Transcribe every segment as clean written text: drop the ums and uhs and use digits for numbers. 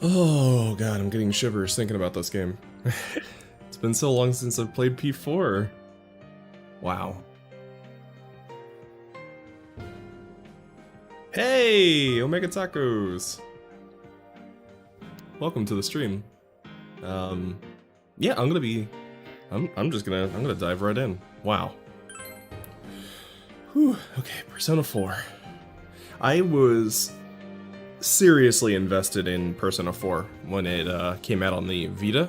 Oh god, I'm getting shivers thinking about this game. It's been so long since I've played P4. Wow. Hey, Omega Tacos! Welcome to the stream. Yeah, I'm gonna dive right in. Wow. Whew, okay, Persona 4. I was seriously invested in Persona 4 when it came out on the Vita.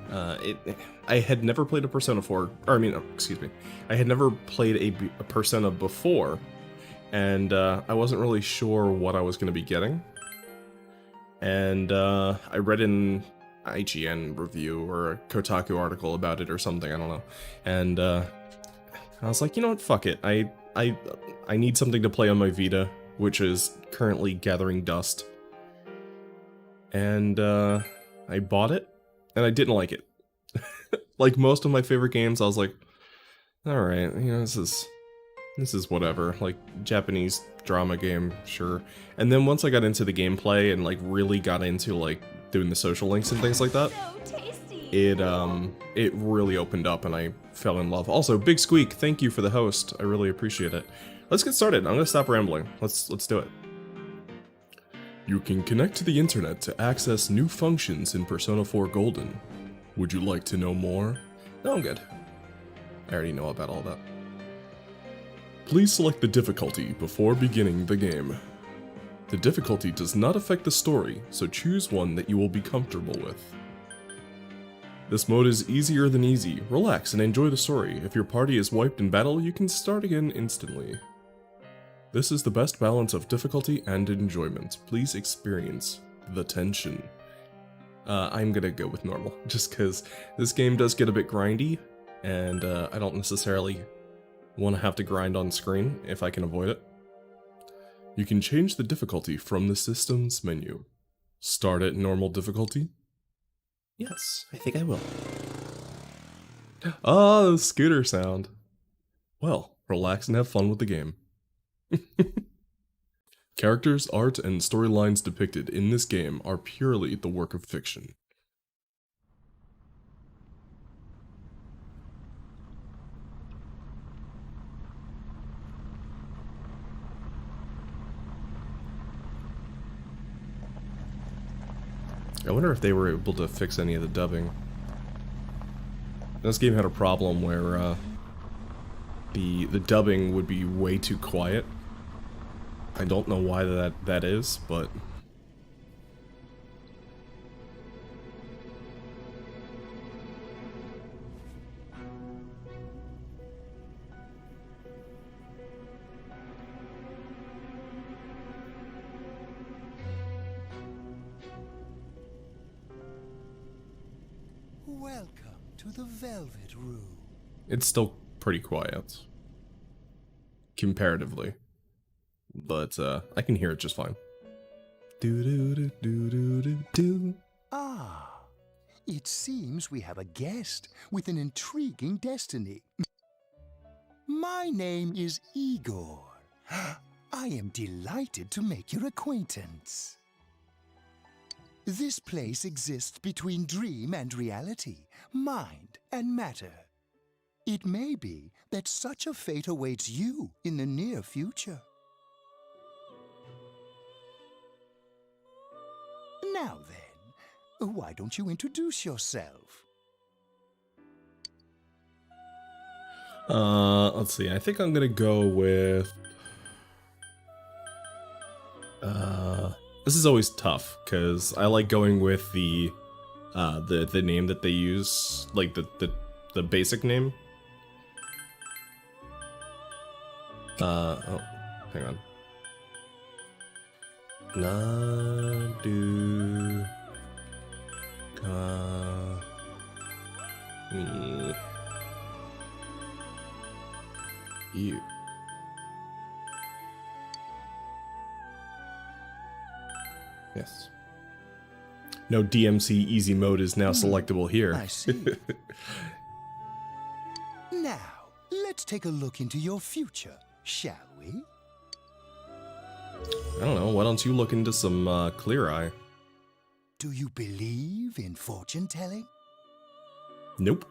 I had never played a Persona 4, or I mean, excuse me, I had never played a Persona before, and I wasn't really sure what I was going to be getting. And I read an IGN review or a Kotaku article about it or something, I don't know. And I was like, you know what, fuck it. I need something to play on my Vita, which is currently gathering dust. And I bought it, and I didn't like it. Like most of my favorite games, I was like, alright, you know, this is whatever, like, Japanese drama game, sure. And then once I got into the gameplay and, like, really got into, like, doing the social links and things like that, it really opened up and I fell in love. Also, Big Squeak, thank you for the host, I really appreciate it. Let's get started, I'm gonna stop rambling, let's do it. You can connect to the internet to access new functions in Persona 4 Golden. Would you like to know more? No, I'm good. I already know about all that. Please select the difficulty before beginning the game. The difficulty does not affect the story, so choose one that you will be comfortable with. This mode is easier than easy. Relax and enjoy the story. If your party is wiped in battle, you can start again instantly. This is the best balance of difficulty and enjoyment. Please experience the tension. I'm gonna go with normal, just because this game does get a bit grindy, and I don't necessarily want to have to grind on screen if I can avoid it. You can change the difficulty from the system's menu. Start at normal difficulty? Yes, I think I will. Ah, the scooter sound. Well, relax and have fun with the game. Characters, art, and storylines depicted in this game are purely the work of fiction. I wonder if they were able to fix any of the dubbing. This game had a problem where the dubbing would be way too quiet. I don't know why that is, but Welcome to the Velvet Room. it's still pretty quiet. Comparatively. But I can hear it just fine. Do do do do do do do. Ah, it seems we have a guest with an intriguing destiny. My name is Igor. I am delighted to make your acquaintance. This place exists between dream and reality, mind and matter. It may be that such a fate awaits you in the near future. Now then, why don't you introduce yourself? Let's see. I think I'm gonna go with this is always tough because I like going with the name that they use, like the basic name. Oh, hang on. Nadu ka mi you. Yes. No DMC easy mode is now selectable here. I see. Now, let's take a look into your future, shall we? I don't know, why don't you look into some Clear Eye? Do you believe in fortune telling? Nope.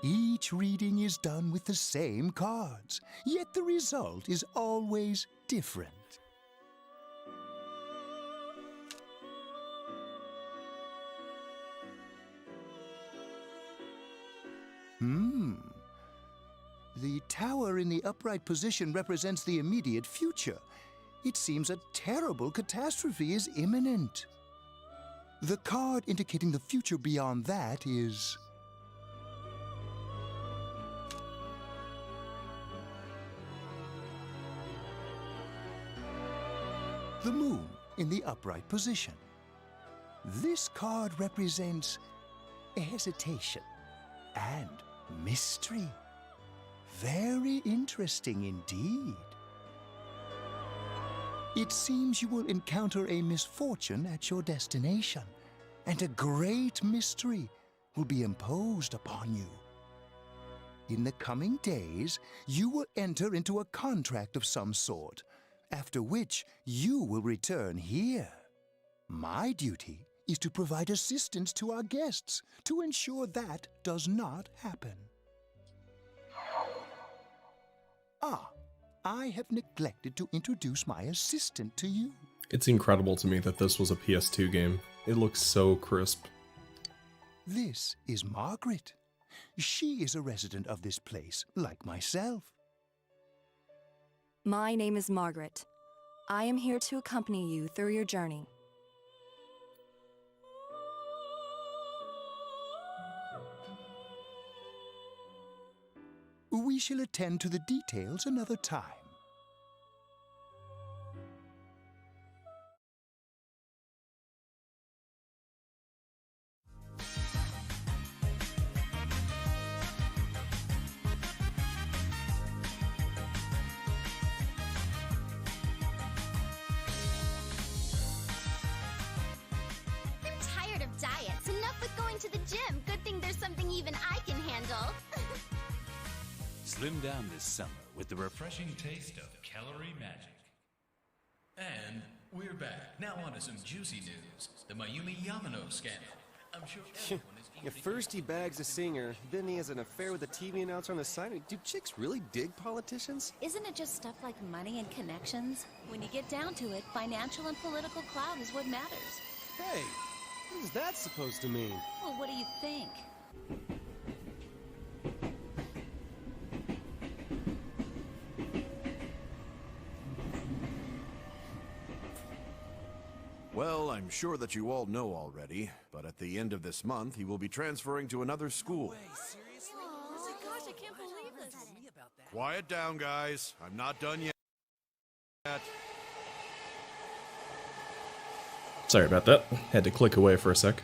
Each reading is done with the same cards, yet the result is always different. The tower in the upright position represents the immediate future. It seems a terrible catastrophe is imminent. The card indicating the future beyond that is... the moon in the upright position. This card represents hesitation and mystery. Very interesting indeed. It seems you will encounter a misfortune at your destination, and a great mystery will be imposed upon you. In the coming days, you will enter into a contract of some sort, after which you will return here. My duty is to provide assistance to our guests to ensure that does not happen. I have neglected to introduce my assistant to you. It's incredible to me that this was a PS2 game. It looks so crisp. This is Margaret. She is a resident of this place, like myself. My name is Margaret. I am here to accompany you through your journey. We shall attend to the details another time. Tired of diets. Enough with going to the gym. Good thing there's something even I can handle. Slim down this summer with the refreshing taste of Calorie Magic. And we're back. Now on to some juicy news. The Mayumi Yamano scandal. I'm sure everyone is Yeah, first he bags a singer, then he has an affair with a TV announcer on the side. Do chicks really dig politicians? Isn't it just stuff like money and connections? When you get down to it, financial and political clout is what matters. Hey, what is that supposed to mean? Well, what do you think? Well, I'm sure that you all know already, but at the end of this month, he will be transferring to another school. Oh my gosh, I can't believe this. Quiet down, guys. I'm not done yet. Sorry about that. Had to click away for a sec.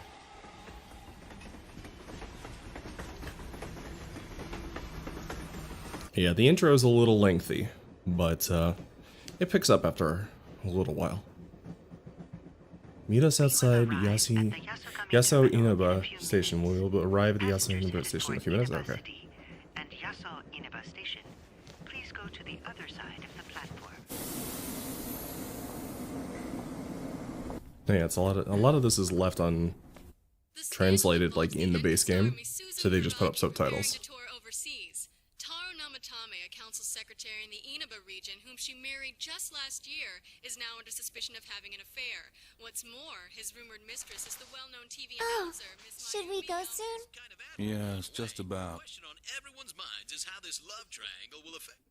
Yeah, the intro is a little lengthy, but it picks up after a little while. Meet us outside Yasao Inaba Station. We will arrive at the Yasao Inaba Station in a few minutes. Okay. And Yasao Inaba Station. Please go to the other side of the platform. Yeah, it's a lot of this is left on translated like in the base game, so they just put up subtitles. Taro Namatame, a council secretary in the Inaba region, whom she married just last year, is now under suspicion of having an affair. What's more, his rumored mistress is the well-known TV announcer, Miss Should we go soon? Yes, just about. The question on everyone's minds is how this love triangle will affect.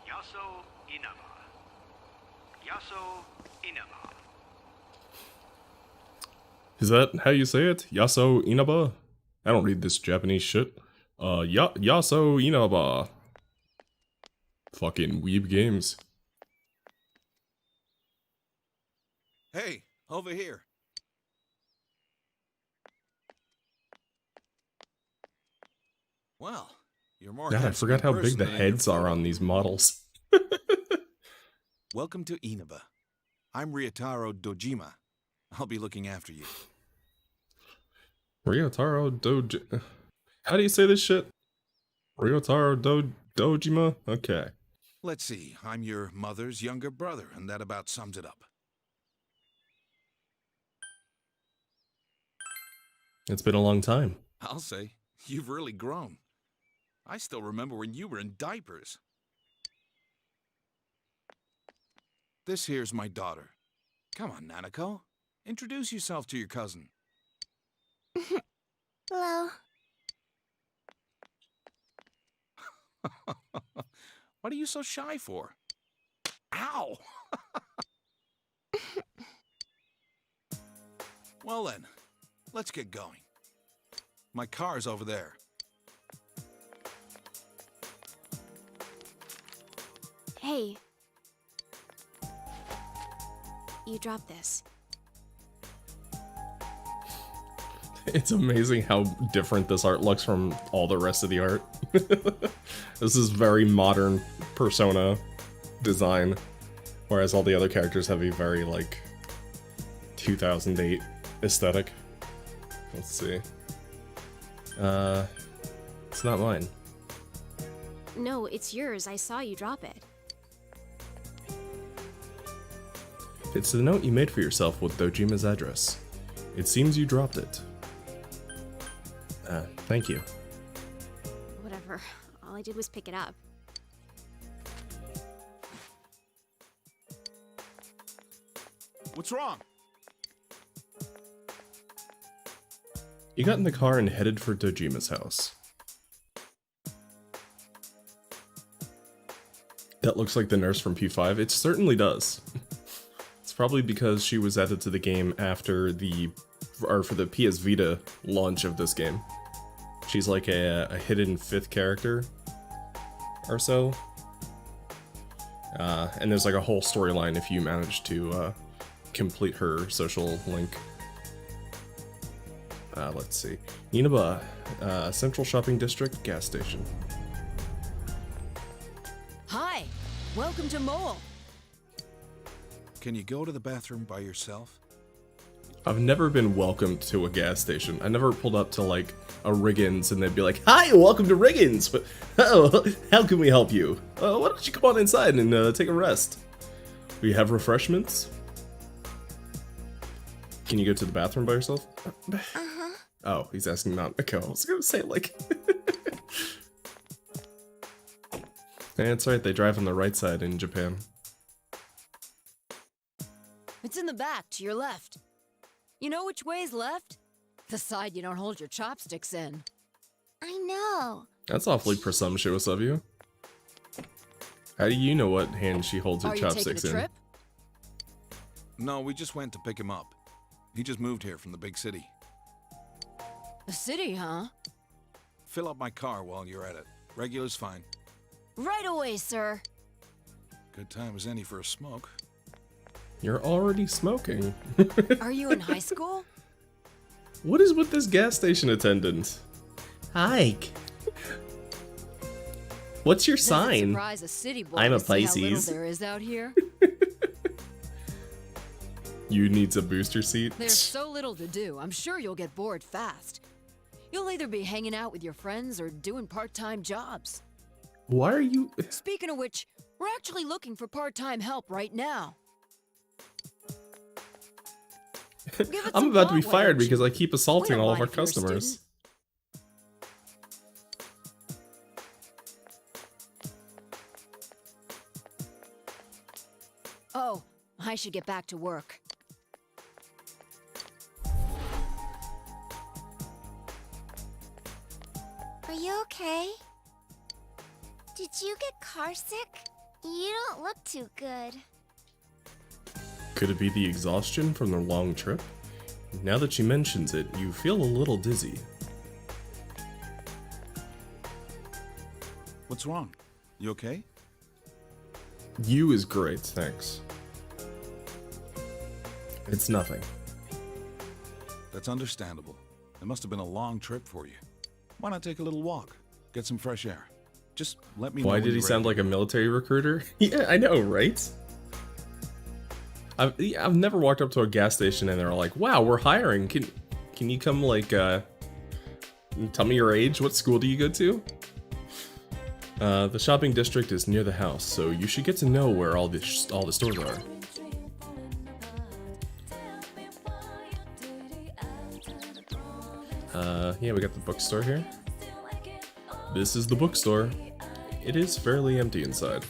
Yasao Inaba. Yasao Inaba. Is that how you say it? Yasao Inaba? I don't read this Japanese shit. Yasao Inaba. Fucking weeb games. Hey, over here. Well, you're more God, I handsome forgot in how big person the than in your heads are photo. on these models. Welcome to Inaba. I'm Ryotaro Dojima. I'll be looking after you. Ryotaro Doji... How do you say this shit? Ryotaro Dojima? Okay. Let's see, I'm your mother's younger brother, and that about sums it up. It's been a long time. I'll say, you've really grown. I still remember when you were in diapers. This here's my daughter. Come on, Nanako. Introduce yourself to your cousin. Hello. What are you so shy for? Ow! Well then, let's get going. My car's over there. Hey. You dropped this. It's amazing how different this art looks from all the rest of the art. This is very modern Persona design, whereas all the other characters have a very, like, 2008 aesthetic. Let's see. It's not mine. No, it's yours. I saw you drop it. It's the note you made for yourself with Dojima's address. It seems you dropped it. Thank you. Whatever. All I did was pick it up. What's wrong? You got in the car and headed for Dojima's house. That looks like the nurse from P5. It certainly does. It's probably because she was added to the game after for the PS Vita launch of this game. She's like a hidden 5th character or so. And there's like a whole storyline if you manage to complete her social link. Let's see. Inaba, Central Shopping District, gas station. Hi, welcome to Mole. Can you go to the bathroom by yourself? I've never been welcomed to a gas station. I never pulled up to like a Riggins and they'd be like, "Hi, welcome to Riggins. Oh, how can we help you? Why don't you come on inside and take a rest? We have refreshments." Can you go to the bathroom by yourself? Oh, he's asking not to go. I was gonna say like. That's right. They drive on the right side in Japan. It's in the back, to your left. You know which way's left? The side you don't hold your chopsticks in. I know. That's awfully presumptuous of you. How do you know what hand she holds her Are you chopsticks taking a trip? No, we just went to pick him up. He just moved here from the big city. The city, huh? Fill up my car while you're at it. Regular's fine. Right away, sir. Good time as any for a smoke. You're already smoking. Are you in high school? What is with this gas station attendant? Hi. What's your Doesn't sign? surprise a city boy I'm a to see how little Pisces. there is out here. You needs a booster seat. There's so little to do, I'm sure you'll get bored fast. You'll either be hanging out with your friends or doing part-time jobs. Why are you? Speaking of which, we're actually looking for part-time help right now. Give it I'm some about to be thought, fired why don't because you? I keep We assaulting don't all of mind our if you're a customers. student. Oh, I should get back to work. Are you okay? Did you get car sick? You don't look too good. Could it be the exhaustion from the long trip? Now that she mentions it, you feel a little dizzy. What's wrong? You okay? You is great, thanks. It's nothing. That's understandable. It must have been a long trip for you. Why not take a little walk? Get some fresh air. Just let me know. Why did he sound like a military recruiter? Yeah, I know, right? I've never walked up to a gas station and they're like, "Wow, we're hiring. Can you come like tell me your age? What school do you go to?" The shopping district is near the house, so you should get to know where all the stores are. Yeah, we got the bookstore here. This is the bookstore. It is fairly empty inside.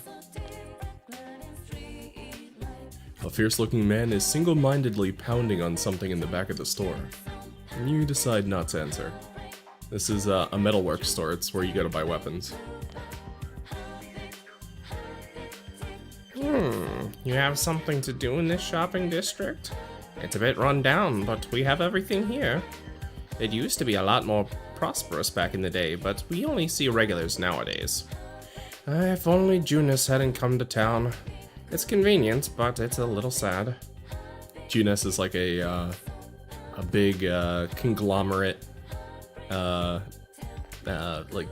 A fierce-looking man is single-mindedly pounding on something in the back of the store. You decide not to enter. This is a metalwork store. It's where you go to buy weapons. You have something to do in this shopping district? It's a bit run down, but we have everything here. It used to be a lot more prosperous back in the day, but we only see regulars nowadays. If only Junes hadn't come to town. It's convenient, but it's a little sad. Junes is like a big conglomerate, like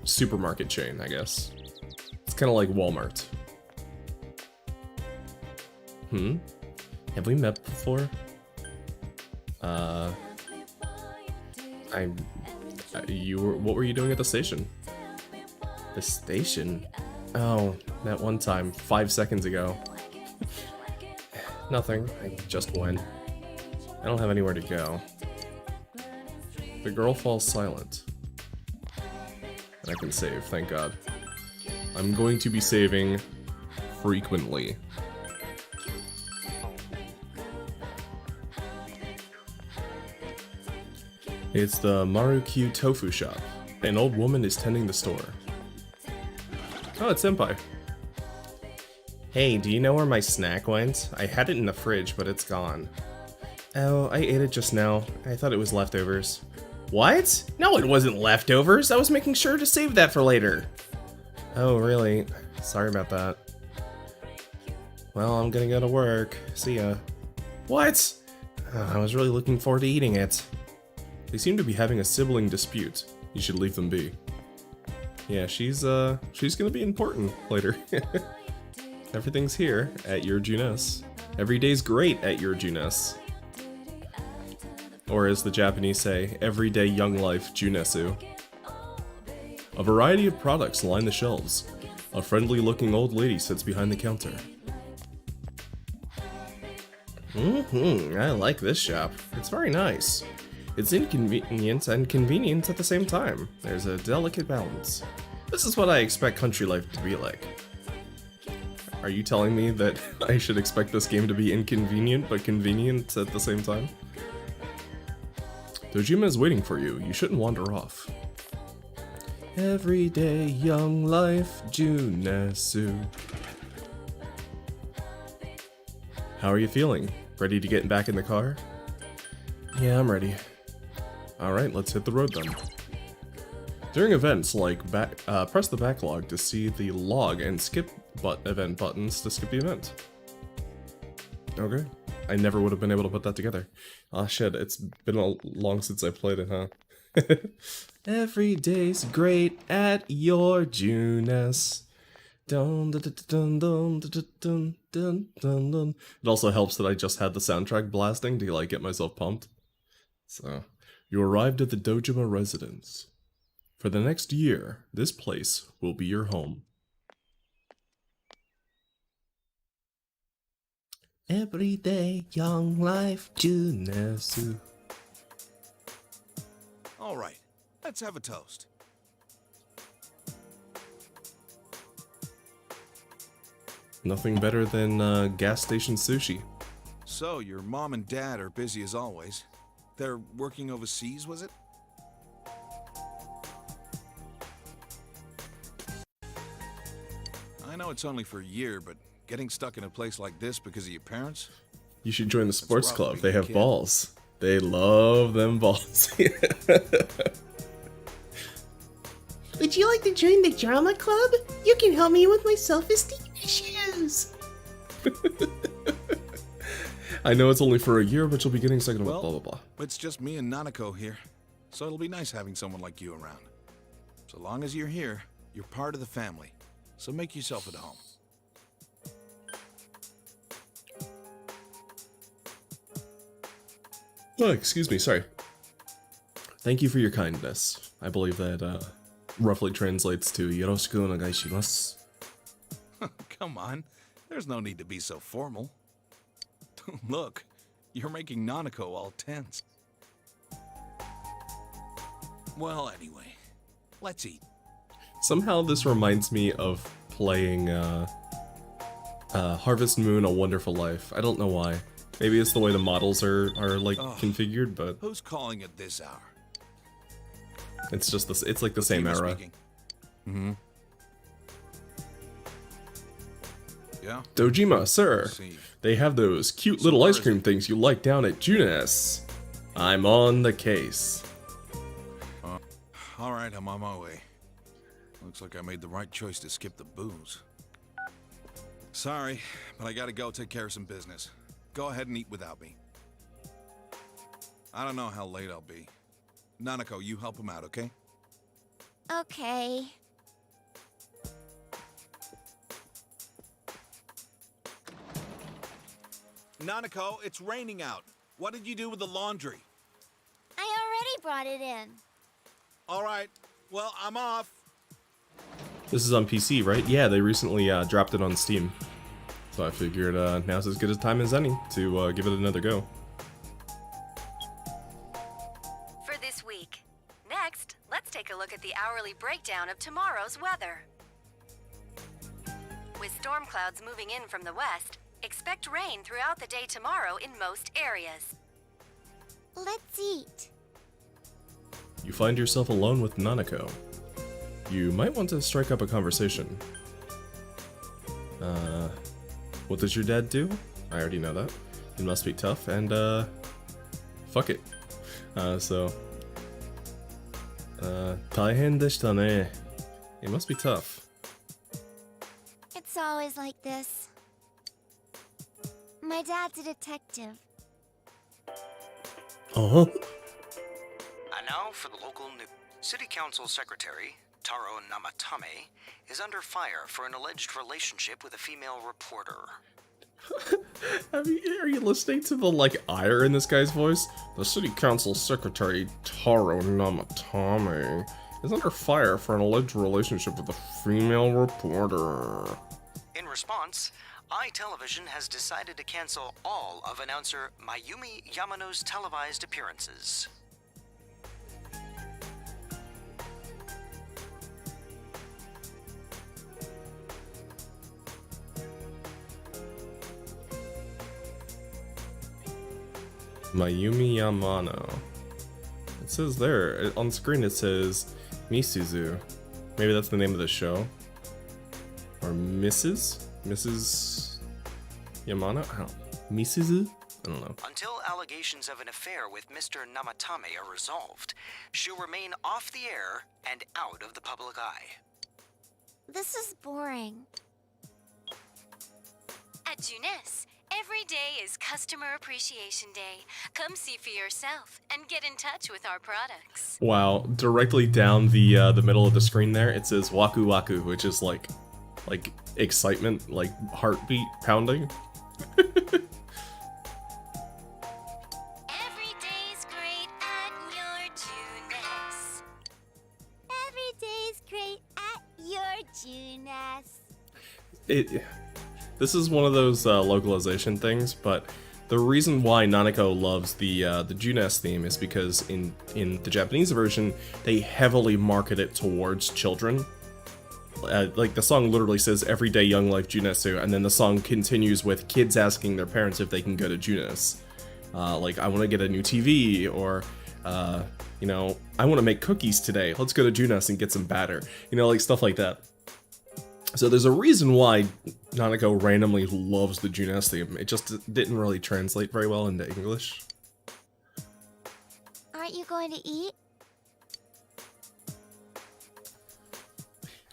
supermarket chain, I guess. It's kind of like Walmart. Have we met before? What were you doing at the station? The station? Oh, that one time, 5 seconds ago. Nothing, I just went. I don't have anywhere to go. The girl falls silent. And I can save, thank God. I'm going to be saving frequently. It's the Marukyu Tofu Shop. An old woman is tending the store. Oh, it's Senpai. Hey, do you know where my snack went? I had it in the fridge, but it's gone. Oh, I ate it just now. I thought it was leftovers. What? No, it wasn't leftovers. I was making sure to save that for later. Oh, really? Sorry about that. Well, I'm gonna go to work. See ya. What? I was really looking forward to eating it. They seem to be having a sibling dispute. You should leave them be. Yeah, she's gonna be important later. Everything's here at your Junes. Every day's great at your Junes. Or as the Japanese say, everyday young life Junesu. A variety of products line the shelves. A friendly-looking old lady sits behind the counter. I like this shop. It's very nice. It's inconvenient and convenient at the same time. There's a delicate balance. This is what I expect country life to be like. Are you telling me that I should expect this game to be inconvenient but convenient at the same time? Dojima is waiting for you. You shouldn't wander off. Everyday young life, Junesu. How are you feeling? Ready to get back in the car? Yeah, I'm ready. Alright, let's hit the road then. During events like press the backlog to see the log and skip event buttons to skip the event. Okay. I never would have been able to put that together. Ah shit, it's been long since I played it, huh? Every day's great at your Junes. Dun, dun, dun, dun, dun, dun, dun, dun, dun. It also helps that I just had the soundtrack blasting to like get myself pumped. So, you arrived at the Dojima residence. For the next year, this place will be your home. Everyday young life, Junesu. All right, let's have a toast. Nothing better than gas station sushi. So, your mom and dad are busy as always. They're working overseas, was it? I know it's only for a year, but getting stuck in a place like this because of your parents? You should join the sports club. They have balls. They love them balls. Would you like to join the drama club? You can help me with my self-esteem issues. I know it's only for a year, but you'll be getting second with blah blah blah. It's just me and Nanako here, so it'll be nice having someone like you around. So long as you're here, you're part of the family. So make yourself at home. Oh, excuse me, sorry. Thank you for your kindness. I believe that roughly translates to Yoroshiku onegaishimasu. Come on, there's no need to be so formal. Look, you're making Nanako all tense. Well, anyway, let's eat. Somehow this reminds me of playing Harvest Moon: A Wonderful Life. I don't know why. Maybe it's the way the models are like configured, but Who's calling at this hour? it's just this. It's like the same era. Mm-hmm. Yeah. Dojima, sir, they have those cute little ice cream things you like down at Junes. I'm on the case. All right, I'm on my way. Looks like I made the right choice to skip the booze. Sorry, but I gotta go take care of some business. Go ahead and eat without me. I don't know how late I'll be. Nanako, you help him out, okay? Okay. Nanako, it's raining out. What did you do with the laundry? I already brought it in. All right, well, I'm off. This is on PC, right? Yeah, they recently dropped it on Steam. So I figured now's as good a time as any to give it another go. For this week. Next, let's take a look at the hourly breakdown of tomorrow's weather. With storm clouds moving in from the west, expect rain throughout the day tomorrow in most areas. Let's eat. You find yourself alone with Nanako. You might want to strike up a conversation. What does your dad do? I already know that. He must be tough, and fuck it. Taihen deshita ne. It must be tough. It's always like this. My dad's a detective. Uh-huh. And now for the local news. City Council Secretary Taro Namatame is under fire for an alleged relationship with a female reporter. Are you listening to the, like, ire in this guy's voice? The City Council Secretary Taro Namatame is under fire for an alleged relationship with a female reporter. In response, iTelevision has decided to cancel all of announcer Mayumi Yamano's televised appearances. Mayumi Yamano. It says there, on screen it says Misuzu. Maybe that's the name of the show. Or Mrs. Yamano? I don't know. Misuzu? I don't know. Until allegations of an affair with Mr. Namatame are resolved, she'll remain off the air and out of the public eye. This is boring. At Junes, every day is Customer Appreciation Day. Come see for yourself and get in touch with our products. Wow, directly down the middle of the screen there, it says Waku Waku, which is like excitement, like heartbeat pounding. Every day's great at your Junes. Every day's great at your Junes. This is one of those localization things, but the reason why Nanako loves the Junes theme is because in the Japanese version, they heavily market it towards children. Like, the song literally says, "Everyday Young Life Junesu," and then the song continues with kids asking their parents if they can go to Junes. Like, I want to get a new TV, or, you know, I want to make cookies today. Let's go to Junes and get some batter. You know, like, stuff like that. So there's a reason why Nanako randomly loves the Junes theme. It just didn't really translate very well into English. Aren't you going to eat?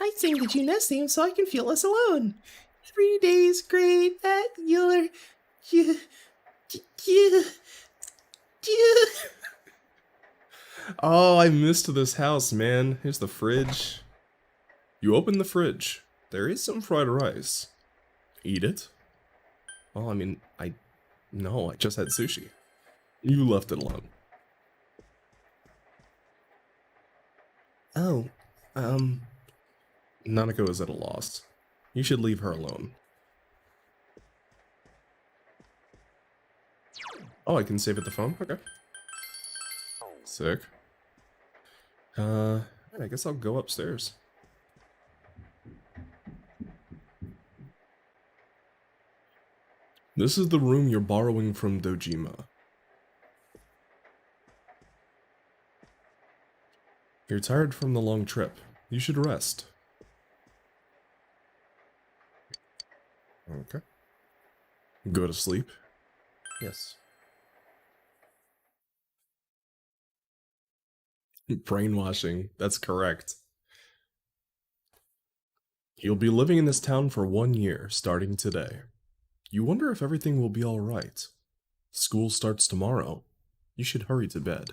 I sing the Junes theme so I can feel less alone. Every day's great at your Oh, I missed this house, man. Here's the fridge. You open the fridge. There is some fried rice. Eat it? Well, I mean, No, I just had sushi. You left it alone. Oh, Nanako is at a loss. You should leave her alone. Oh, I can save at the phone? Okay. Sick. I guess I'll go upstairs. This is the room you're borrowing from Dojima. You're tired from the long trip. You should rest. Okay. Go to sleep? Yes. Brainwashing. That's correct. You'll be living in this town for 1 year, starting today. You wonder if everything will be alright. School starts tomorrow. You should hurry to bed.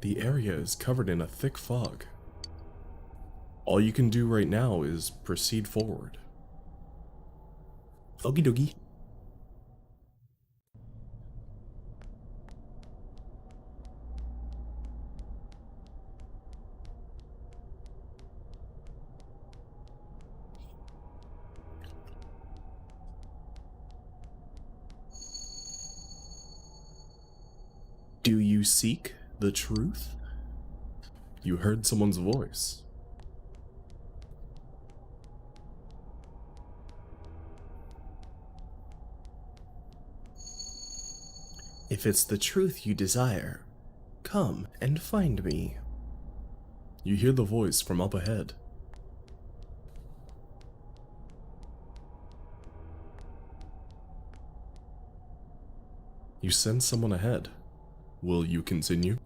The area is covered in a thick fog. All you can do right now is proceed forward. Okie dokie. Do you seek the truth? You heard someone's voice. If it's the truth you desire, come and find me. You hear the voice from up ahead. You sense someone ahead. Will you continue?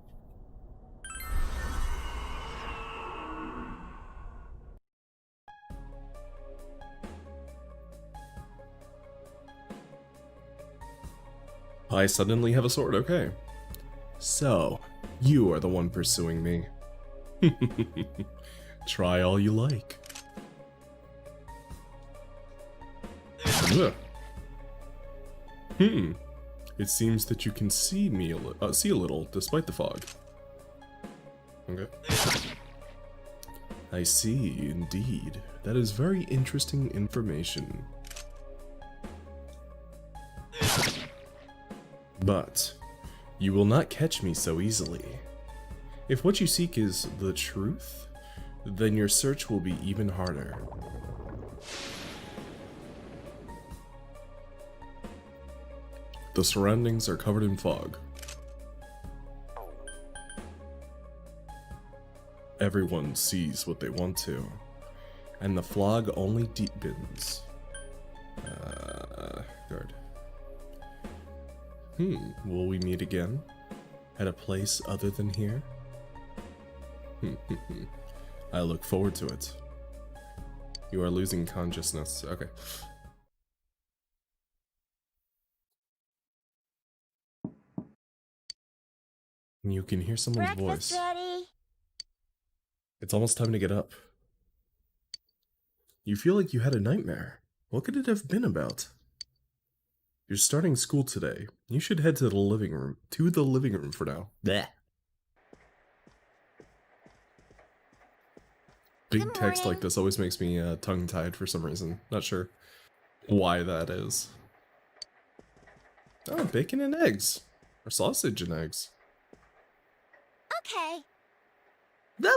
I suddenly have a sword, okay. So, you are the one pursuing me. Try all you like. Ugh. It seems that you can see me see a little, despite the fog. Okay. I see, indeed. That is very interesting information. But, you will not catch me so easily. If what you seek is the truth, then your search will be even harder. The surroundings are covered in fog. Everyone sees what they want to, and the fog only deepens. Guard. Will we meet again? At a place other than here? I look forward to it. You are losing consciousness. Okay. You can hear someone's voice. Ready? It's almost time to get up. You feel like you had a nightmare. What could it have been about? You're starting school today. You should head to the living room. For now. Blech. Big text like this always makes me tongue-tied for some reason. Not sure why that is. Oh, bacon and eggs. Or sausage and eggs. Okay,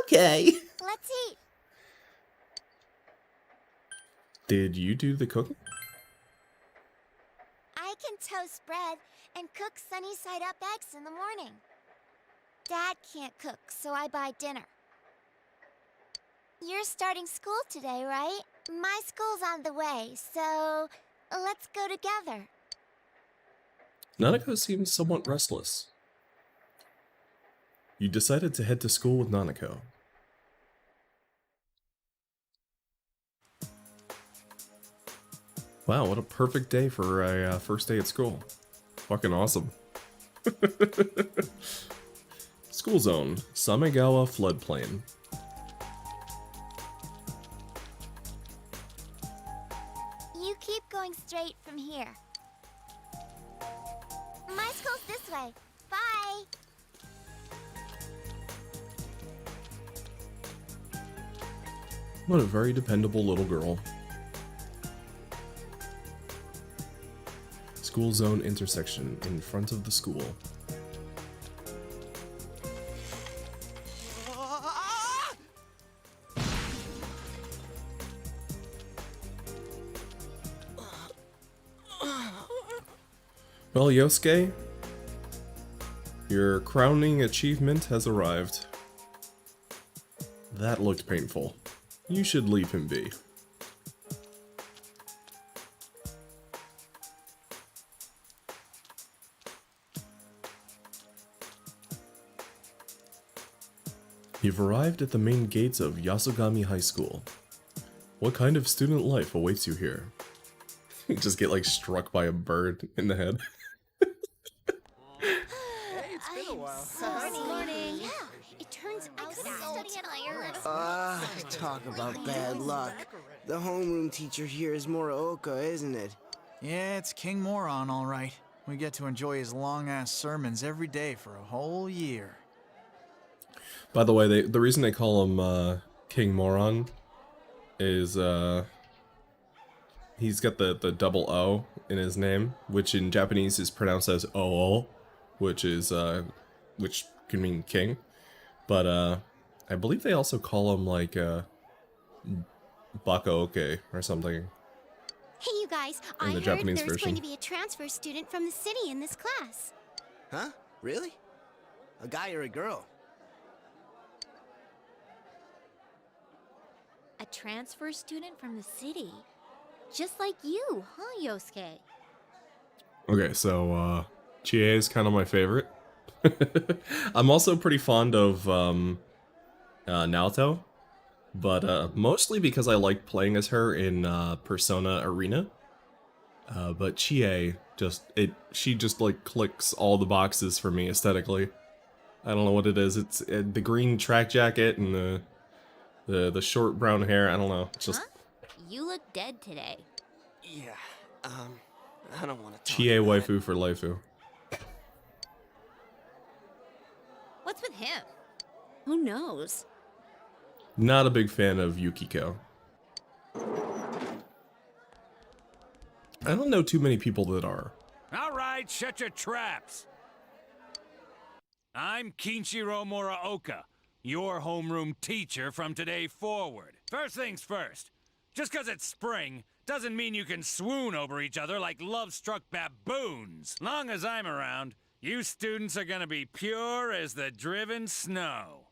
Okay. let's eat. Did you do the cooking? I I can toast bread and cook sunny side up eggs in the morning. Dad can't cook, so I buy dinner. You're starting school today, right? My school's on the way, so let's go together. Nanako seems somewhat restless. You decided to head to school with Nanako. Wow, what a perfect day for a first day at school. Fucking awesome. School zone, Samegawa floodplain. You keep going straight from here. My school's this way. Bye! What a very dependable little girl. School zone intersection in front of the school. Well, Yosuke, your crowning achievement has arrived. That looked painful. You should leave him be. You've arrived at the main gates of Yasogami High School. What kind of student life awaits you here? You just get like struck by a bird in the head. It's been a while. Morning. Yeah, it turns out studying at iron. Talk about bad luck. The homeroom teacher here is Morooka, isn't it? Yeah, it's King Moron, all right. We get to enjoy his long-ass sermons every day for a whole year. By the way, the reason they call him King Moron is he's got the double O in his name, which in Japanese is pronounced as Oo, which can mean king. But I believe they also call him like Bakaoke or something. Hey, you guys, In I the heard Japanese there's version. going to be a transfer student from the city in this class. Huh? Really? A guy or a girl? A transfer student from the city? Just like you, huh, Yosuke? Okay, so Chie is kind of my favorite. I'm also pretty fond of Naoto, but mostly because I like playing as her in Persona Arena. But Chie she just like clicks all the boxes for me aesthetically. I don't know what it is. It's the green track jacket and the short brown hair. I don't know. It's just You look dead today. Yeah, I don't want to talk Chie about waifu for Laifu. What's with him? Who knows? Not a big fan of Yukiko. I don't know too many people that are. All right, shut your traps. I'm Kinshiro Muraoka, your homeroom teacher from today forward. First things first, just 'cause it's spring doesn't mean you can swoon over each other like love-struck baboons. Long as I'm around, you students are gonna be pure as the driven snow.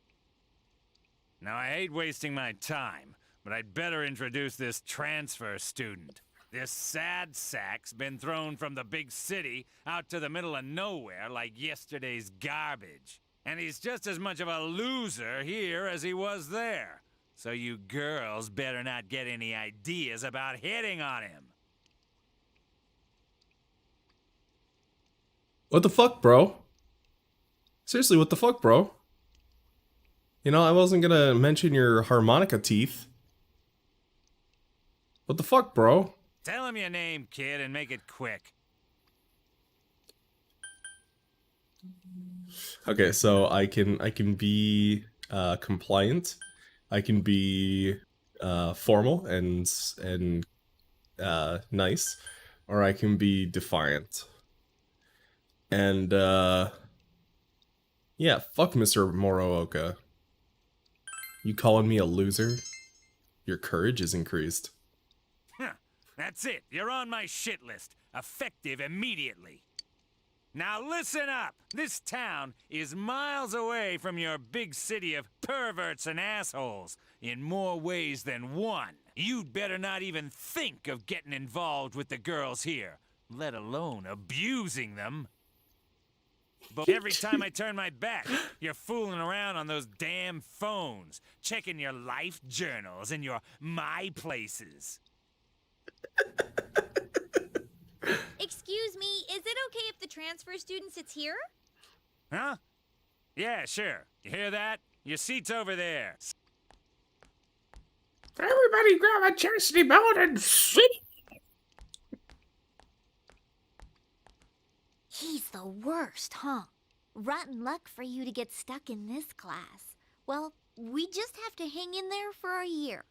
Now, I hate wasting my time, but I'd better introduce this transfer student. This sad sack's been thrown from the big city out to the middle of nowhere like yesterday's garbage. And he's just as much of a loser here as he was there. So you girls better not get any ideas about hitting on him. What the fuck, bro? Seriously, what the fuck, bro? You know, I wasn't gonna mention your harmonica teeth. What the fuck, bro? Tell him your name, kid, and make it quick. Okay, so I can be compliant. I can be formal and nice, or I can be defiant. And yeah, fuck Mr. Morooka. You calling me a loser? Your courage is increased. That's it. You're on my shit list. Effective immediately. Now listen up. This town is miles away from your big city of perverts and assholes in more ways than one. You'd better not even think of getting involved with the girls here, let alone abusing them. But every time I turn my back, you're fooling around on those damn phones, checking your life journals and your My Places. Excuse me, is it okay if the transfer student sits here? Huh? Yeah, sure. You hear that? Your seat's over there. Everybody grab a chastity belt and sit. He's the worst, huh? Rotten luck for you to get stuck in this class. Well, we just have to hang in there for a year.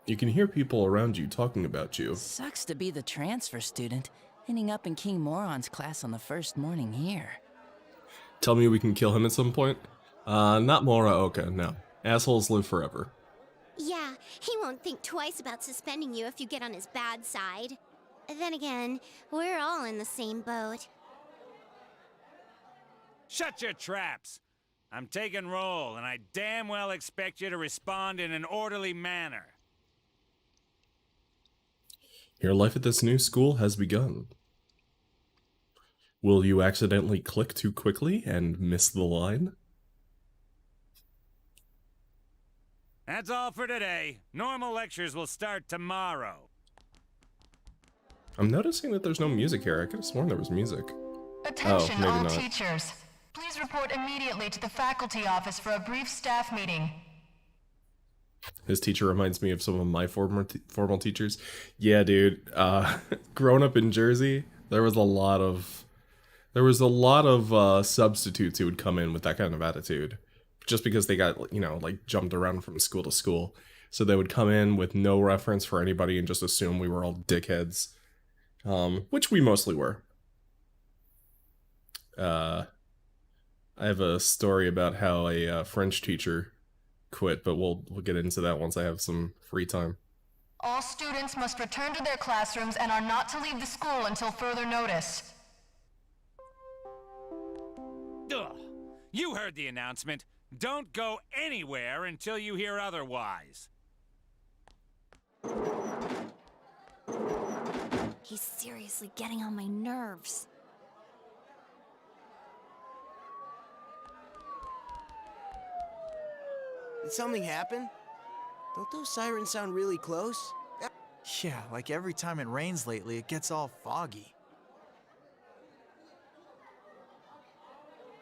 You can hear people around you talking about you. Sucks to be the transfer student, ending up in King Moron's class on the first morning here. Tell me we can kill him at some point? Not Moraoka, no. Assholes live forever. Yeah, he won't think twice about suspending you if you get on his bad side. Then again, we're all in the same boat. Shut your traps. I'm taking roll, and I damn well expect you to respond in an orderly manner. Your life at this new school has begun. Will you accidentally click too quickly and miss the line? That's all for today. Normal lectures will start tomorrow. I'm noticing that there's no music here. I could have sworn there was music. Attention maybe all not. teachers. Please report immediately to the faculty office for a brief staff meeting. His teacher reminds me of some of my formal teachers. Yeah, dude. Growing up in Jersey, there was a lot of substitutes who would come in with that kind of attitude, just because they got, like jumped around from school to school. So they would come in with no reference for anybody and just assume we were all dickheads, which we mostly were. I have a story about how a French teacher quit, but we'll get into that once I have some free time. All students must return to their classrooms and are not to leave the school until further notice. Ugh. You heard the announcement. Don't go anywhere until you hear otherwise. He's seriously getting on my nerves. Did something happen? Don't those sirens sound really close? Yeah, like every time it rains lately, it gets all foggy.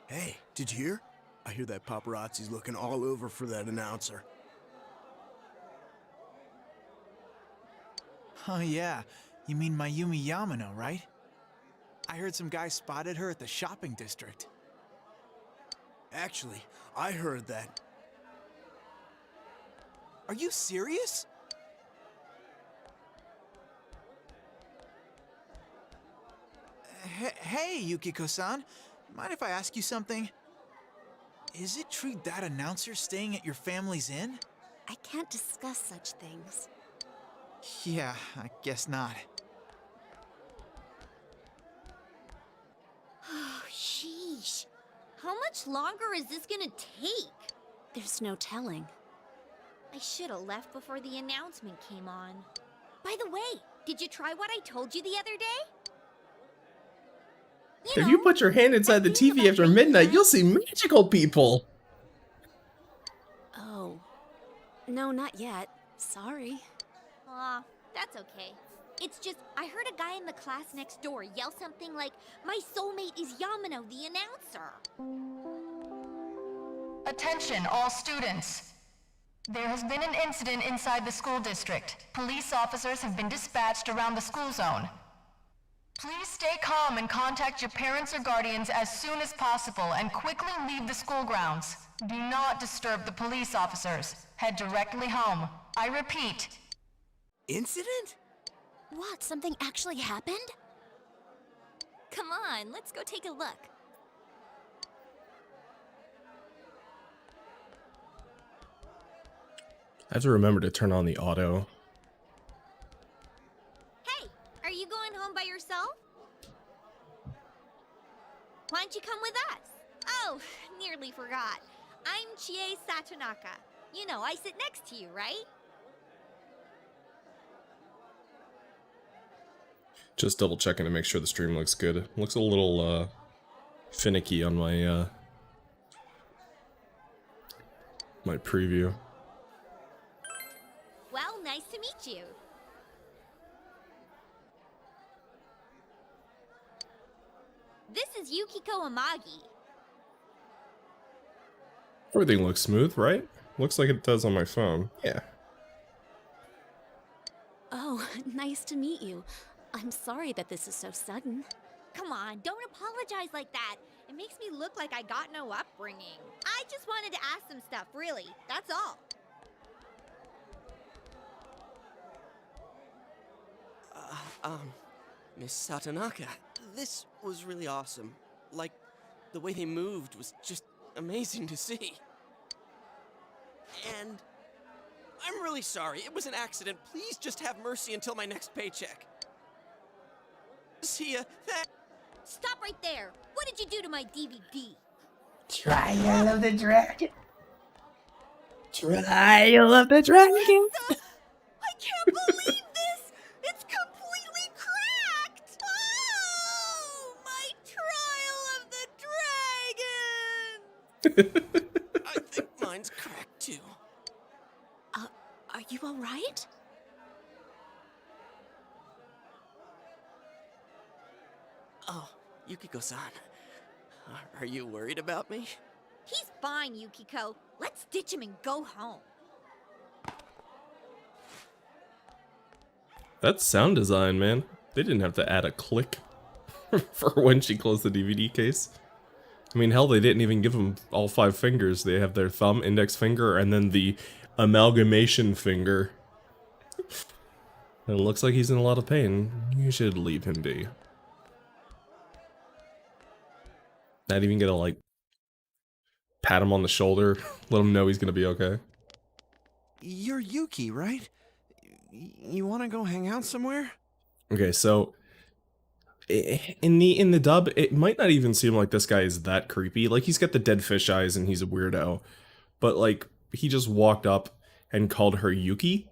Hey, did you hear? I hear that paparazzi's looking all over for that announcer. Oh yeah, you mean Mayumi Yamano, right? I heard some guy spotted her at the shopping district. Actually, I heard that. Are you serious? Hey, Yukiko-san. Mind if I ask you something? Is it true that announcer's staying at your family's inn? I can't discuss such things. Yeah, I guess not. Oh, sheesh. How much longer is this gonna take? There's no telling. I should have left before the announcement came on. By the way, did you try what I told you the other day? If you put your hand inside the TV after midnight, you'll see magical people. Oh. No, not yet. Sorry. Aw, that's okay. It's just, I heard a guy in the class next door yell something like, "My soulmate is Yamano, the announcer." Attention, all students. There has been an incident inside the school district. Police officers have been dispatched around the school zone. Please stay calm and contact your parents or guardians as soon as possible and quickly leave the school grounds. Do not disturb the police officers. Head directly home. I repeat. Incident? What, something actually happened? Come on, let's go take a look. I have to remember to turn on the auto totally forgot. I'm Chie Satonaka. You know, I sit next to you, right? Just double checking to make sure the stream looks good. It looks a little finicky on my my preview. Well, nice to meet you. This is Yukiko Amagi. Everything looks smooth, right? Looks like it does on my phone. Yeah. Oh, nice to meet you. I'm sorry that this is so sudden. Come on, don't apologize like that. It makes me look like I got no upbringing. I just wanted to ask some stuff, really. That's all. Miss Satonaka, this was really awesome. Like, the way they moved was just amazing to see. And I'm really sorry. It was an accident. Please just have mercy until my next paycheck. See ya. Stop right there. What did you do to my DVD? Trial of the Dragon. Trial of the Dragon. I can't believe this! It's completely cracked! Oh, my Trial of the Dragon! I think mine's cracked too. Are you all right? Oh, Yukiko-san. Are you worried about me? He's fine, Yukiko. Let's ditch him and go home. That's sound design, man. They didn't have to add a click for when she closed the DVD case. I mean, hell, they didn't even give them all 5 fingers. They have their thumb, index finger, and then the amalgamation finger. It looks like he's in a lot of pain. You should leave him be. Not even gonna, like, pat him on the shoulder, let him know he's gonna be okay. You're Yuki, right? You want to go hang out somewhere? Okay, so in the dub, it might not even seem like this guy is that creepy. Like, he's got the dead fish eyes and he's a weirdo, but like, he just walked up and called her Yuki.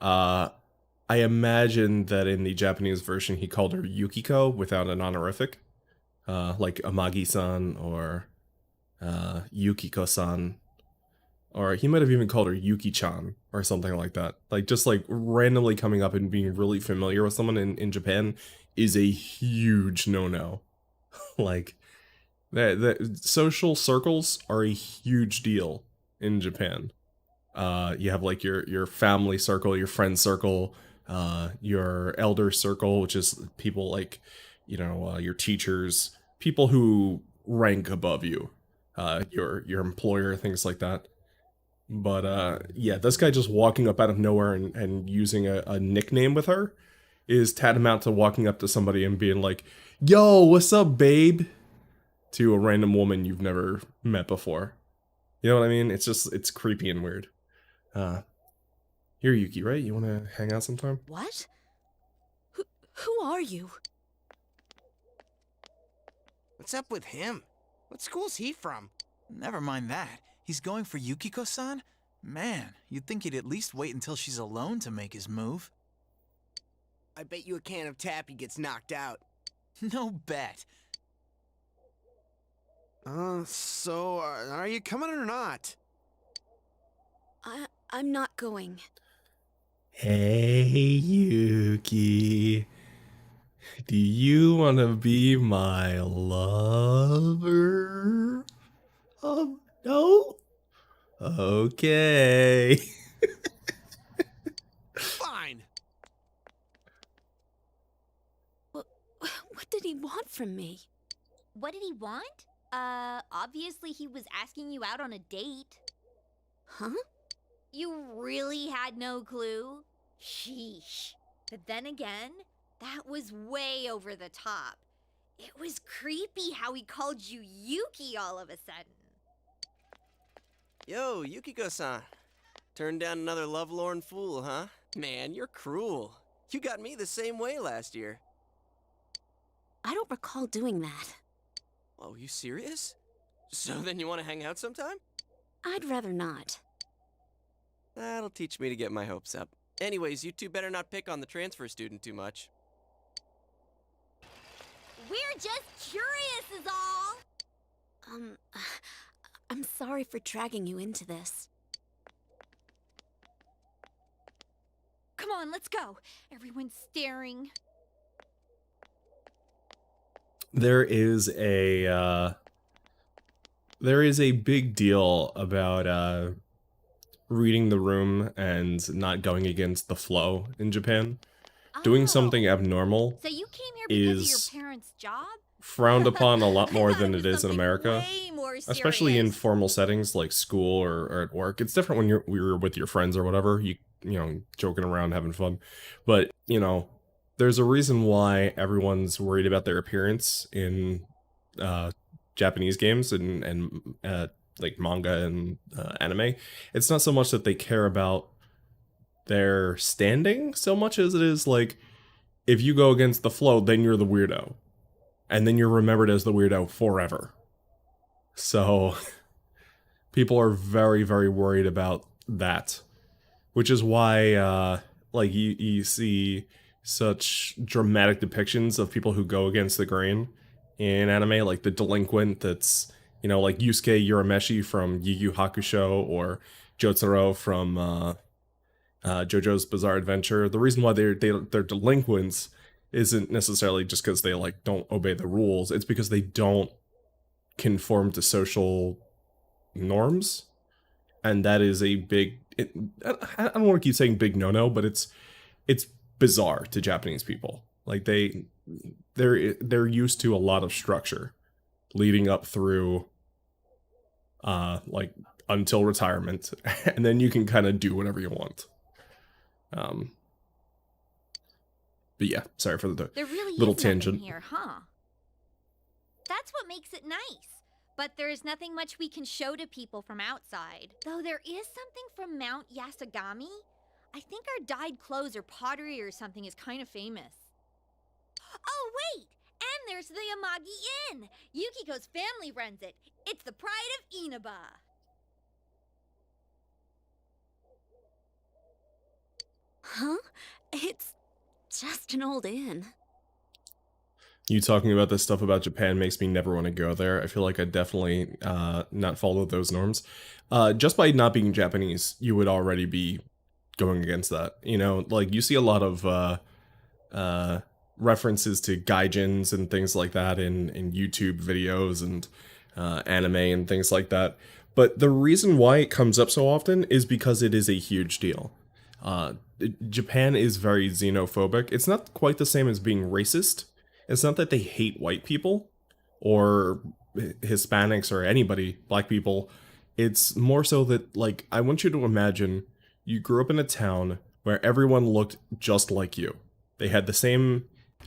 I imagine that in the Japanese version, he called her Yukiko without an honorific, like Amagi-san or Yukiko-san. Or he might have even called her Yuki-chan or something like that. Like, just like randomly coming up and being really familiar with someone in Japan is a huge no-no. Like, the social circles are a huge deal in Japan. You have like your family circle, your friend circle, your elder circle, which is people like, you know, your teachers, people who rank above you, your employer, things like that. But yeah, this guy just walking up out of nowhere and using a nickname with her is tantamount to walking up to somebody and being like, "Yo, what's up, babe?" to a random woman you've never met before. You know what I mean? It's creepy and weird. You're Yuki, right? You want to hang out sometime? What? Who are you? What's up with him? What school's he from? Never mind that. He's going for Yukiko-san? Man, you'd think he'd at least wait until she's alone to make his move. I bet you a can of Tappy gets knocked out. No bet. So, are you coming or not? I'm not going. Hey, Yuki. Do you want to be my lover? No? Okay. Fine. What did he want from me? What did he want? Obviously he was asking you out on a date. Huh? You really had no clue? Sheesh. But then again, that was way over the top. It was creepy how he called you Yuki all of a sudden. Yo, Yukiko-san. Turned down another lovelorn fool, huh? Man, you're cruel. You got me the same way last year. I don't recall doing that. Oh, you serious? So then you want to hang out sometime? I'd rather not. That'll teach me to get my hopes up. Anyways, you two better not pick on the transfer student too much. We're just curious is all. I'm sorry for dragging you into this. Come on, let's go. Everyone's staring. There is a big deal about reading the room and not going against the flow in Japan. Doing something abnormal So you came here because is of your parents' job? frowned upon a lot more than it is in America, way more especially in formal settings like school or at work. It's different when you're with your friends or whatever, you know, joking around, having fun. But, you know, there's a reason why everyone's worried about their appearance in Japanese games and like manga and anime. It's not so much that they care about their standing so much as it is like, if you go against the flow, then you're the weirdo. And then you're remembered as the weirdo forever. So people are very, very worried about that. Which is why like you see such dramatic depictions of people who go against the grain in anime, like the delinquent that's, you know, like Yusuke Urameshi from Yu Yu Hakusho or Jotaro from JoJo's Bizarre Adventure. The reason why they're delinquents isn't necessarily just because they like don't obey the rules. It's because they don't conform to social norms, and that is a big. I don't want to keep saying big no-no, but it's bizarre to Japanese people. Like they're used to a lot of structure leading up through like until retirement, and then you can kind of do whatever you want. But yeah, sorry for the There really little is nothing tangent here, huh? That's what makes it nice. But there is nothing much we can show to people from outside. Though there is something from Mount Yasogami. I think our dyed clothes or pottery or something is kind of famous. Oh, wait! And there's the Amagi Inn! Yukiko's family runs it. It's the pride of Inaba. Huh? It's just an old inn. You talking about this stuff about Japan makes me never want to go there. I feel like I definitely not follow those norms. Just by not being Japanese, you would already be going against that. You know, like you see a lot of references to gaijins and things like that in YouTube videos and anime and things like that. But the reason why it comes up so often is because it is a huge deal. Japan is very xenophobic. It's not quite the same as being racist. It's not that they hate white people or Hispanics or anybody, black people. It's more so that, like, I want you to imagine you grew up in a town where everyone looked just like you. They had the same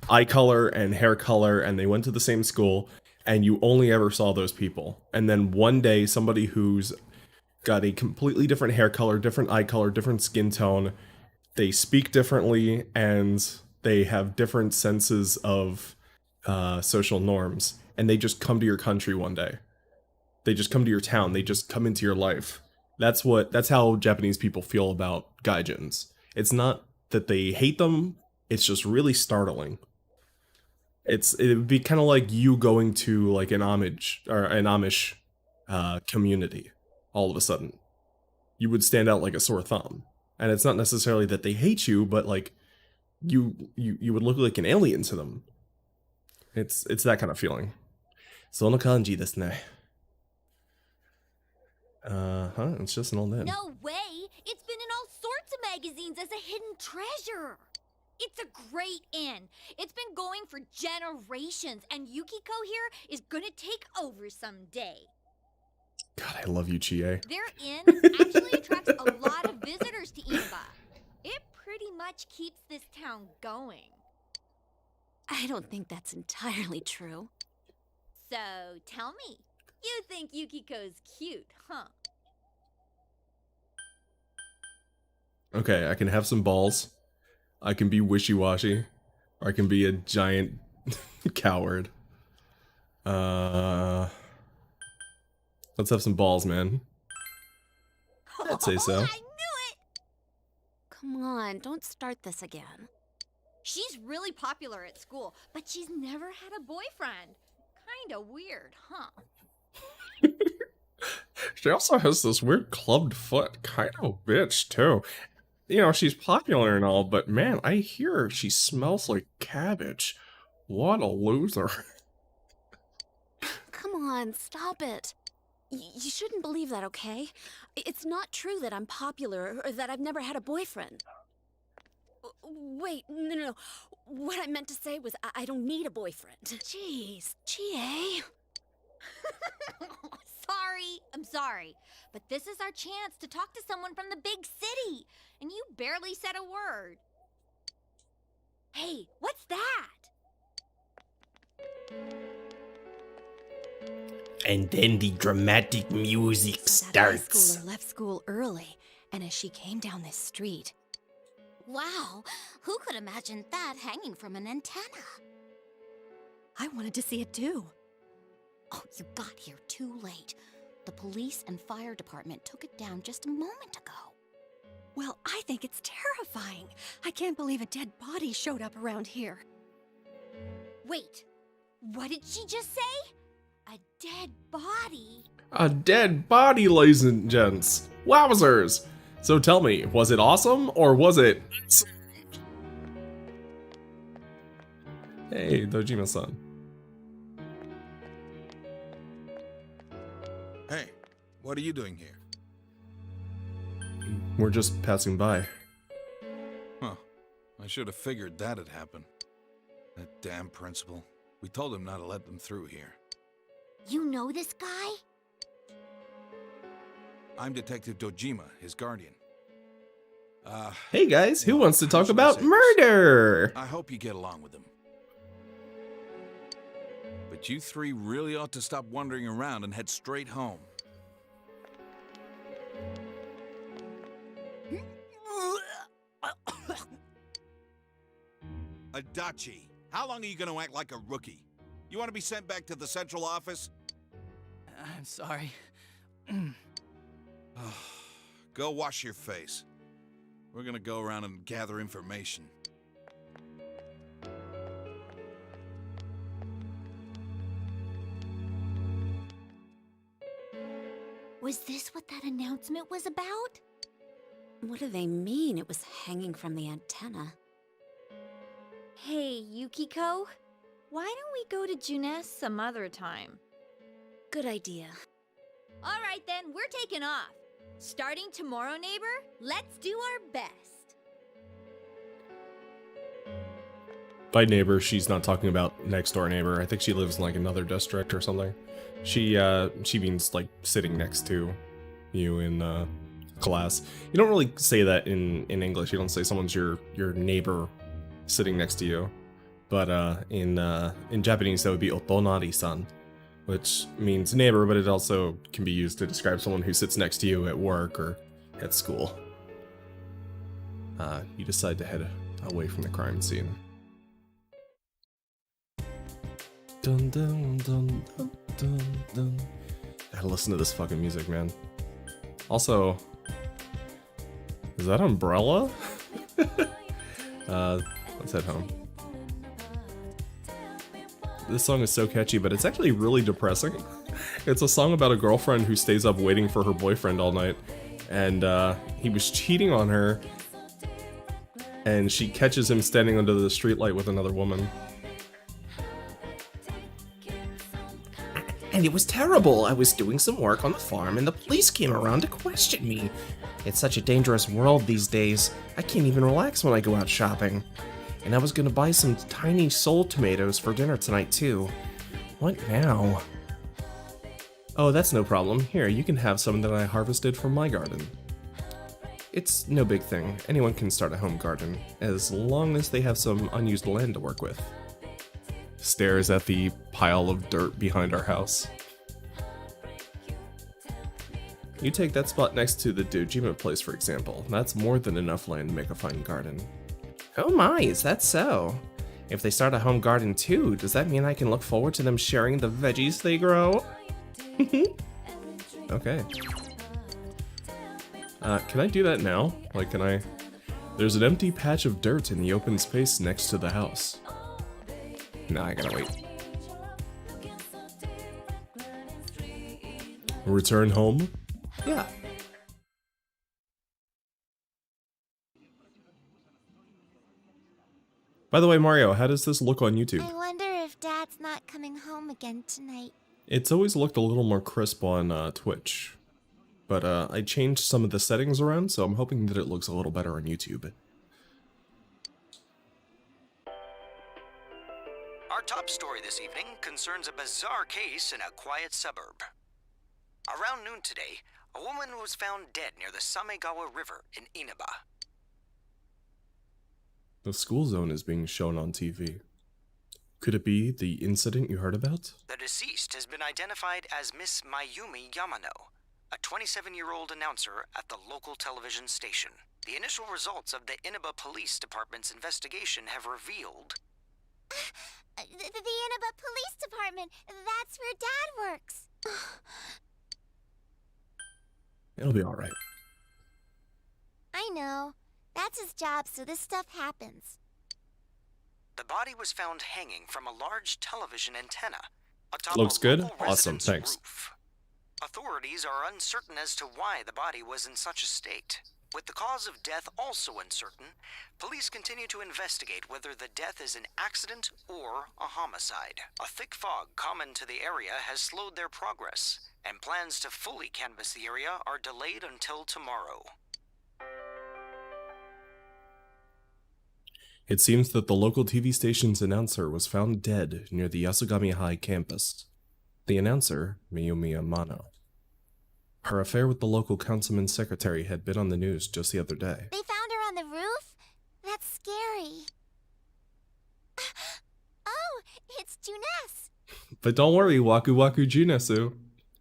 eye color and hair color, and they went to the same school, and you only ever saw those people. And then one day, somebody who's got a completely different hair color, different eye color, different skin tone, they speak differently, and they have different senses of social norms, and they just come to your country one day. They just come to your town. They just come into your life. That's how Japanese people feel about gaijins. It's not that they hate them. It's just really startling. It would be kind of like you going to like an Amish community. All of a sudden, you would stand out like a sore thumb. And it's not necessarily that they hate you, but like you would look like an alien to them. It's that kind of feeling. その感じですね. It's just an old inn. No way! It's been in all sorts of magazines as a hidden treasure! It's a great inn. It's been going for generations, and Yukiko here is gonna take over someday. God, I love you, Chie. Their inn actually attracts a lot of visitors to Inaba. It pretty much keeps this town going. I don't think that's entirely true. So, tell me, you think Yukiko's cute, huh? Okay, I can have some balls. I can be wishy-washy. Or I can be a giant coward. Let's have some balls, man. I'd say so. Come on, don't start this again. She's really popular at school, but she's never had a boyfriend. Kinda weird, huh? She also has this weird clubbed foot. Kind of a bitch, too. You know, she's popular and all, but man, I hear she smells like cabbage. What a loser. Come on, stop it. You shouldn't believe that, okay? It's not true that I'm popular or that I've never had a boyfriend. Wait, no. What I meant to say was I don't need a boyfriend. Jeez, GA. I'm sorry. But this is our chance to talk to someone from the big city. And you barely said a word. Hey, what's that? And then the dramatic music That high starts. schooler left school early, and as she came down this street... Wow, who could imagine that hanging from an antenna? I wanted to see it too. Oh, you got here too late. The police and fire department took it down just a moment ago. Well, I think it's terrifying. I can't believe a dead body showed up around here. Wait, what did she just say? A dead body? A dead body, ladies and gents. Wowzers! So tell me, was it awesome or was it... Hey, Dojima-san. Hey, what are you doing here? We're just passing by. Huh. I should have figured that'd happen. That damn principal. We told him not to let them through here. You know this guy? I'm Detective Dojima, his guardian. Hey guys, who wants to talk about murder? I hope you get along with him. But you three really ought to stop wandering around and head straight home. Adachi, how long are you going to act like a rookie? You want to be sent back to the central office? I'm sorry. Go wash your face. We're going to go around and gather information. Was this what that announcement was about? What do they mean it was hanging from the antenna? Hey, Yukiko, why don't we go to Junes some other time? Good idea. All right then, we're taking off. Starting tomorrow, neighbor, let's do our best. By neighbor, she's not talking about next door neighbor. I think she lives in like another district or something. She means like sitting next to you in class. You don't really say that in English. You don't say someone's your neighbor sitting next to you. But in Japanese that would be otonari-san, which means neighbor, but it also can be used to describe someone who sits next to you at work or at school. You decide to head away from the crime scene. Dun dun dun dun dun dun. Gotta listen to this fucking music, man. Also, is that Umbrella? Let's head home. This song is so catchy, but it's actually really depressing. It's a song about a girlfriend who stays up waiting for her boyfriend all night, and he was cheating on her, and she catches him standing under the streetlight with another woman. And it was terrible. I was doing some work on the farm and the police came around to question me. It's such a dangerous world these days. I can't even relax when I go out shopping. And I was gonna buy some tiny soul tomatoes for dinner tonight too. What now? Oh, that's no problem. Here, you can have some that I harvested from my garden. It's no big thing. Anyone can start a home garden, as long as they have some unused land to work with. Stares at the pile of dirt behind our house. You take that spot next to the Dojima place, for example. That's more than enough land to make a fine garden. Oh my, is that so? If they start a home garden too, does that mean I can look forward to them sharing the veggies they grow? Okay. Can I do that now? Like, can I... There's an empty patch of dirt in the open space next to the house. Nah, I gotta wait. Return home? Yeah. By the way, Mario, how does this look on YouTube? I wonder if Dad's not coming home again tonight. It's always looked a little more crisp on Twitch. But I changed some of the settings around, so I'm hoping that it looks a little better on YouTube. Our top story this evening concerns a bizarre case in a quiet suburb. Around noon today, a woman was found dead near the Samegawa River in Inaba. The school zone is being shown on TV. Could it be the incident you heard about? The deceased has been identified as Miss Mayumi Yamano, a 27-year-old announcer at the local television station. The initial results of the Inaba Police Department's investigation have revealed... The Inaba Police Department! That's where Dad works! It'll be alright. I know. That's his job, so this stuff happens. The body was found hanging from a large television antenna atop Looks a good? local Awesome, resident's thanks. roof. Authorities are uncertain as to why the body was in such a state. With the cause of death also uncertain, police continue to investigate whether the death is an accident or a homicide. A thick fog common to the area has slowed their progress, and plans to fully canvass the area are delayed until tomorrow. It seems that the local TV station's announcer was found dead near the Yasugami High campus. The announcer, Mayumi Yamano. Her affair with the local councilman's secretary had been on the news just the other day. They found her on the roof? That's scary. Oh, it's Junes. But don't worry, Waku Waku Junesu.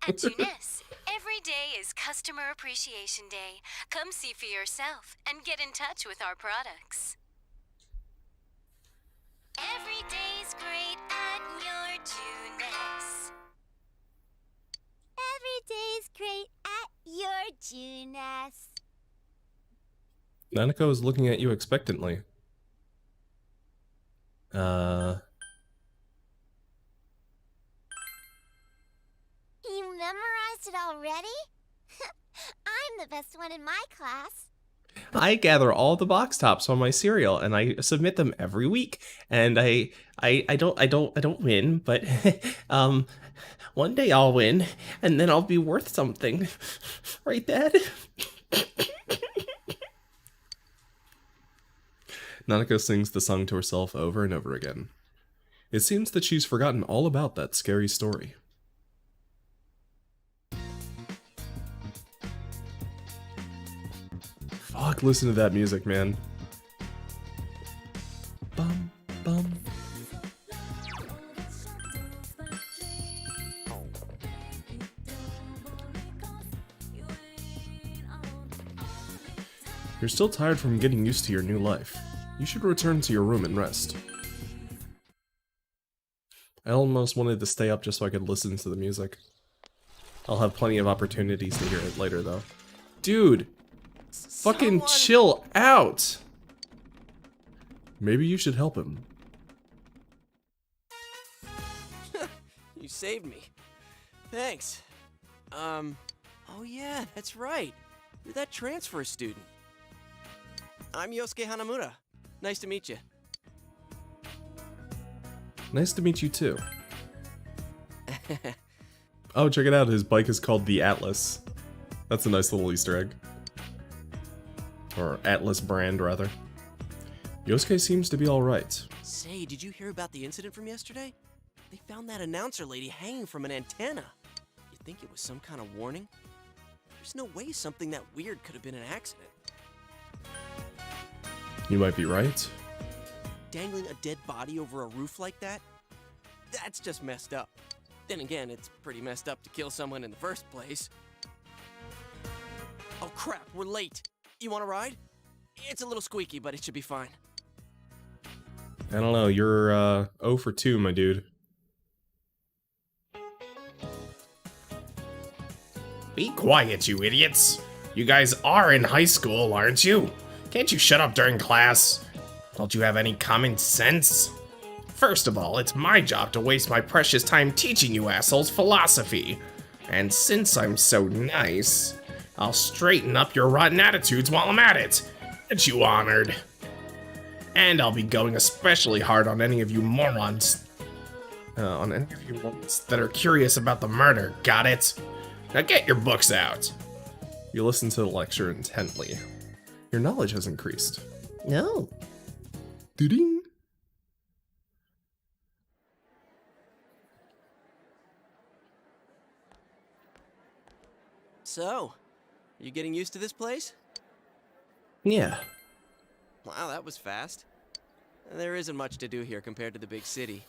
At Junes, every day is Customer Appreciation Day. Come see for yourself and get in touch with our products. Every day's great at your Junes. Every day's great at your Junes. Nanako is looking at you expectantly. You memorized it already? I'm the best one in my class. I gather all the box tops on my cereal and I submit them every week. And I don't win, but one day I'll win and then I'll be worth something. Right, Dad? Nanako sings the song to herself over and over again. It seems that she's forgotten all about that scary story. Fuck, listen to that music, man. Bum, bum. You're still tired from getting used to your new life. You should return to your room and rest. I almost wanted to stay up just so I could listen to the music. I'll have plenty of opportunities to hear it later, though. Dude! Fucking chill out! Maybe you should help him. You saved me. Thanks. Oh yeah, that's right. You're that transfer student. I'm Yosuke Hanamura. Nice to meet you. Nice to meet you too. Oh, check it out. His bike is called the Atlas. That's a nice little Easter egg. Or Atlas brand, rather. Yosuke seems to be alright. Say, did you hear about the incident from yesterday? They found that announcer lady hanging from an antenna. You think it was some kind of warning? There's no way something that weird could have been an accident. You might be right. Dangling a dead body over a roof like that? That's just messed up. Then again, it's pretty messed up to kill someone in the first place. Oh crap, we're late. You want to ride? It's a little squeaky, but it should be fine. I don't know, you're 0 for 2, my dude. Be quiet, you idiots. You guys are in high school, aren't you? Can't you shut up during class? Don't you have any common sense? First of all, it's my job to waste my precious time teaching you assholes philosophy. And since I'm so nice, I'll straighten up your rotten attitudes while I'm at it. Get you honored. And I'll be going especially hard on any of you morons. That are curious about the murder, got it? Now get your books out. You listen to the lecture intently. Your knowledge has increased. No. Ding. So, you getting used to this place? Yeah. Wow, that was fast. There isn't much to do here compared to the big city.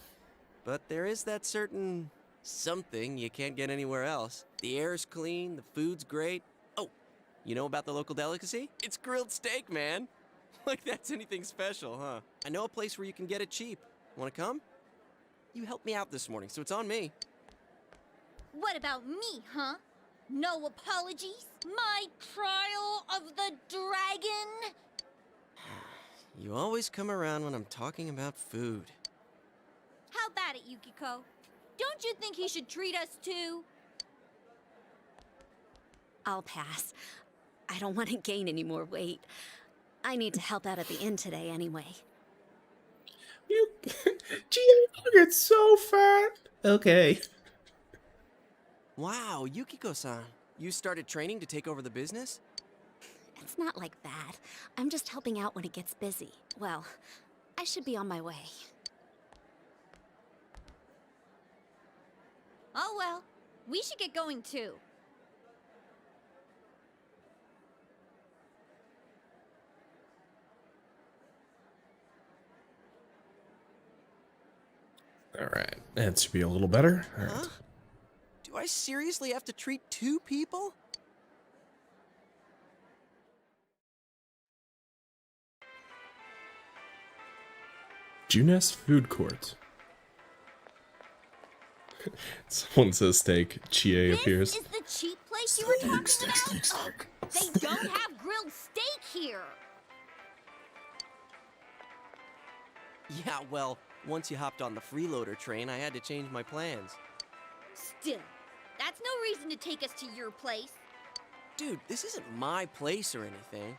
But there is that certain something you can't get anywhere else. The air's clean, the food's great. Oh, you know about the local delicacy? It's grilled steak, man. Like that's anything special, huh? I know a place where you can get it cheap. Wanna come? You helped me out this morning, so it's on me. What about me, huh? No apologies? My trial of the dragon? You always come around when I'm talking about food. How about it, Yukiko? Don't you think he should treat us too? I'll pass. I don't want to gain any more weight. I need to help out at the inn today anyway. Gee, you get so fat. Okay. Wow, Yukiko-san. You started training to take over the business? It's not like that. I'm just helping out when it gets busy. Well, I should be on my way. Oh well, we should get going too. Alright, that should be a little better. Alright. Huh? Do I seriously have to treat 2 people? Junes Food Court. Someone says steak. Chie appears. This is the cheap place you were talking about? They don't have grilled steak here. Yeah, well, once you hopped on the freeloader train, I had to change my plans. Still, that's no reason to take us to your place. Dude, this isn't my place or anything.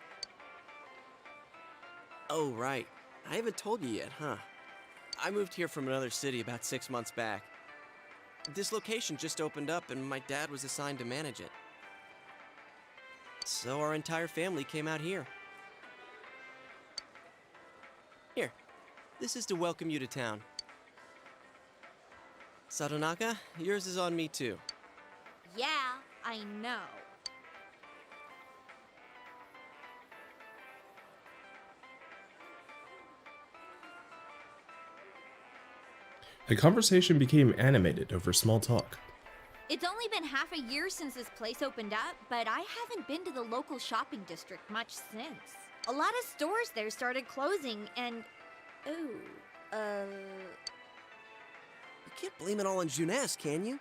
Oh, right. I haven't told you yet, huh? I moved here from another city about 6 months back. This location just opened up and my dad was assigned to manage it. So our entire family came out here. Here, this is to welcome you to town. Sadonaka, yours is on me too. Yeah, I know. The conversation became animated over small talk. It's only been half a year since this place opened up, but I haven't been to the local shopping district much since. A lot of stores there started closing and... You can't blame it all on Junes, can you?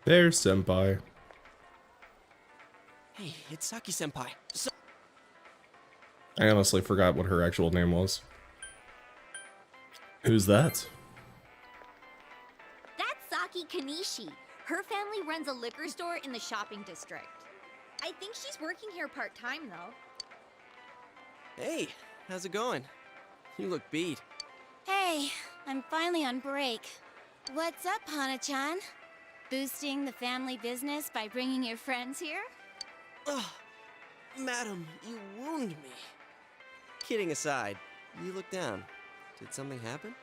There's Senpai. Hey, it's Saki-senpai. I honestly forgot what her actual name was. Who's that? That's Saki Kanishi. Her family runs a liquor store in the shopping district. I think she's working here part-time, though. Hey, how's it going? You look beat. Hey, I'm finally on break. What's up, Hana-chan? Boosting the family business by bringing your friends here? Ugh, madam, you wound me. Kidding aside, you look down. Did something happen?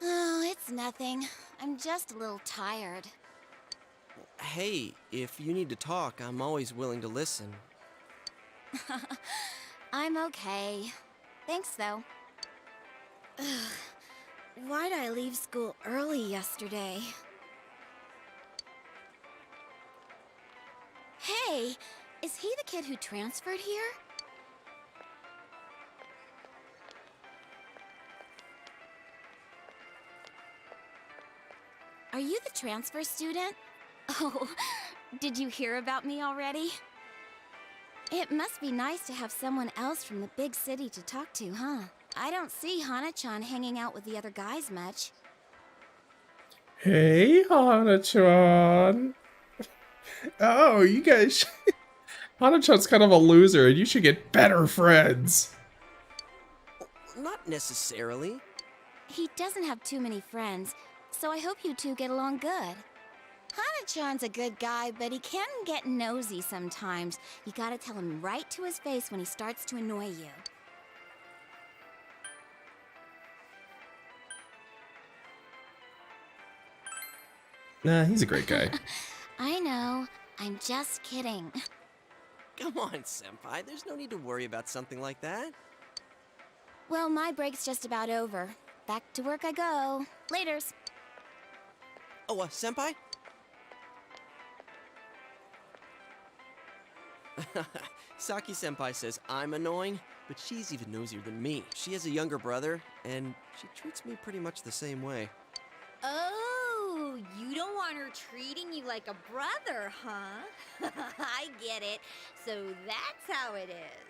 Oh, it's nothing. I'm just a little tired. Hey, if you need to talk, I'm always willing to listen. I'm okay. Thanks, though. Why'd I leave school early yesterday? Hey, is he the kid who transferred here? Are you the transfer student? Oh, did you hear about me already? It must be nice to have someone else from the big city to talk to, huh? I don't see Hana-chan hanging out with the other guys much. Hey, Hana-chan. Oh, you guys... Hana-chan's kind of a loser, and you should get better friends. Not necessarily. He doesn't have too many friends, so I hope you two get along good. Hana-chan's a good guy, but he can get nosy sometimes. You gotta tell him right to his face when he starts to annoy you. Nah, he's a great guy. I know. I'm just kidding. Come on, Senpai. There's no need to worry about something like that. Well, my break's just about over. Back to work I go. Laters. Oh, Senpai? Saki Senpai says I'm annoying, but she's even nosier than me. She has a younger brother, and she treats me pretty much the same way. Oh, you don't want her treating you like a brother, huh? I get it. So that's how it is.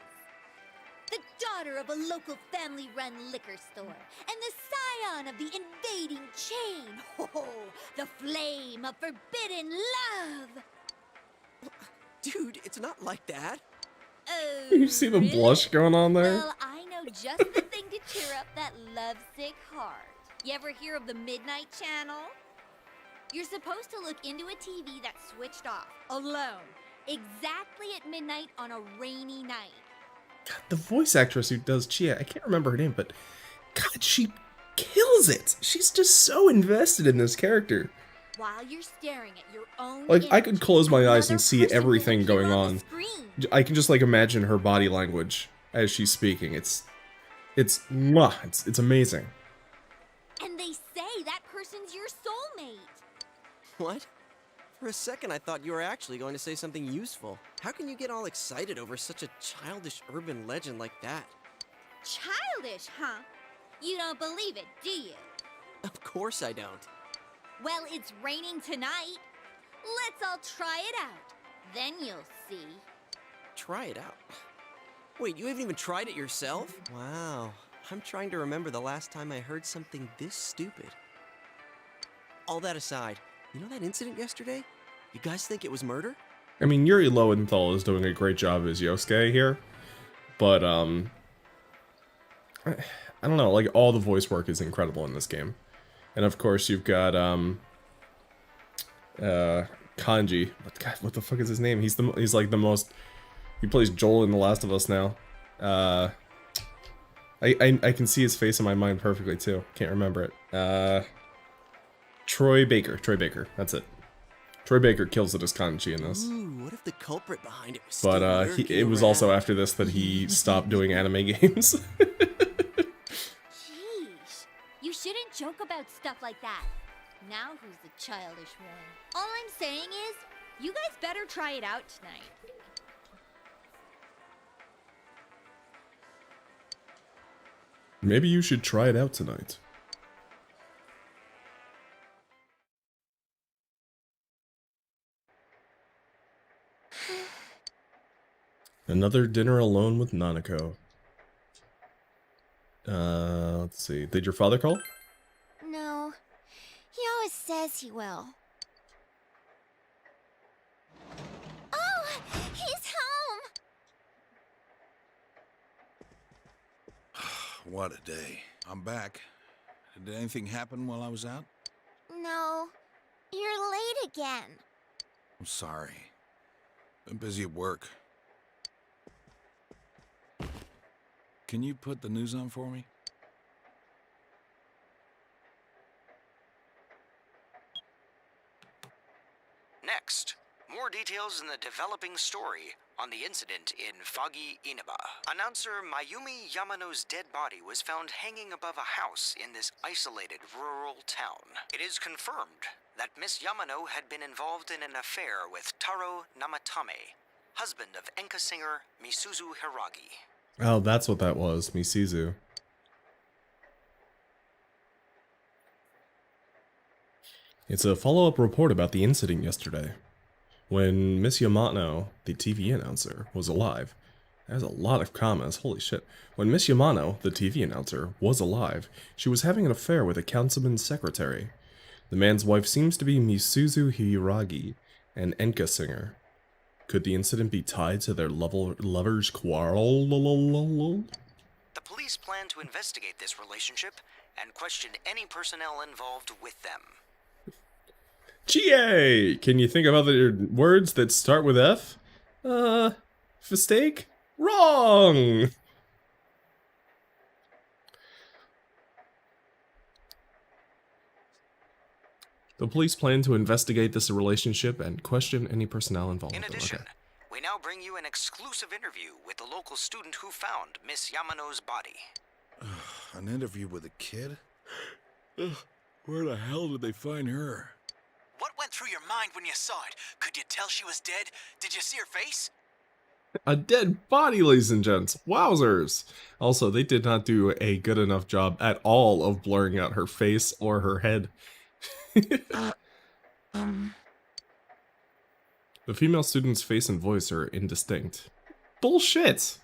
The daughter of a local family-run liquor store, and the scion of the invading chain. Oh, the flame of forbidden love. Dude, it's not like that. Oh, You see the blush going on there? Well, I know just the thing to cheer up that lovesick heart. You ever hear of the Midnight Channel? You're supposed to look into a TV that's switched off, alone, exactly at midnight on a rainy night. The voice actress who does Chia, I can't remember her name, but God, she kills it. She's just so invested in this character. While you're staring at your own Like, I image, could close my eyes and another see person will everything appear going on on. the screen. I can just like imagine her body language as she's speaking. It's mwah, it's amazing. And they say that person's your soulmate. What? For a second, I thought you were actually going to say something useful. How can you get all excited over such a childish urban legend like that? Childish, huh? You don't believe it, do you? Of course I don't. Well, it's raining tonight. Let's all try it out. Then you'll see. Try it out. Wait, you haven't even tried it yourself? Wow. I'm trying to remember the last time I heard something this stupid. All that aside, you know that incident yesterday? You guys think it was murder? I mean, Yuri Lowenthal is doing a great job as Yosuke here, but I don't know, like all the voice work is incredible in this game. And of course you've got Kanji. God, what the fuck is his name? He's like the most. He plays Joel in The Last of Us now. I can see his face in my mind perfectly too. Can't remember it. Troy Baker. That's it. Troy Baker kills it as Kanji in this. Ooh, what if the culprit behind it was But still it was also after this that he stopped doing anime games. Jeez, you shouldn't joke about stuff like that. Now who's the childish one? All I'm saying is, you guys better try it out tonight. Maybe you should try it out tonight. Another dinner alone with Nanako. Let's see. Did your father call? No, he always says he will. Oh, he's home! What a day. I'm back. Did anything happen while I was out? No, you're late again. I'm sorry. Been busy at work. Can you put the news on for me? Next, more details in the developing story on the incident in Foggy Inaba. Announcer Mayumi Yamano's dead body was found hanging above a house in this isolated rural town. It is confirmed that Miss Yamano had been involved in an affair with Taro Namatame, husband of enka singer Misuzu Hiragi. Oh, that's what that was. It's a follow-up report about the incident yesterday. When Miss Yamano, the TV announcer, was alive. There's a lot of commas, holy shit. When Miss Yamano, the TV announcer, was alive, she was having an affair with a councilman's secretary. The man's wife seems to be Misuzu Hiragi, an enka singer. Could the incident be tied to their lovers' quarrel? The police plan to investigate this relationship and question any personnel involved with them. GA! Can you think of other words that start with F? Mistake? Wrong! The police plan to investigate this relationship and question any personnel involved. In addition, we now bring you an exclusive interview with the local student who found Miss Yamano's body. An interview with a kid? Where the hell did they find her? What went through your mind when you saw it? Could you tell she was dead? Did you see her face? A dead body, ladies and gents. Wowzers. Also, they did not do a good enough job at all of blurring out her face or her head. The female student's face and voice are indistinct. Bullshit!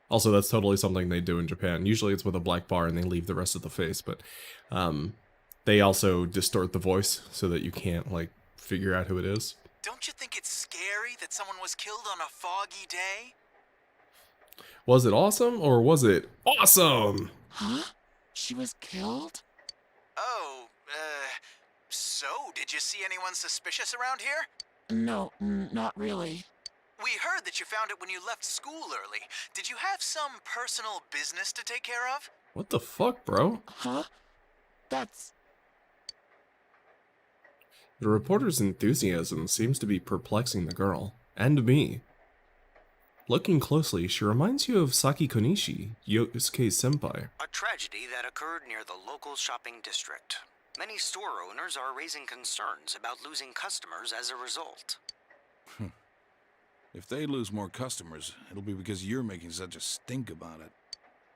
Also, that's totally something they do in Japan. Usually it's with a black bar and they leave the rest of the face, but they also distort the voice so that you can't, like, figure out who it is. Don't you think it's scary that someone was killed on a foggy day? Was it awesome or was it awesome? Huh? She was killed? Oh, so did you see anyone suspicious around here? No, not really. We heard that you found it when you left school early. Did you have some personal business to take care of? What the fuck, bro? Huh? That's... The reporter's enthusiasm seems to be perplexing the girl, and me. Looking closely, she reminds you of Saki Konishi, Yosuke's senpai. A tragedy that occurred near the local shopping district. Many store owners are raising concerns about losing customers as a result. If they lose more customers, it'll be because you're making such a stink about it.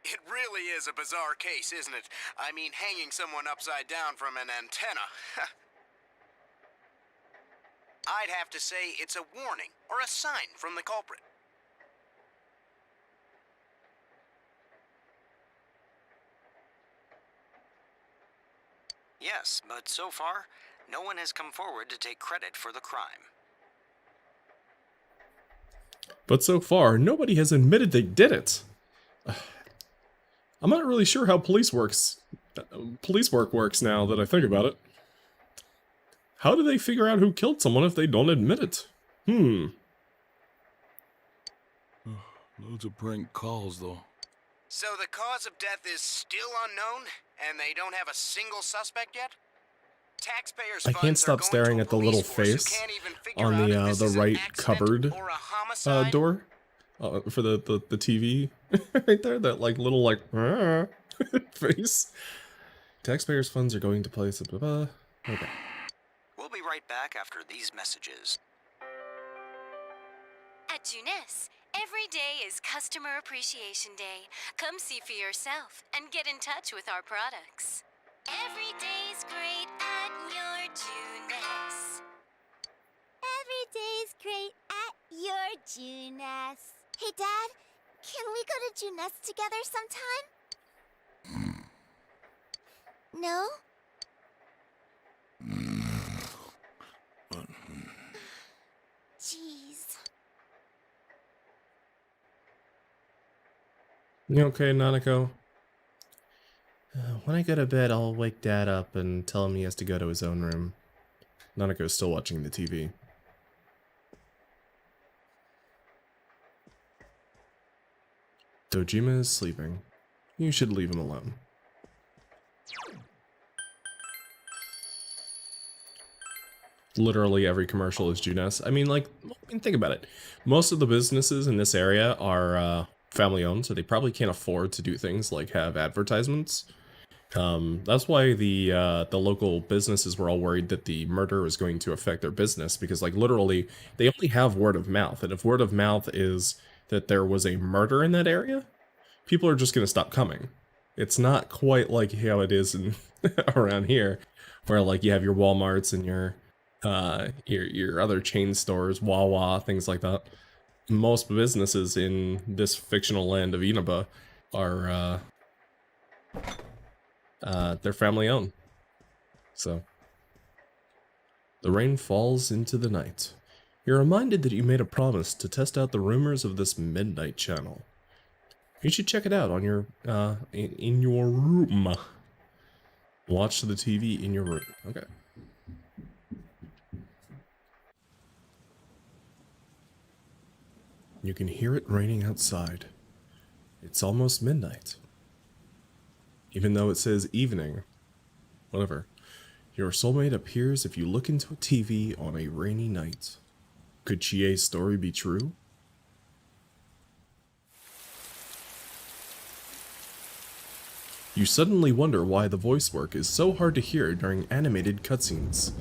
It really is a bizarre case, isn't it? I mean, hanging someone upside down from an antenna. I'd have to say it's a warning or a sign from the culprit. Yes, but so far, no one has come forward to take credit for the crime. But so far, nobody has admitted they did it. I'm not really sure how police work works now that I think about it. How do they figure out who killed someone if they don't admit it? Loads of prank calls, though. So the cause of death is still unknown, and they don't have a single suspect yet? Taxpayers' I can't stop staring at the little face on the right cupboard door for the TV right there. That like little like face. Taxpayers' funds are going to place. Okay. We'll be right back after these messages. At Junes, every day is Customer Appreciation Day. Come see for yourself and get in touch with our products. Every day's great at your Junes. Every day's great at your Junes. Hey, Dad, can we go to Junes together sometime? No? Jeez. You okay, Nanako? When I go to bed, I'll wake Dad up and tell him he has to go to his own room. Nanako's still watching the TV. Dojima is sleeping. You should leave him alone. Literally every commercial is Junes. I mean, think about it. Most of the businesses in this area are family owned, so they probably can't afford to do things like have advertisements. That's why the local businesses were all worried that the murder was going to affect their business, because like literally they only have word of mouth, and if word of mouth is that there was a murder in that area, people are just going to stop coming. It's not quite like how it is in around here, where like you have your Walmarts and your other chain stores, Wawa, things like that. Most businesses in this fictional land of Inaba are they're family owned. So the rain falls into the night. You're reminded that you made a promise to test out the rumors of this midnight channel. You should check it out on your in your room. Watch the TV in your room. Okay. You can hear it raining outside. It's almost midnight. Even though it says evening. Whatever. Your soulmate appears if you look into a TV on a rainy night. Could Chie's story be true? You suddenly wonder why the voice work is so hard to hear during animated cutscenes.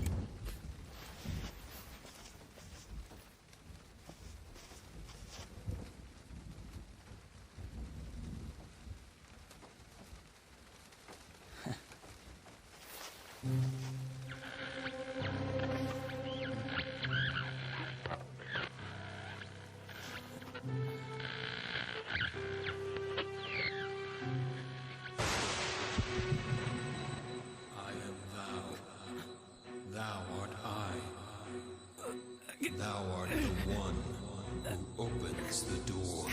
Thou art the one who opens the door.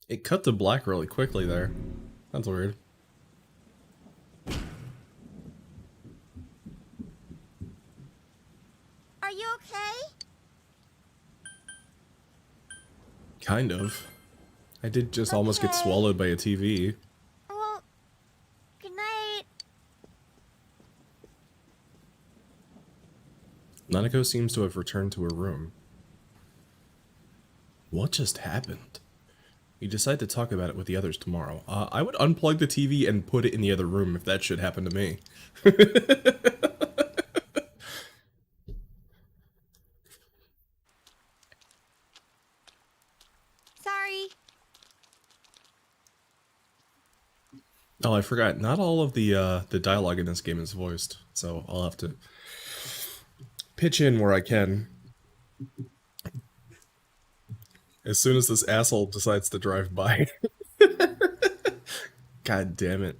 It cut to black really quickly there. That's weird. Are you okay? Kind of. I did just almost get swallowed by a TV. Well, good night. Nanako seems to have returned to her room. What just happened? You decide to talk about it with the others tomorrow. I would unplug the TV and put it in the other room if that should happen to me. Sorry. Oh, I forgot. Not all of the dialogue in this game is voiced, so I'll have to pitch in where I can. As soon as this asshole decides to drive by. God damn it.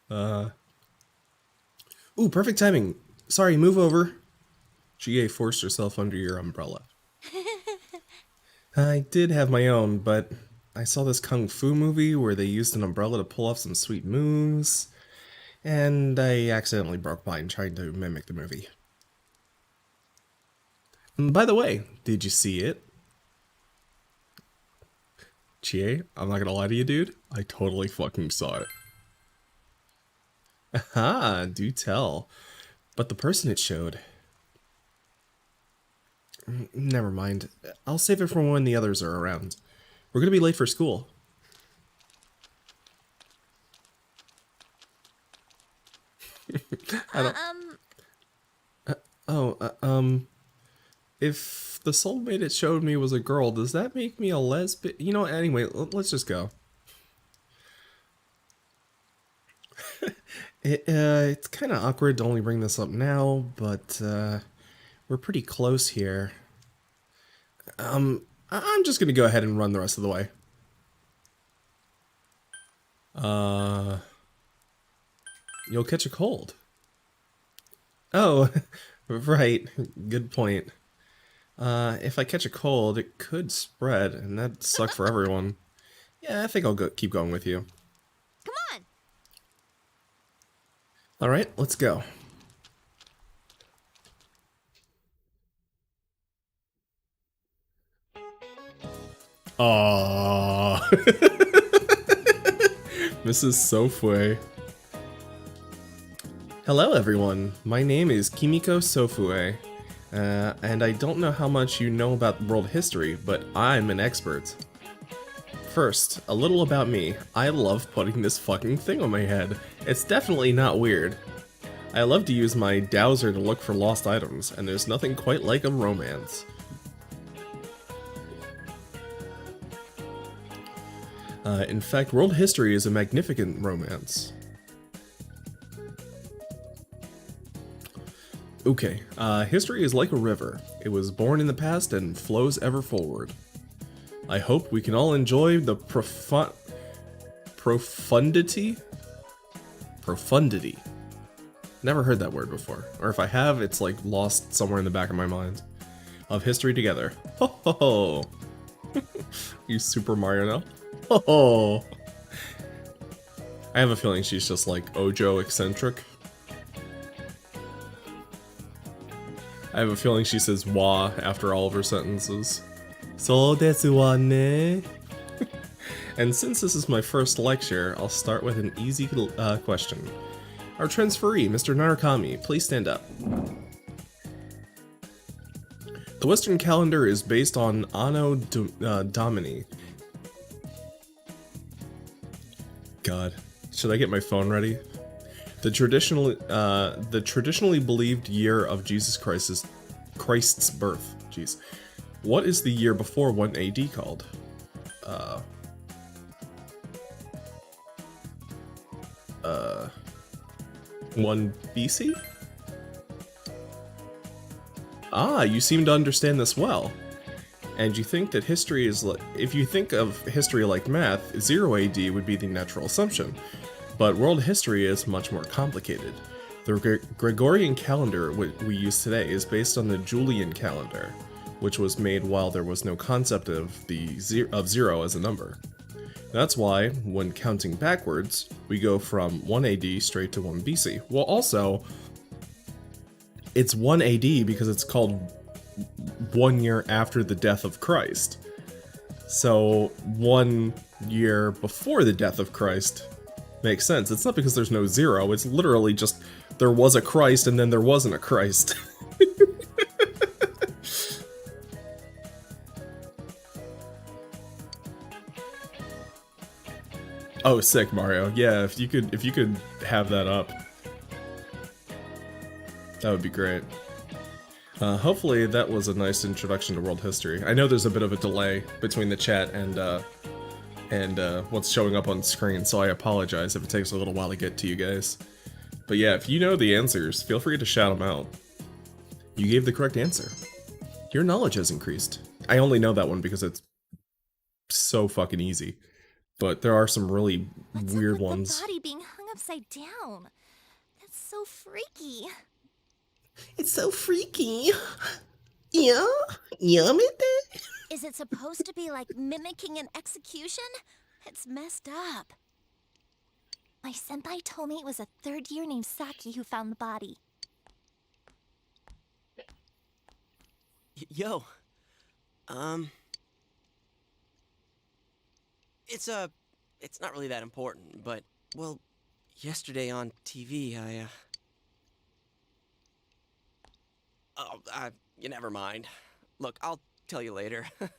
Ooh, perfect timing. Sorry, move over. Chie forced herself under your umbrella. I did have my own, but I saw this kung fu movie where they used an umbrella to pull off some sweet moves, and I accidentally broke mine trying to mimic the movie. By the way, did you see it? Chie, I'm not gonna lie to you, dude. I totally fucking saw it. Aha, do tell. But the person it showed... Never mind. I'll save it for when the others are around. We're gonna be late for school. If the soulmate it showed me was a girl, does that make me a lesbian? You know, anyway, let's just go. It's kind of awkward to only bring this up now, but we're pretty close here. I'm just gonna go ahead and run the rest of the way. You'll catch a cold. Oh, right. Good point. If I catch a cold, it could spread, and that'd suck for everyone. Yeah, I think I'll keep going with you. Come on. All right, let's go. Aww. Mrs. Sofue. Hello everyone, my name is Kimiko Sofue, and I don't know how much you know about world history, but I'm an expert. First, a little about me. I love putting this fucking thing on my head. It's definitely not weird. I love to use my dowser to look for lost items, and there's nothing quite like a romance. In fact, world history is a magnificent romance. Okay, history is like a river. It was born in the past and flows ever forward. I hope we can all enjoy the profundity? Profundity. Never heard that word before. Or if I have, it's like lost somewhere in the back of my mind. Of history together. Ho ho ho! You Super Mario now? Ho ho! I have a feeling she's just like Ojo eccentric. I have a feeling she says wa after all of her sentences. So desu wa ne. And since this is my first lecture, I'll start with an easy question. Our transferee, Mr. Narukami, please stand up. The Western calendar is based on Anno Domini. God, should I get my phone ready? The traditionally believed year of Jesus Christ's birth. Jeez. What is the year before 1 AD called? 1 BC? Ah, you seem to understand this well. And you think that history is like... If you think of history like math, 0 AD would be the natural assumption. But world history is much more complicated. The Gregorian calendar we use today is based on the Julian calendar, which was made while there was no concept of zero as a number. That's why, when counting backwards, we go from 1 AD straight to 1 BC. Well, also, it's 1 AD because it's called 1 year after the death of Christ. So, 1 year before the death of Christ makes sense. It's not because there's no zero, it's literally just there was a Christ and then there wasn't a Christ. Oh, sick, Mario. Yeah, if you could have that up, that would be great. Hopefully that was a nice introduction to world history. I know there's a bit of a delay between the chat and what's showing up on screen, so I apologize if it takes a little while to get to you guys. But yeah, if you know the answers, feel free to shout them out. You gave the correct answer. Your knowledge has increased. I only know that one because it's so fucking easy. But there are some really weird ones. The body being hung upside down. That's so freaky. It's so freaky. Yeah? Yamete? Is it supposed to be like mimicking an execution? It's messed up. My senpai told me it was a third year named Saki who found the body. Yo. It's not really that important, but, well, yesterday on TV, you never mind. Look, I'll tell you later. I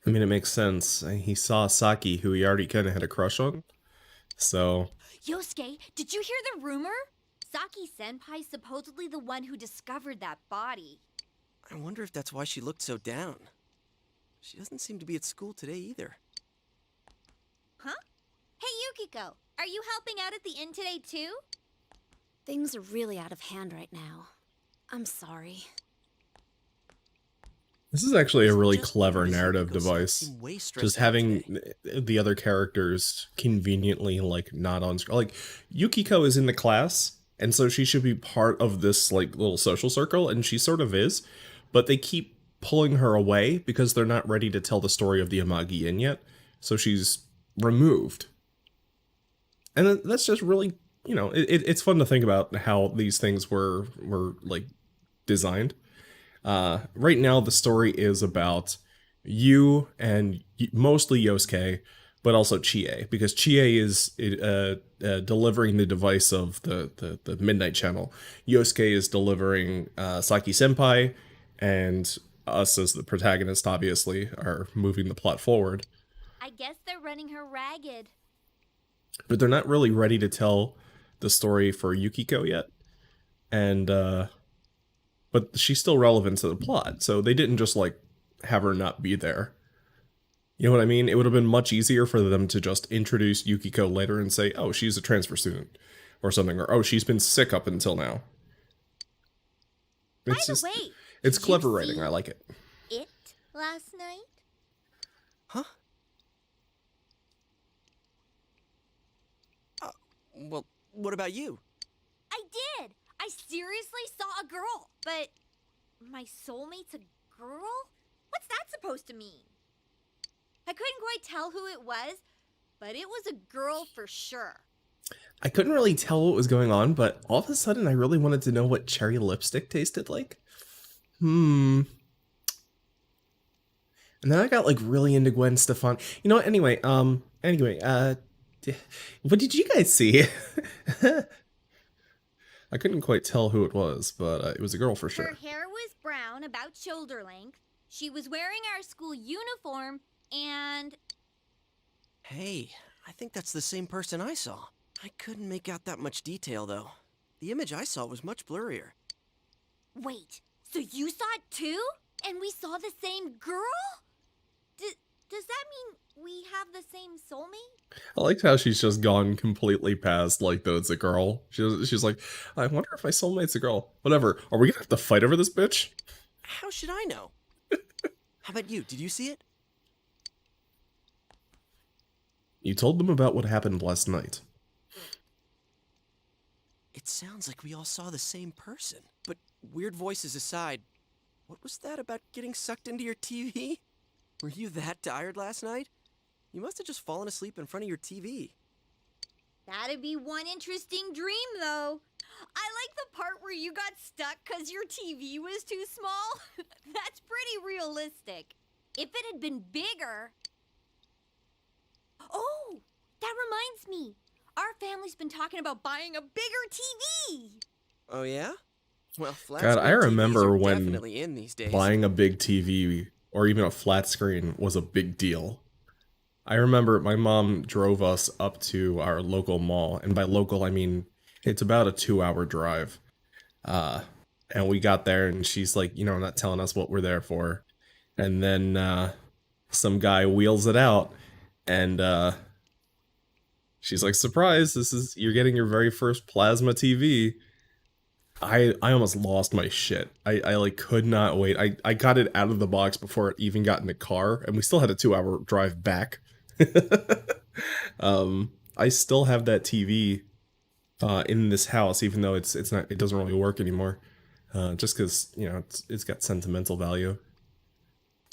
mean, it makes sense. He saw Saki, who he already kind of had a crush on, so... Yosuke, did you hear the rumor? Saki-senpai's supposedly the one who discovered that body. I wonder if that's why she looked so down. She doesn't seem to be at school today either. Huh? Hey, Yukiko, are you helping out at the inn today too? Things are really out of hand right now. I'm sorry. This is actually a really clever narrative device. Just having the other characters conveniently, like, not on screen. Like, Yukiko is in the class, and so she should be part of this, like, little social circle, and she sort of is, but they keep pulling her away because they're not ready to tell the story of the Amagi Inn yet. So she's removed. And that's just really, you know, it's fun to think about how these things were like designed. Right now, the story is about you and mostly Yosuke, but also Chie, because Chie is delivering the device of the Midnight Channel. Yosuke is delivering Saki Senpai, and us as the protagonist, obviously, are moving the plot forward. I guess they're running her ragged. But they're not really ready to tell the story for Yukiko yet. And, but she's still relevant to the plot, so they didn't just, like, have her not be there. You know what I mean? It would have been much easier for them to just introduce Yukiko later and say, oh, she's a transfer student, or something, or oh, she's been sick up until now. It's just, way, it's clever writing, I like it. It last night? Huh? Well, what about you? I did! I seriously saw a girl, but my soulmate's a girl? What's that supposed to mean? I couldn't quite tell who it was, but it was a girl for sure. I couldn't really tell what was going on, but all of a sudden I really wanted to know what cherry lipstick tasted like. And then I got like really into Gwen Stefani. You know what? Anyway, what did you guys see? I couldn't quite tell who it was, but it was a girl for sure. Her hair was brown, about shoulder length. She was wearing our school uniform, and... Hey, I think that's the same person I saw. I couldn't make out that much detail, though. The image I saw was much blurrier. Wait, so you saw it too? And we saw the same girl? Does that mean we have the same soulmate? I liked how she's just gone completely past, like, though it's a girl. She's like, I wonder if my soulmate's a girl. Whatever. Are we gonna have to fight over this bitch? How should I know? How about you? Did you see it? You told them about what happened last night. It sounds like we all saw the same person. But weird voices aside, what was that about getting sucked into your TV? Were you that tired last night? You must have just fallen asleep in front of your TV. That'd be one interesting dream, though. I like the part where you got stuck because your TV was too small. That's pretty realistic. If it had been bigger... Oh, that reminds me. Our family's been talking about buying a bigger TV. Oh, yeah? Well, flat God, I screen TVs remember are when definitely in these days. buying a big TV or even a flat screen was a big deal. I remember my mom drove us up to our local mall, and by local I mean it's about a 2-hour drive. And we got there and she's like, you know, not telling us what we're there for. And then some guy wheels it out and she's like, surprise, you're getting your very first plasma TV. I almost lost my shit. I like could not wait. I got it out of the box before it even got in the car, and we still had a 2-hour drive back. I still have that TV in this house, even though it doesn't really work anymore. Just because, you know, it's got sentimental value.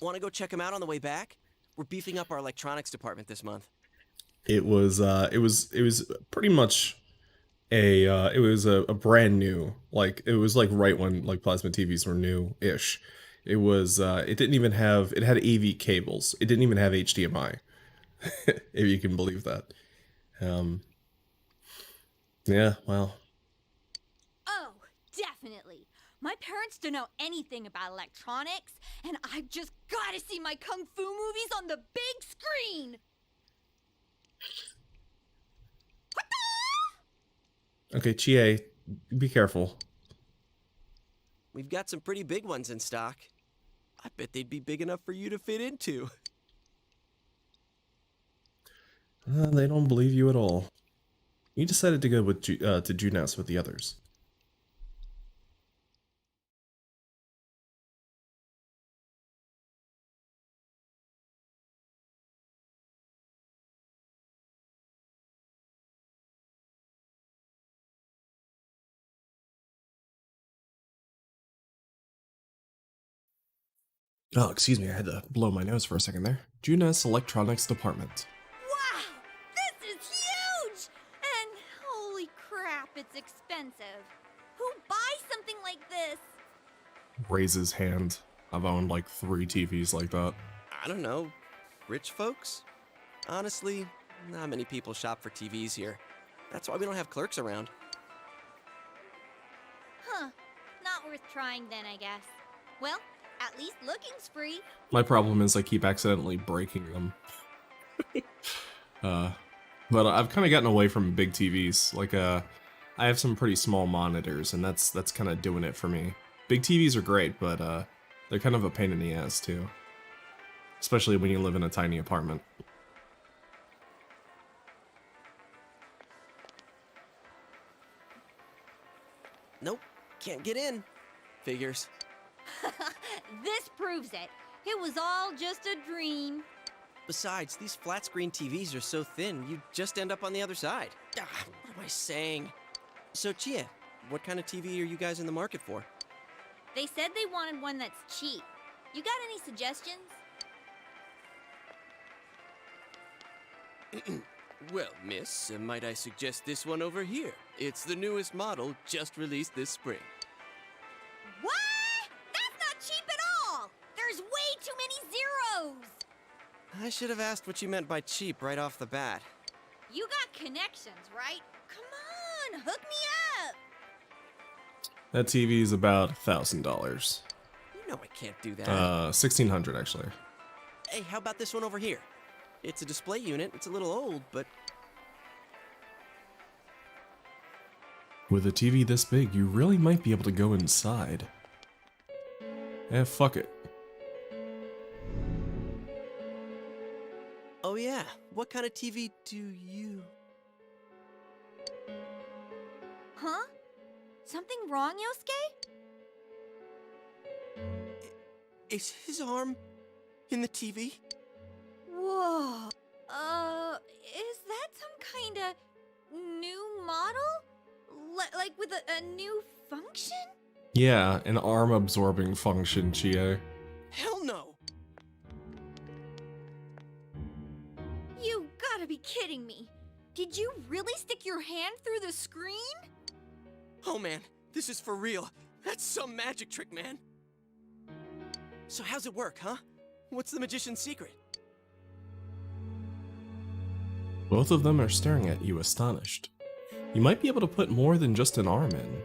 Want to go check them out on the way back? We're beefing up our electronics department this month. It was pretty much a brand new, like, it was like right when like plasma TVs were new-ish. It was it had AV cables. It didn't even have HDMI. If you can believe that. Yeah, well. Oh, definitely. My parents don't know anything about electronics, and I've just got to see my kung fu movies on the big screen. Okay, Chie, be careful. We've got some pretty big ones in stock. I bet they'd be big enough for you to fit into. They don't believe you at all. You decided to go with to Junas with the others. Oh, excuse me, I had to blow my nose for a second there. Junes Electronics Department. Wow! This is huge! And holy crap, it's expensive. Who buys something like this? Raises hand. I've owned like 3 TVs like that. I don't know. Rich folks? Honestly, not many people shop for TVs here. That's why we don't have clerks around. Huh. Not worth trying then, I guess. Well, at least looking's free. My problem is I keep accidentally breaking them. But I've kind of gotten away from big TVs. Like, I have some pretty small monitors, and that's kind of doing it for me. Big TVs are great, but they're kind of a pain in the ass too. Especially when you live in a tiny apartment. Nope, can't get in. Figures. This proves it. It was all just a dream. Besides, these flat screen TVs are so thin, you just end up on the other side. What am I saying? So, Chia, what kind of TV are you guys in the market for? They said they wanted one that's cheap. You got any suggestions? Well, miss, might I suggest this one over here? It's the newest model, just released this spring. What? That's not cheap at all! There's way too many zeros! I should have asked what you meant by cheap right off the bat. You got connections, right? Come on, hook me up! That TV is about $1,000. You know I can't do that. $1,600 actually. Hey, how about this one over here? It's a display unit. It's a little old, but... With a TV this big, you really might be able to go inside. Eh, fuck it. Oh yeah, what kind of TV do you... Huh? Something wrong, Yosuke? Is his arm in the TV? Whoa. Is that some kind of new model? Like with a new function? Yeah, an arm-absorbing function, Chie. Hell no! You gotta be kidding me. Did you really stick your hand through the screen? Oh man, this is for real. That's some magic trick, man. So how's it work, huh? What's the magician's secret? Both of them are staring at you, astonished. You might be able to put more than just an arm in.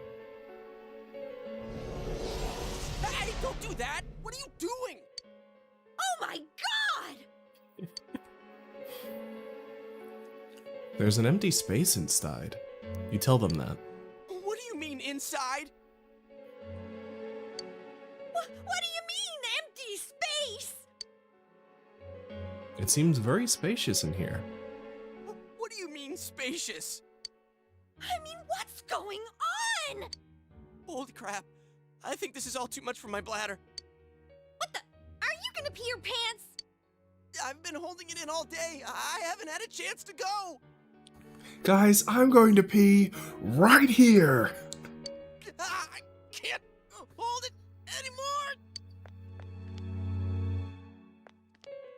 Hey, don't do that! What are you doing? Oh my god! There's an empty space inside. You tell them that. What do you mean, inside? What do you mean, empty space? It seems very spacious in here. What do you mean, spacious? I mean, what's going on? Holy crap. I think this is all too much for my bladder. What the? Are you gonna pee your pants? I've been holding it in all day. I haven't had a chance to go. Guys, I'm going to pee right here. I can't hold it anymore.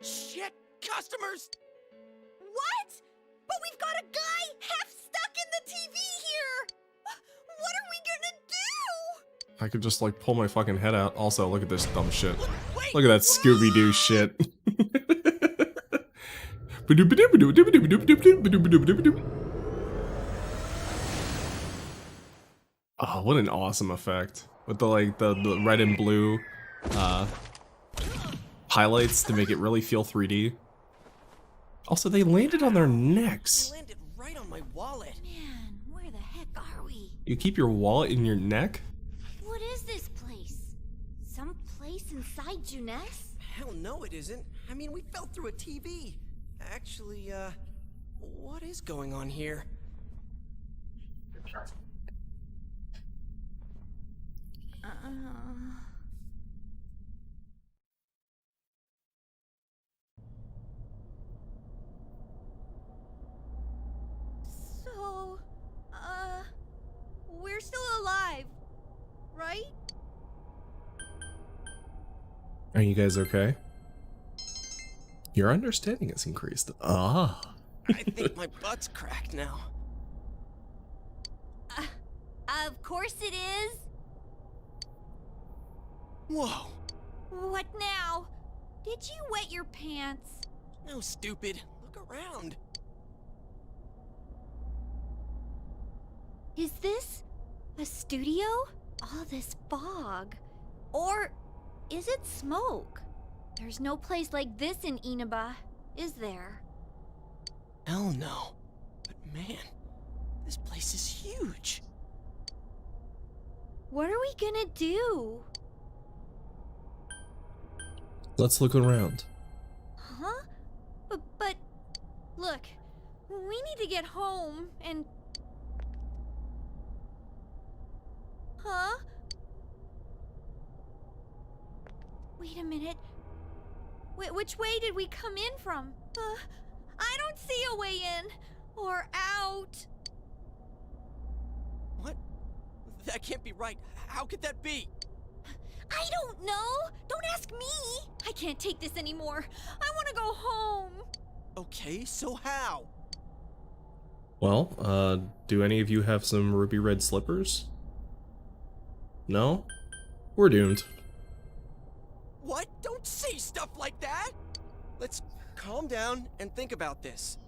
Shit, customers. What? But we've got a guy half stuck in the TV here. What are we gonna do? I could just like pull my fucking head out. Also, look at this dumb shit. Look at that Scooby-Doo shit. Oh, what an awesome effect. With the like the red and blue highlights to make it really feel 3D. Also, they landed on their necks. They landed right on my wallet. Man, where the heck are we? You keep your wallet in your neck? What is this place? Some place inside Junes? Hell no it isn't. I mean, we fell through a TV. Actually, what is going on here? So, we're still alive, right? Are you guys okay? Your understanding has increased. Ah. I think my butt's cracked now. Of course it is. Whoa. What now? Did you wet your pants? No, stupid. Look around. Is this a studio? All this fog. Or is it smoke? There's no place like this in Inaba, is there? Hell no. But man, this place is huge. What are we gonna do? Let's look around. Huh? But look, we need to get home and... Huh? Wait a minute. Which way did we come in from? I don't see a way in or out. What? That can't be right. How could that be? I don't know. Don't ask me. I can't take this anymore. I want to go home. Okay, so how? Well, do any of you have some ruby red slippers? No? We're doomed. What? Don't say stuff like that! Let's calm down and think about this.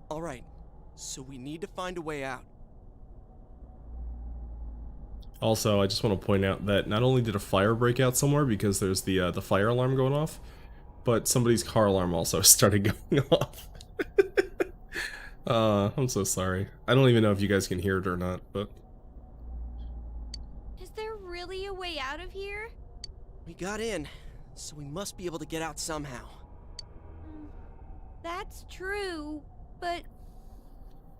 Alright, so we need to find a way out. Also, I just want to point out that not only did a fire break out somewhere because there's the fire alarm going off, but somebody's car alarm also started going off. I'm so sorry. I don't even know if you guys can hear it or not, but... Is there really a way out of here? We got in, so we must be able to get out somehow. That's true, but...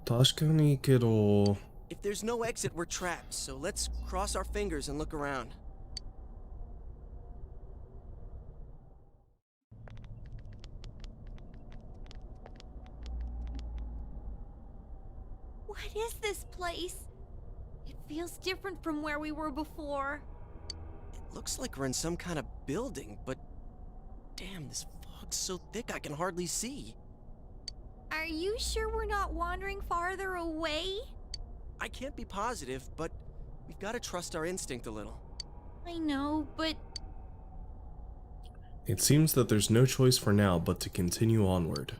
確かにけど... If there's no exit, we're trapped, so let's cross our fingers and look around. What is this place? It feels different from where we were before. It looks like we're in some kind of building, but damn, this fog's so thick I can hardly see. Are you sure we're not wandering farther away? I can't be positive, but we've got to trust our instinct a little. I know, but... It seems that there's no choice for now but to continue onward.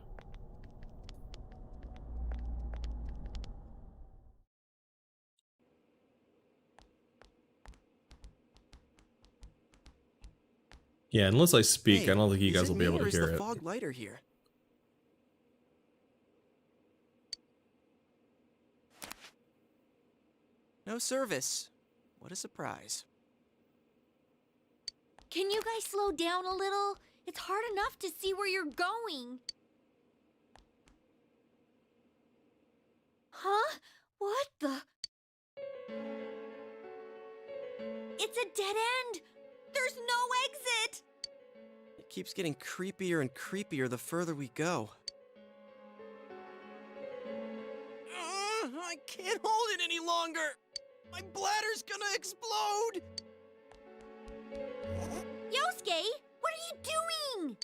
Yeah, unless I speak, Hey, I don't think you is guys will be able to me, or hear is the it. fog lighter here? No service. What a surprise. Can you guys slow down a little? It's hard enough to see where you're going. Huh? What the? It's a dead end! There's no exit! It keeps getting creepier and creepier the further we go. I can't hold it any longer! My bladder's gonna explode! Yosuke, what are you doing?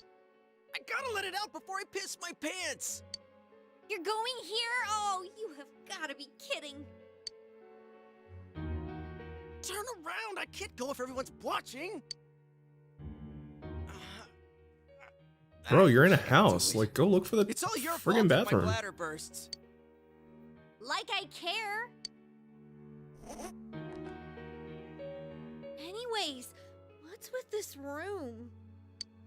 I gotta let it out before I piss my pants! You're going here? Oh, you have gotta be kidding. Turn around! I can't go if everyone's watching! Bro, you're in a house. Like, go look for the It's all your fault friggin' if my bathroom. bladder bursts. Like I care. Anyways, what's with this room?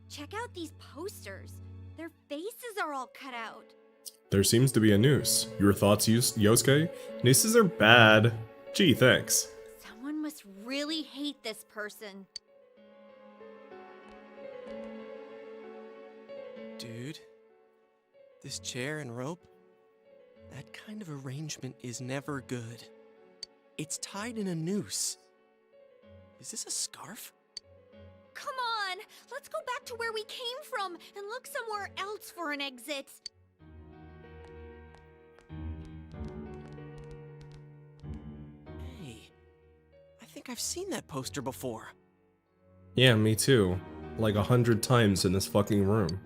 Check out these posters. Their faces are all cut out. There seems to be a noose. Your thoughts, Yosuke? Nooses are bad. Gee, thanks. Someone must really hate this person. Dude, this chair and rope, that kind of arrangement is never good. It's tied in a noose. Is this a scarf? Come on, let's go back to where we came from and look somewhere else for an exit. Hey, I think I've seen that poster before. Yeah, me too. like 100 times in this fucking room.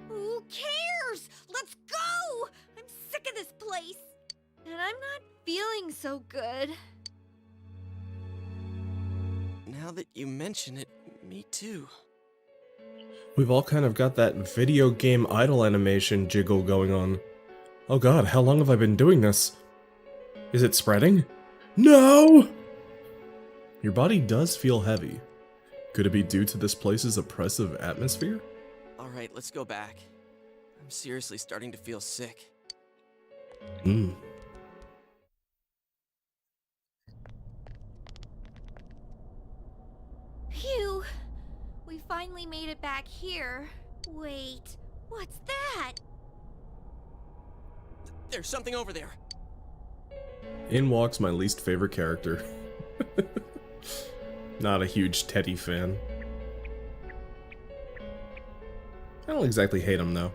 Who cares? Let's go! I'm sick of this place. And I'm not feeling so good. Now that you mention it, me too. We've all kind of got that video game idle animation jiggle going on. Oh god, how long have I been doing this? Is it spreading? No! Your body does feel heavy. Could it be due to this place's oppressive atmosphere? Alright, let's go back. I'm seriously starting to feel sick. Hmm. Phew. We finally made it back here. Wait, what's that? There's something over there. In walks my least favorite character. Not a huge Teddy fan. I don't exactly hate him though.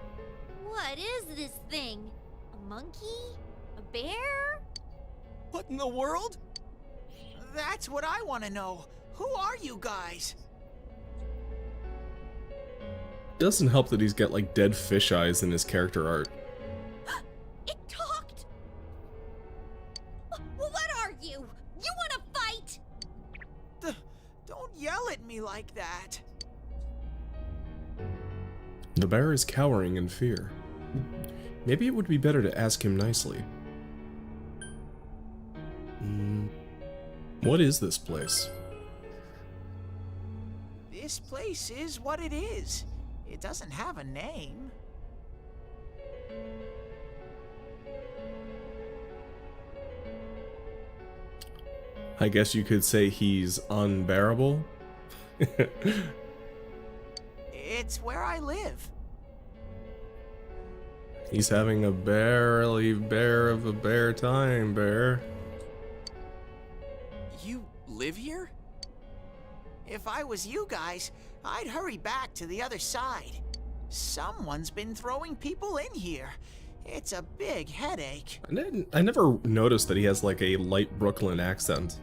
What is this thing? A monkey? A bear? What in the world? That's what I want to know. Who are you guys? Doesn't help that he's got like dead fish eyes in his character art. It talked! What are you? You want to fight? Don't yell at me like that. The bear is cowering in fear. Maybe it would be better to ask him nicely. What is this place? This place is what it is. It doesn't have a name. I guess you could say he's unbearable. It's where I live. He's having a barely bear of a bear time, bear. You live here? If I was you guys, I'd hurry back to the other side. Someone's been throwing people in here. It's a big headache. I never noticed that he has like a light Brooklyn accent.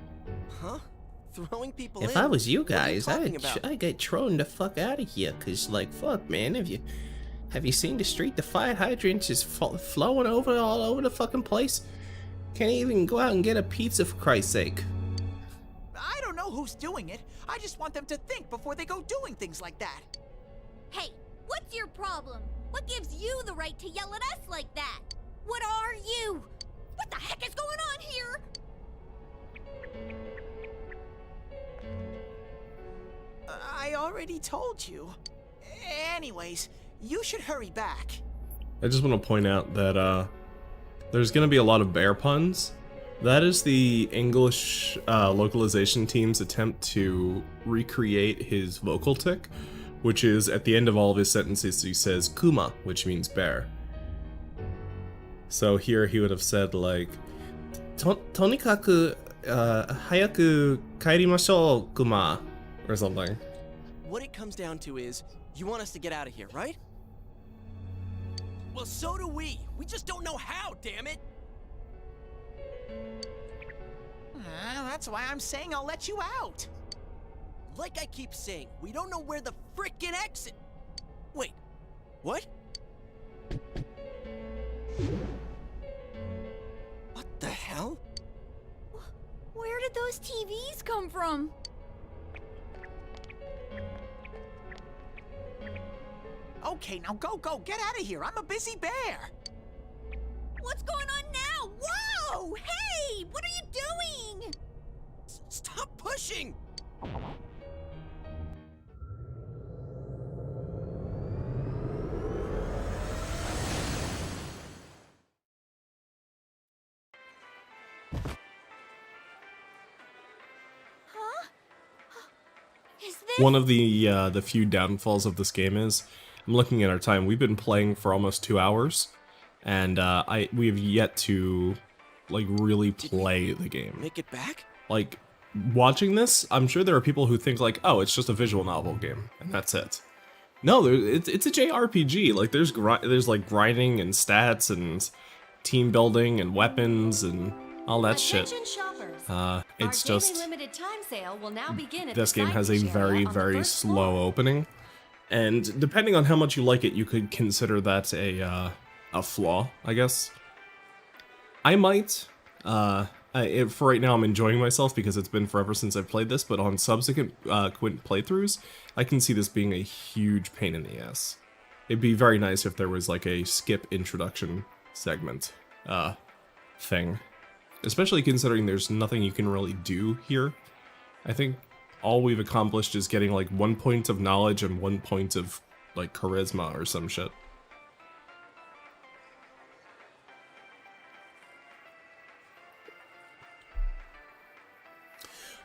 Huh? Throwing people in? If I was you What are you guys, talking about? I'd get thrown the fuck out of here, cause like fuck, man, have you seen the street? The fire hydrants is flowing over all over the fucking place. Can't even go out and get a pizza for Christ's sake. I don't know who's doing it. I just want them to think before they go doing things like that. Hey, what's your problem? What gives you the right to yell at us like that? What are you? What the heck is going on here? I already told you. Anyways, you should hurry back. I just want to point out that there's going to be a lot of bear puns. That is the English localization team's attempt to recreate his vocal tick, which is at the end of all of his sentences he says kuma, which means bear. So here he would have said like, Tonikaku hayaku kairimashou, kuma, or something. What it comes down to is, you want us to get out of here, right? Well, so do we. We just don't know how, damn it. That's why I'm saying I'll let you out. Like I keep saying, we don't know where the frickin' exit... Wait, what? What the hell? Where did those TVs come from? Okay, now go, get out of here. I'm a busy bear. What's going on now? Whoa! Hey! What are you doing? Stop pushing! Huh? Is this... One of the few downfalls of this game is, I'm looking at our time, we've been playing for almost 2 hours, and we have yet to, like, really play the game. Make it back? Like, watching this, I'm sure there are people who think like, oh, it's just a visual novel game, and that's it. No, it's a JRPG. Like, there's like grinding and stats and team building and weapons and all that shit. It's just limited time sale will now begin at this the game has a Cypress area very, on the very first slow floor. opening, And depending on how much you like it, you could consider that a flaw, I guess. I might. For right now, I'm enjoying myself because it's been forever since I've played this, but on subsequent playthroughs, I can see this being a huge pain in the ass. It'd be very nice if there was like a skip introduction segment thing. Especially considering there's nothing you can really do here. I think all we've accomplished is getting like 1 point of knowledge and 1 point of like charisma or some shit.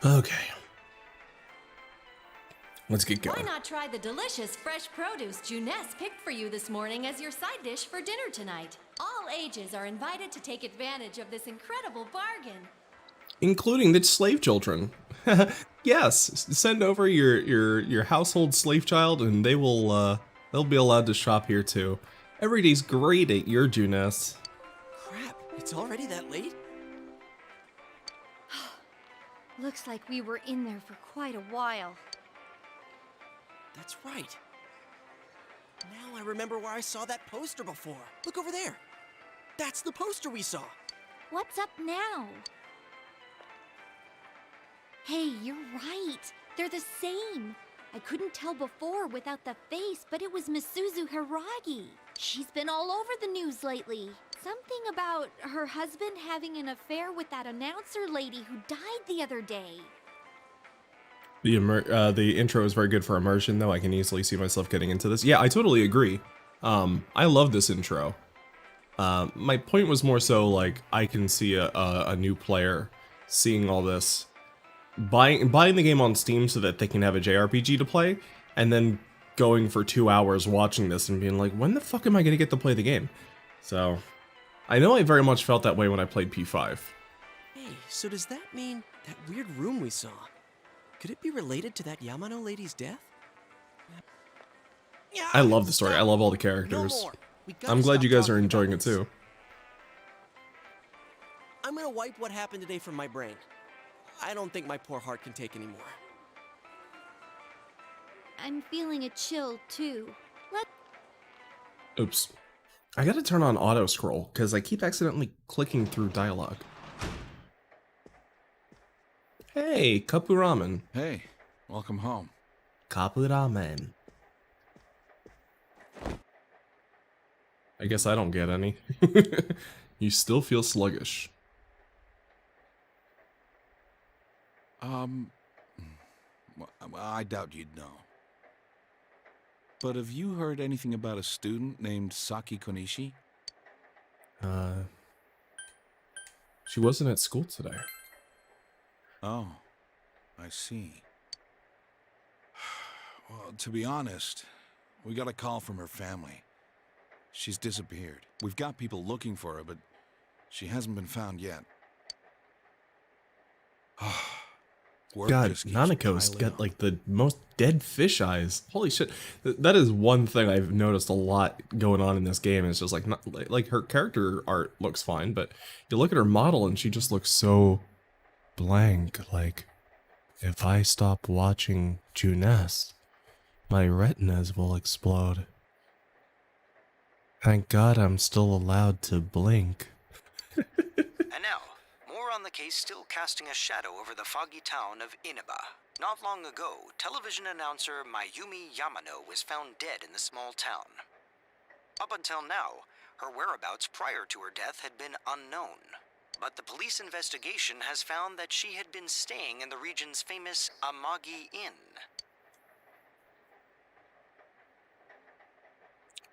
Okay. Let's get going. Why not try the delicious fresh produce Juness picked for you this morning as your side dish for dinner tonight? All ages are invited to take advantage of this incredible bargain. Including the slave children. Yes, send over your household slave child and they will they'll be allowed to shop here too. Every day's great at your Juness. Crap, it's already that late? Looks like we were in there for quite a while. That's right. Now I remember where I saw that poster before. Look over there. That's the poster we saw. What's up now? Hey, you're right. They're the same. I couldn't tell before without the face, but it was Misuzu Hiragi. She's been all over the news lately. Something about her husband having an affair with that announcer lady who died the other day. The intro is very good for immersion, though. I can easily see myself getting into this. Yeah, I totally agree. I love this intro. My point was more so like I can see a new player seeing all this, buying the game on Steam so that they can have a JRPG to play, and then going for 2 hours watching this and being like, when the fuck am I gonna get to play the game? So, I know I very much felt that way when I played P5. Hey, so does that mean that weird room we saw? Could it be related to that Yamano lady's death? Yeah, I love the story. I love all the characters. I'm glad you guys are enjoying it too. I'm gonna wipe what happened today from my brain. I don't think my poor heart can take anymore. I'm feeling a chill too. Oops. I gotta turn on auto scroll because I keep accidentally clicking through dialogue. Hey, Kapu Ramen. Hey, welcome home. Kapu Ramen. I guess I don't get any. You still feel sluggish. I doubt you'd know. But have you heard anything about a student named Saki Konishi? She wasn't at school today. Oh, I see. Well, to be honest, we got a call from her family. She's disappeared. We've got people looking for her, but she hasn't been found yet. God, Nanako's got like the most dead fish eyes. Holy shit. That is one thing I've noticed a lot going on in this game. It's just like, not, like her character art looks fine, but you look at her model and she just looks so blank. Like, if I stop watching Juness, my retinas will explode. Thank God I'm still allowed to blink. And now, more on the case still casting a shadow over the foggy town of Inaba. Not long ago, television announcer Mayumi Yamano was found dead in the small town. Up until now, her whereabouts prior to her death had been unknown. But the police investigation has found that she had been staying in the region's famous Amagi Inn.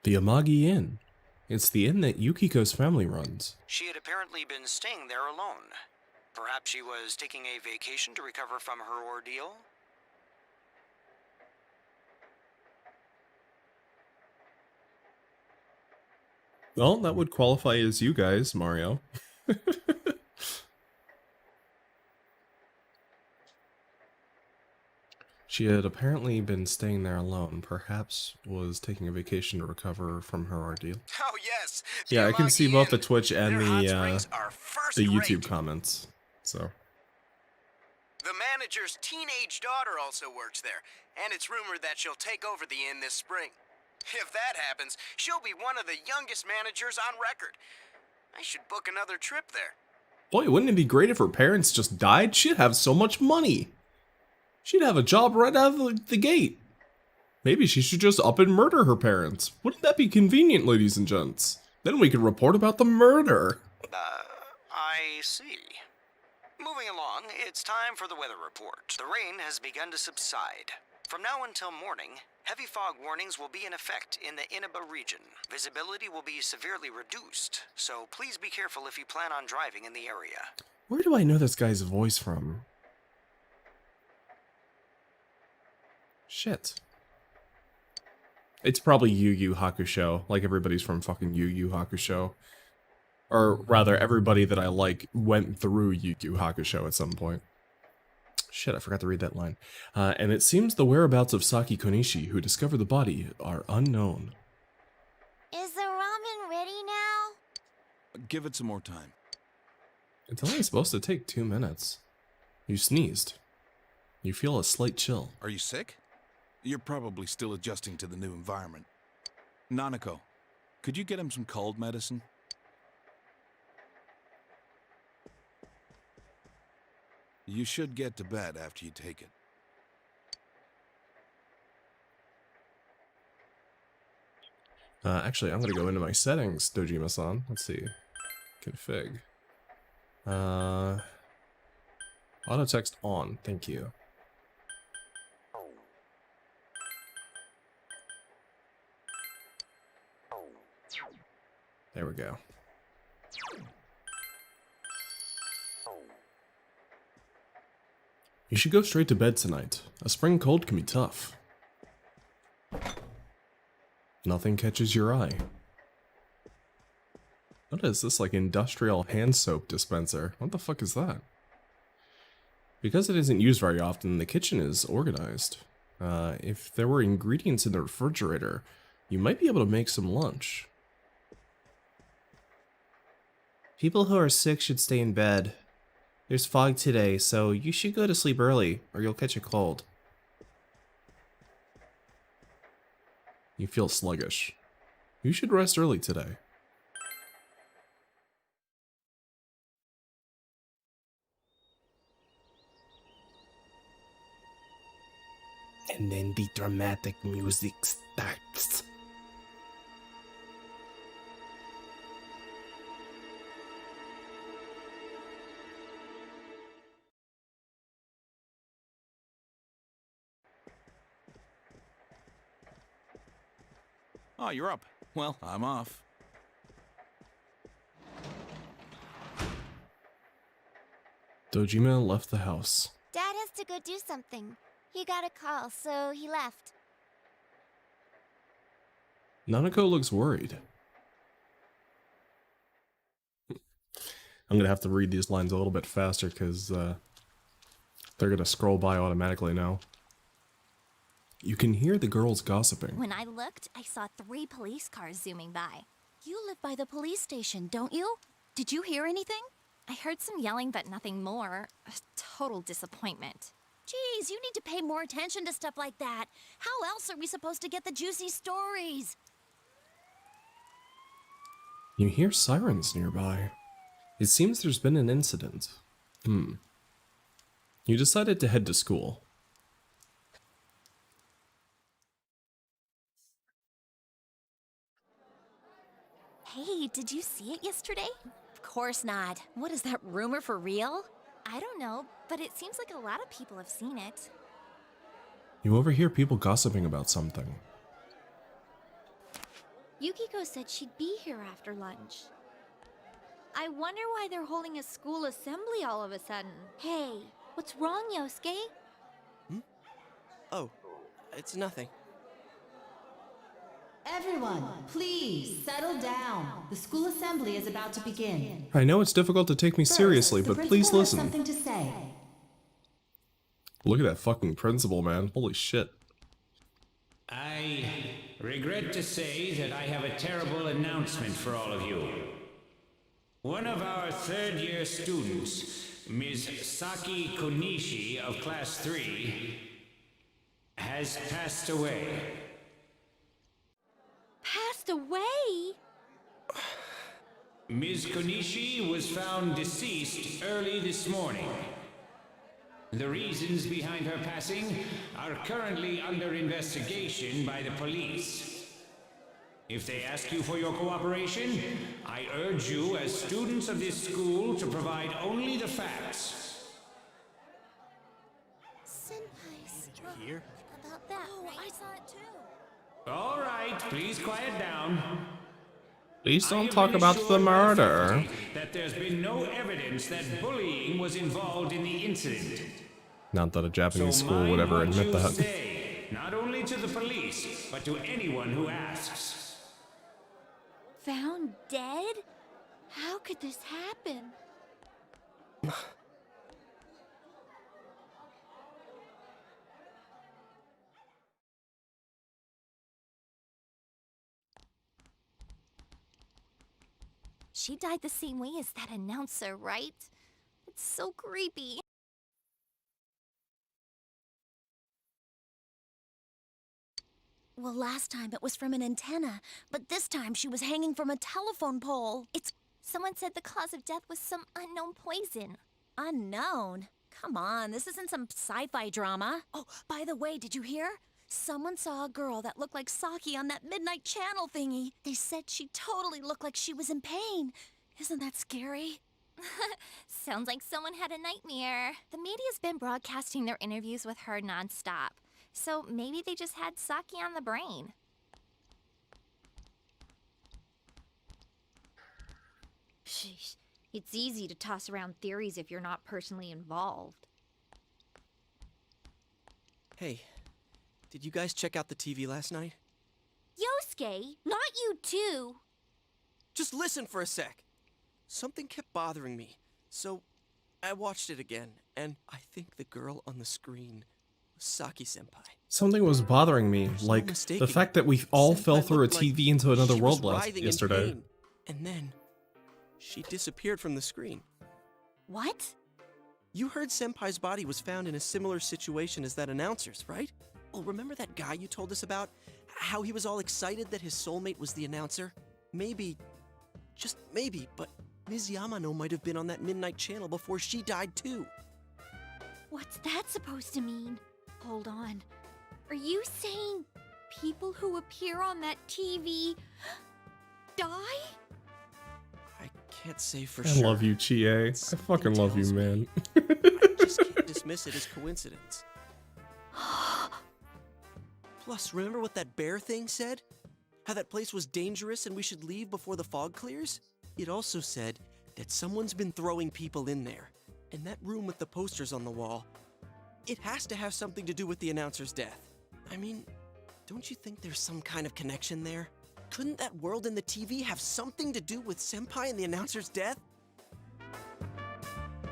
The Amagi Inn. It's the inn that Yukiko's family runs. She had apparently been staying there alone. Perhaps she was taking a vacation to recover from her ordeal? Well, that would qualify as you guys, Mario. She had apparently been staying there alone, perhaps was taking a vacation to recover from her ordeal. Oh yes. Yeah, I can see both the Twitch and the YouTube comments. So The man manager's teenage daughter also works there, and it's rumored that she'll take over the inn this spring. If that happens, she'll be one of the youngest managers on record. I should book another trip there. Boy, wouldn't it be great if her parents just died? She'd have so much money. She'd have a job right out of the gate. Maybe she should just up and murder her parents. Wouldn't that be convenient, ladies and gents? Then we could report about the murder. I see. Moving along, it's time for the weather report. The rain has begun to subside. From now until morning, heavy fog warnings will be in effect in the Inaba region. Visibility will be severely reduced, so please be careful if you plan on driving in the area. Where do I know this guy's voice from? Shit. It's probably Yu Yu Hakusho, like everybody's from fucking Yu Yu Hakusho. Or rather, everybody that I like went through Yu Yu Hakusho at some point. Shit, I forgot to read that line. And it seems the whereabouts of Saki Konishi, who discovered the body, are unknown. Is the ramen ready now? Give it some more time. It's only supposed to take 2 minutes. You sneezed. You feel a slight chill. Are you sick? You're probably still adjusting to the new environment. Nanako, could you get him some cold medicine? You should get to bed after you take it. Actually, I'm gonna go into my settings, Dojima-san. Let's see. Config. Auto text on. Thank you. There we go. You should go straight to bed tonight. A spring cold can be tough. Nothing catches your eye. What is this, like, industrial hand soap dispenser? What the fuck is that? Because it isn't used very often, the kitchen is organized. If there were ingredients in the refrigerator, you might be able to make some lunch. People who are sick should stay in bed. There's fog today, so you should go to sleep early, or you'll catch a cold. You feel sluggish. You should rest early today. And then the dramatic music starts. Oh, you're up. Well, I'm off. Dojima left the house. Dad has to go do something. He got a call, so he left. Nanako looks worried. I'm gonna have to read these lines a little bit faster because they're gonna scroll by automatically now. You can hear the girls gossiping. When I looked, I saw 3 police cars zooming by. You live by the police station, don't you? Did you hear anything? I heard some yelling, but nothing more. A total disappointment. Geez, you need to pay more attention to stuff like that. How else are we supposed to get the juicy stories? You hear sirens nearby. It seems there's been an incident. You decided to head to school. Hey, did you see it yesterday? Of course not. What is that rumor for real? I don't know, but it seems like a lot of people have seen it. You overhear people gossiping about something. Yukiko said she'd be here after lunch. I wonder why they're holding a school assembly all of a sudden. Hey, what's wrong, Yosuke? Oh, it's nothing. Everyone, please settle down. The school assembly is about to begin. I know it's difficult to take me seriously, but please listen. Something to say. Look at that fucking principal, man. Holy shit. I regret to say that I have a terrible announcement for all of you. One of our third-year students Ms. Saki Konishi of Class 3 has passed away. Passed away? Ms. Konishi was found deceased early this morning. The reasons behind her passing are currently under investigation by the police. If they ask you for your cooperation, I urge you as students of this school to provide only the facts. Senpais. Did you hear? About that, right? I saw it too. All right, please quiet down. Please don't talk about the murder. That there's been no evidence that bullying was involved in the incident. Not that a Japanese So school would mind ever what admit you that. say, not only to the police, but to anyone who asks. Found dead? How could this happen? She died the same way as that announcer, right? It's so creepy. Well, last time it was from an antenna, but this time she was hanging from a telephone pole. Someone said the cause of death was some unknown poison. Unknown? Come on, this isn't some sci-fi drama. Oh, by the way, did you hear? Someone saw a girl that looked like Saki on that Midnight Channel thingy. They said she totally looked like she was in pain. Isn't that scary? Sounds like someone had a nightmare. The media's been broadcasting their interviews with her nonstop. So maybe they just had Saki on the brain. Sheesh. It's easy to toss around theories if you're not personally involved. Hey, did you guys check out the TV last night? Yosuke, not you too. Just listen for a sec. Something kept bothering me, so I watched it again, and I think the girl on the screen was Saki-senpai. Something was bothering me, like the mistaking fact that we all fell through a TV into another She world was writhing in yesterday. pain, and then she disappeared from the screen. What? You heard Senpai's body was found in a similar situation as that announcer's, right? Well, remember that guy you told us about? How he was all excited that his soulmate was the announcer? Maybe, just maybe, but Ms. Yamano might have been on that Midnight Channel before she died too. What's that supposed to mean? Hold on. Are you saying people who appear on that TV die? I can't say for I sure. love you, Chie. I fucking love you, man. Just can't dismiss it as coincidence. Plus, remember what that bear thing said? How that place was dangerous and we should leave before the fog clears? It also said that someone's been throwing people in there. And that room with the posters on the wall, it has to have something to do with the announcer's death. I mean, don't you think there's some kind of connection there? Couldn't that world in the TV have something to do with Senpai and the announcer's death?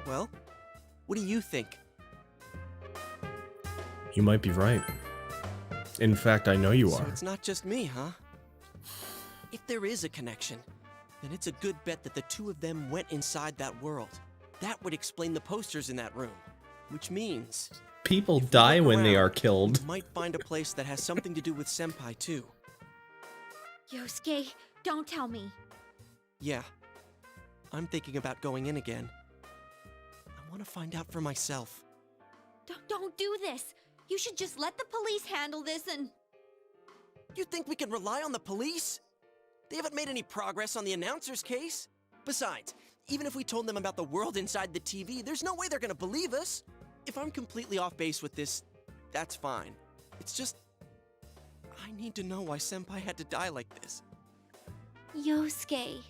Well, what do you think? You might be right. In fact, I know you So are. it's not just me, huh? If there is a connection, then it's a good bet that the two of them went inside that world. That would explain the posters in that room. Which means People die when they around, are killed. we might find a place that has something to do with Senpai too. Yosuke, don't tell me. Yeah, I'm thinking about going in again. I want to find out for myself. Don't do this. You should just let the police handle this and... You think we can rely on the police? They haven't made any progress on the announcer's case. Besides, even if we told them about the world inside the TV, there's no way they're gonna believe us. If I'm completely off base with this, that's fine. It's just, I need to know why Senpai had to die like this. Yosuke.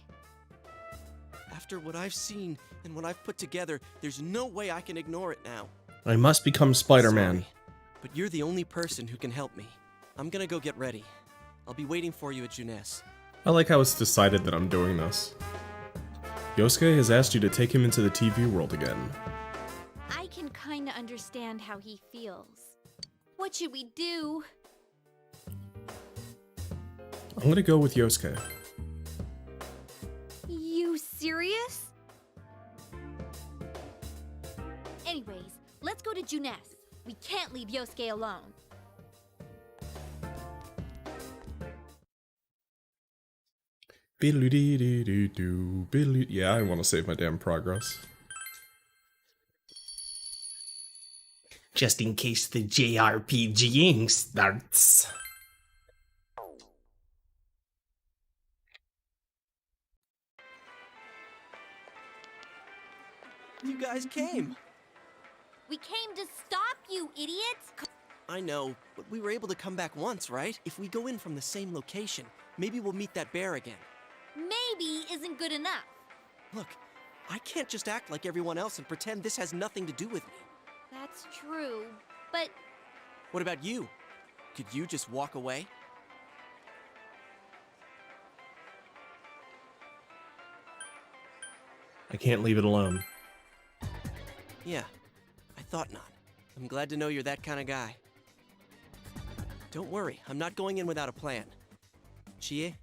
After what I've seen and what I've put together, there's no way I can ignore it now. I must become Spider-Man. But you're the only person who can help me. I'm gonna go get ready. I'll be waiting for you at Junes. I like how it's decided that I'm doing this. Yosuke has asked you to take him into the TV world again. I can kinda understand how he feels. What should we do? I'm gonna go with Yosuke. You serious? let's go to Junes. We can't leave Yosuke alone. Yeah, I want to save my damn progress. Just in case the JRPGing starts. You guys came. We came to stop you, idiots! I know, but we were able to come back once, right? If we go in from the same location, maybe we'll meet that bear again. Maybe isn't good enough. Look, I can't just act like everyone else and pretend this has nothing to do with me. That's true, but... What about you? Could you just walk away? I can't leave it alone. Yeah, I thought not. I'm glad to know you're that kind of guy. Don't worry, I'm not going in without a plan. Chie,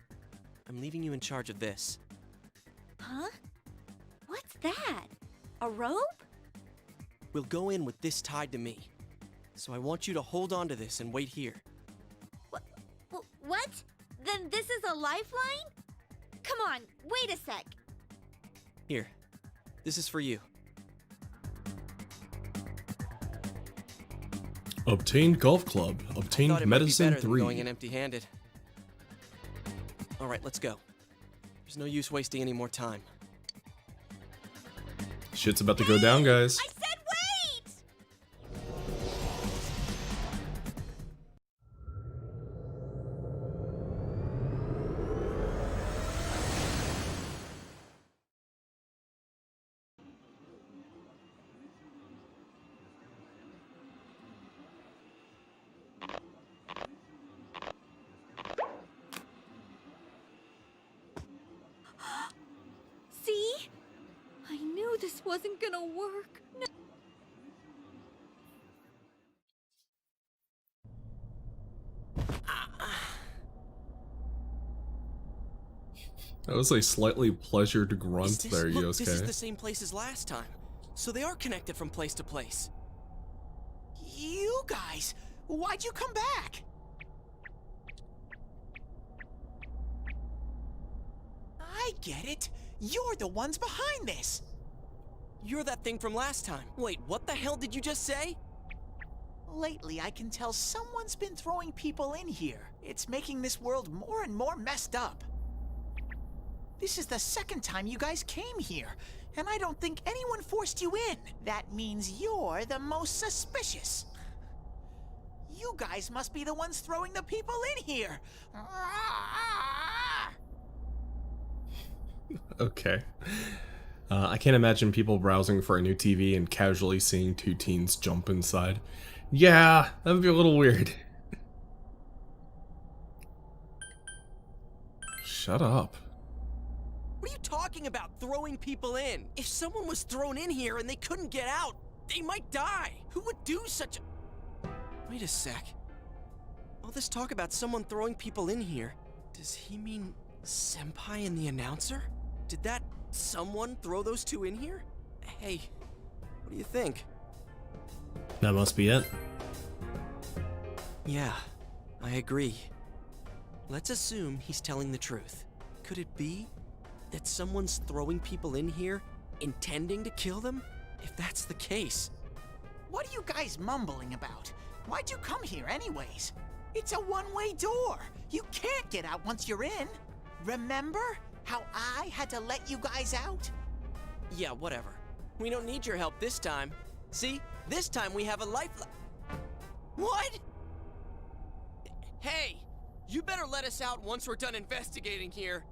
I'm leaving you in charge of this. Huh? What's that? A rope? We'll go in with this tied to me. So I want you to hold on to this and wait here. What? Then this is a lifeline? Come on, wait a sec. Here, this is for you. Obtained golf club. Obtained Thought it might be medicine better than 3. going in empty-handed. All right, let's go. There's no use wasting any more time. Shit's about to go down, guys. I said wait! See? I knew this wasn't gonna work. No. That was a slightly pleasured grunt there, Look, Yosuke. this is the same place as last time. So they are connected from place to place. You guys, why'd you come back? I get it. You're the ones behind this. You're that thing from last time. Wait, what the hell did you just say? Lately, I can tell someone's been throwing people in here. It's making this world more and more messed up. This is the second time you guys came here, and I don't think anyone forced you in. That means you're the most suspicious. You guys must be the ones throwing the people in here. Okay. I can't imagine people browsing for a new TV and casually seeing two teens jump inside. Yeah, that would be a little weird. Shut up. What are you talking about, throwing people in? If someone was thrown in here and they couldn't get out, they might die. Who would do such a... Wait a sec. All this talk about someone throwing people in here, does he mean Senpai and the announcer? Did that someone throw those two in here? Hey, what do you think? That must be it. Yeah, I agree. Let's assume he's telling the truth. Could it be that someone's throwing people in here, intending to kill them? If that's the case... What are you guys mumbling about? Why'd you come here anyways? It's a one-way door. You can't get out once you're in. Remember how I had to let you guys out? Yeah, whatever. We don't need your help this time. See? This time we have a lifeline. What? Hey! You better let us out once we're done investigating here.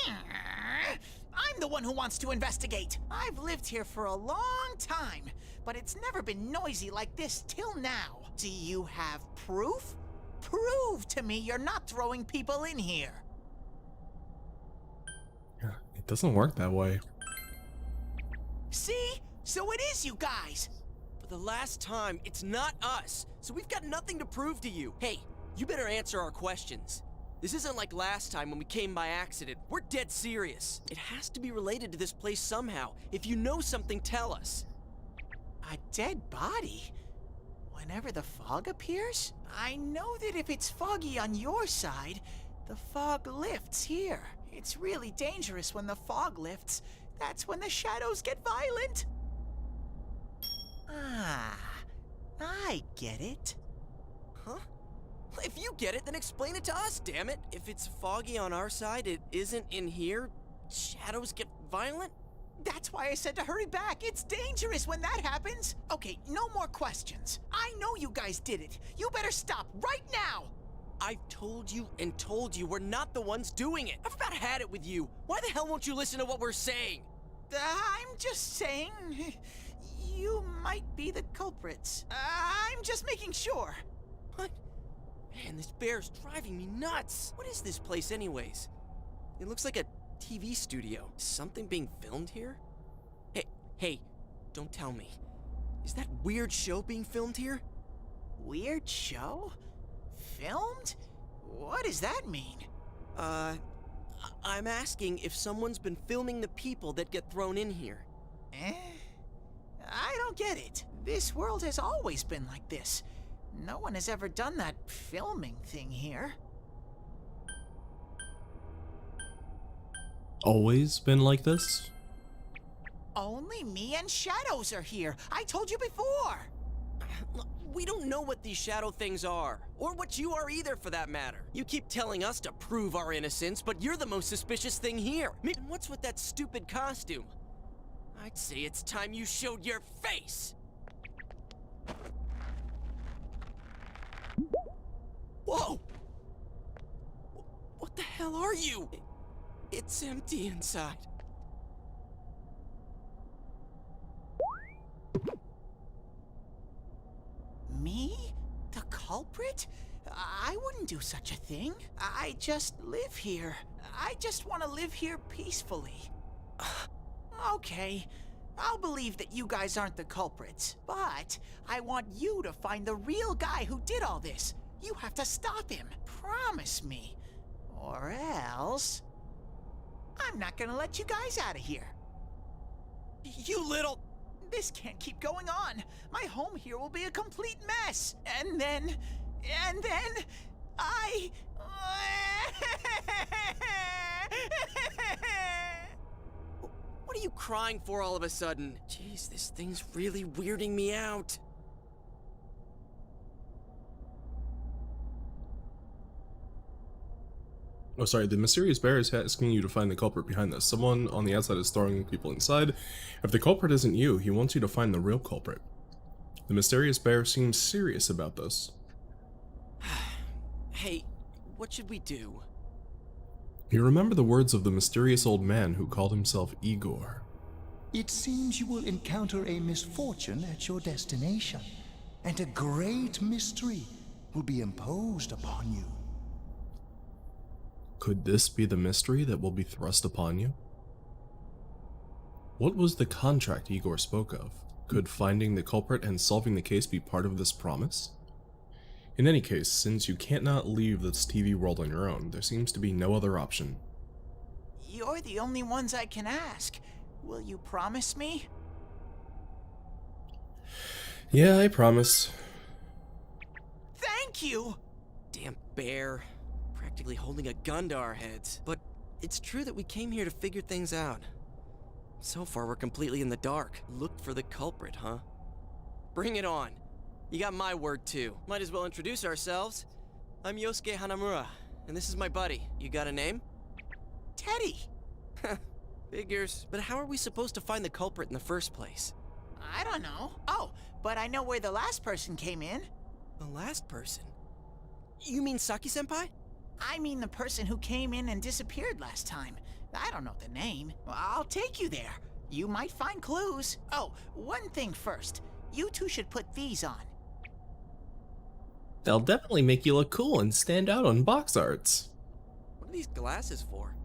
I'm the one who wants to investigate. I've lived here for a long time, but it's never been noisy like this till now. Do you have proof? Prove to me you're not throwing people in here. It doesn't work that way. See? So it is you guys. For the last time, it's not us, so we've got nothing to prove to you. Hey, you better answer our questions. This isn't like last time when we came by accident. We're dead serious. It has to be related to this place somehow. If you know something, tell us. A dead body? Whenever the fog appears? I know that if it's foggy on your side, the fog lifts here. It's really dangerous when the fog lifts. That's when the shadows get violent. Ah, I get it. Huh? If you get it, then explain it to us, damn it! If it's foggy on our side, it isn't in here, shadows get violent? That's why I said to hurry back. It's dangerous when that happens. Okay, no more questions. I know you guys did it. You better stop right now. I've told you and told you we're not the ones doing it. I've about had it with you. Why the hell won't you listen to what we're saying? I'm just saying, you might be the culprits. I'm just making sure. What? Man, this bear's driving me nuts. What is this place anyways? It looks like a TV studio. Is something being filmed here? Hey, don't tell me. Is that weird show being filmed here? Weird show? Filmed? What does that mean? I'm asking if someone's been filming the people that get thrown in here. I don't get it. This world has always been like this. No one has ever done that filming thing here. Always been like this? Only me and Shadows are here. I told you before. Look, we don't know what these shadow things are, or what you are either for that matter. You keep telling us to prove our innocence, but you're the most suspicious thing here. And what's with that stupid costume? I'd say it's time you showed your face! Whoa! What the hell are you? It's empty inside. Me? The culprit? I wouldn't do such a thing. I just live here. I just want to live here peacefully. Okay, I'll believe that you guys aren't the culprits, but I want you to find the real guy who did all this. You have to stop him. Promise me. Or else... I'm not gonna let you guys out of here. You little... This can't keep going on. My home here will be a complete mess. And then... I... What are you crying for all of a sudden? Jeez, this thing's really weirding me out. Oh, sorry, the mysterious bear is asking you to find the culprit behind this. Someone on the outside is throwing people inside. If the culprit isn't you, he wants you to find the real culprit. The mysterious bear seems serious about this. Hey, what should we do? You remember the words of the mysterious old man who called himself Igor. It seems you will encounter a misfortune at your destination, and a great mystery will be imposed upon you. Could this be the mystery that will be thrust upon you? What was the contract Igor spoke of? Could finding the culprit and solving the case be part of this promise? In any case, since you can't not leave this TV world on your own, there seems to be no other option. You're the only ones I can ask. Will you promise me? Yeah, I promise. Thank you! Damn bear. Practically holding a gun to our heads. But it's true that we came here to figure things out. So far, we're completely in the dark. Look for the culprit, huh? Bring it on. You got my word, too. Might as well introduce ourselves. I'm Yosuke Hanamura, and this is my buddy. You got a name? Teddy. Figures. But how are we supposed to find the culprit in the first place? I don't know. Oh, but I know where the last person came in. The last person? You mean Saki-senpai? I mean the person who came in and disappeared last time. I don't know the name. I'll take you there. You might find clues. Oh, one thing first. You two should put these on. They'll definitely make you look cool and stand out on box arts. What are these glasses for?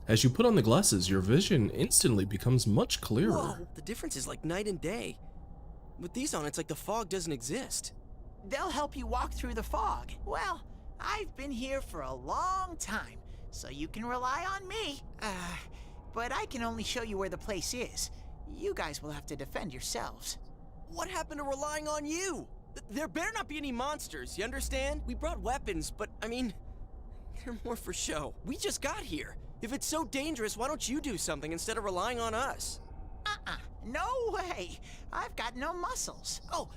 As you put on the glasses, your vision instantly becomes much clearer. Whoa, the difference is like night and day. With these on, it's like the fog doesn't exist. They'll help you walk through the fog. Well, I've been here for a long time, so you can rely on me. but I can only show you where the place is. You guys will have to defend yourselves. What happened to relying on you? There better not be any monsters, you understand? We brought weapons, but I mean, they're more for show. We just got here. If it's so dangerous, why don't you do something instead of relying on us? No way. I've got no muscles. Oh,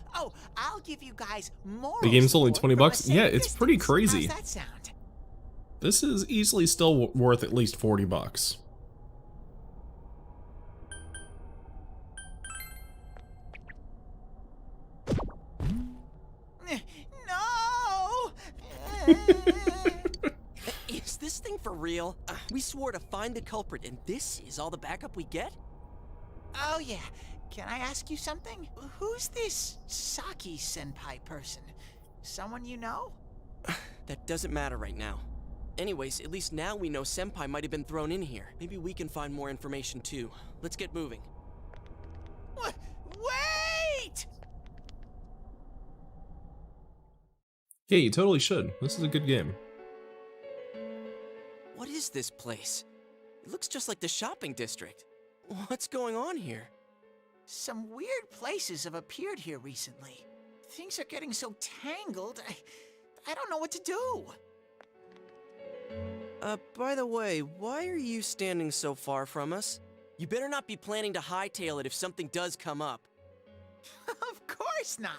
I'll give you guys more. The game's only 20 bucks? Yeah, it's distance. pretty crazy. How's that sound? This is easily still worth at least 40 bucks. No! Is this thing for real? We swore to find the culprit, and this is all the backup we get? Oh yeah. Can I ask you something? Who's this Saki senpai person? Someone you know? That doesn't matter right now. Anyways, at least now we know Senpai might have been thrown in here. Maybe we can find more information too. Let's get moving. Wait! Yeah, you totally should. This is a good game. What is this place? It looks just like the shopping district. What's going on here? Some weird places have appeared here recently. Things are getting so tangled, I don't know what to do. By the way, why are you standing so far from us? You better not be planning to hightail it if something does come up. Of course not.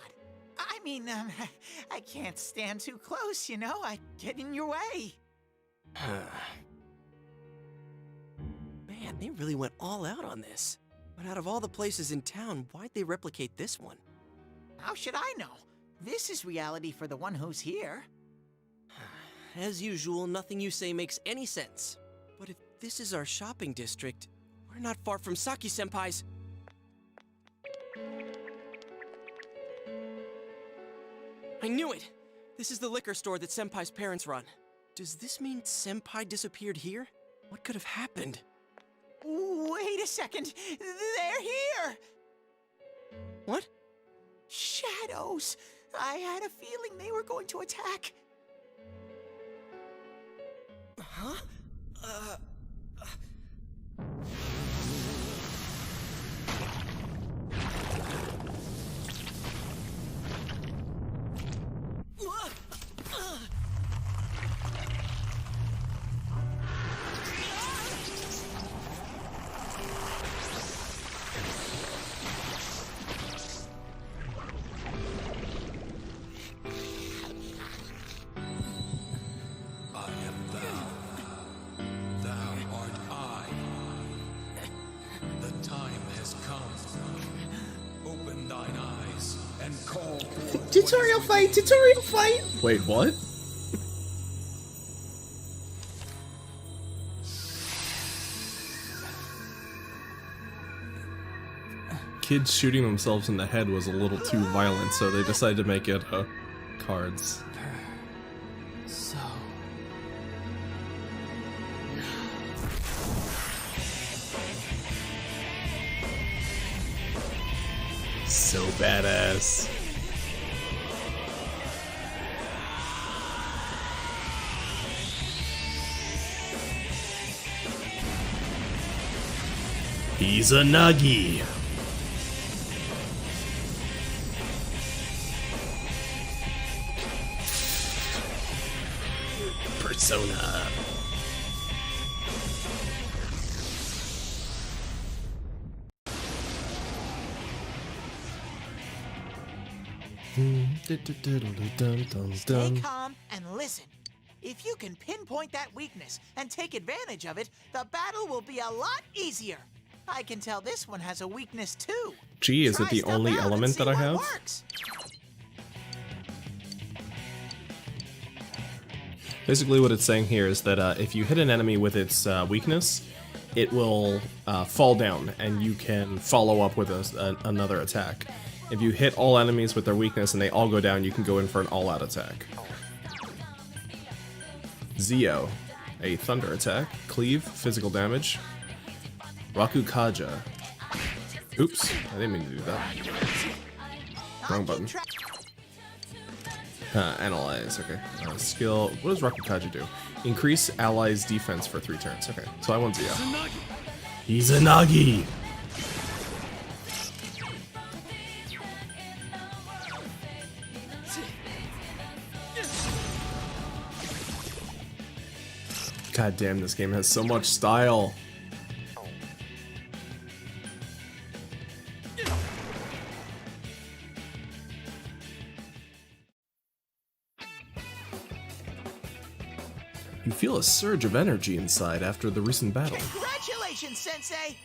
I mean, I can't stand too close, you know? I get in your way. Man, they really went all out on this. But out of all the places in town, why'd they replicate this one? How should I know? This is reality for the one who's here. As usual, nothing you say makes any sense. But if this is our shopping district, we're not far from Saki-senpai's. I knew it! This is the liquor store that Senpai's parents run. Does this mean Senpai disappeared here? What could have happened? Wait a second! They're here! What? Shadows! I had a feeling they were going to attack. Huh? Tutorial fight! Tutorial fight! Wait, what? Kids shooting themselves in the head was a little too violent, so they decided to make it cards. So... So badass. He's a Nagi. Persona. Stay calm and listen. If you can pinpoint that weakness and take advantage of it, the battle will be a lot easier. I can tell this one has a weakness too. Gee, is it the only element that I have? Basically what it's saying here is that if you hit an enemy with its weakness, it will fall down and you can follow up with another attack. If you hit all enemies with their weakness and they all go down, you can go in for an all-out attack. Zio, a thunder attack. Cleave, physical damage. Rakukaja. Oops, I didn't mean to do that. Wrong button. Analyze, okay. Skill, what does Rakukaja do? Increase allies' defense for 3 turns. Okay, so I want Zio. Izanagi! God damn, this game has so much style. You feel a surge of energy inside after the recent battle. Congratulations, Sensei!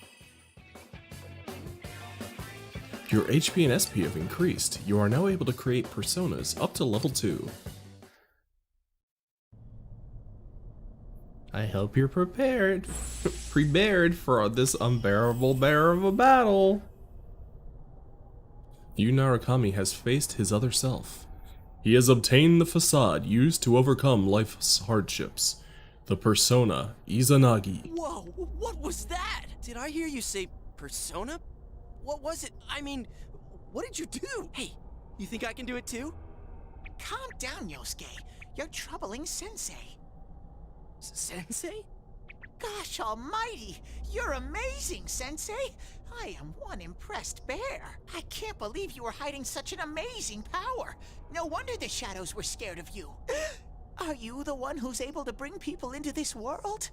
Your HP and SP have increased. You are now able to create personas up to level 2. I hope you're prepared for this unbearable bear of a battle. Yu Narukami has faced his other self. He has obtained the facade used to overcome life's hardships. The persona, Izanagi. Whoa, what was that? Did I hear you say persona? What was it? I mean, what did you do? Hey, you think I can do it too? Calm down, Yosuke. You're troubling Sensei. Sensei? Gosh almighty! You're amazing, Sensei! I am one impressed bear. I can't believe you were hiding such an amazing power. No wonder the shadows were scared of you. Are you the one who's able to bring people into this world?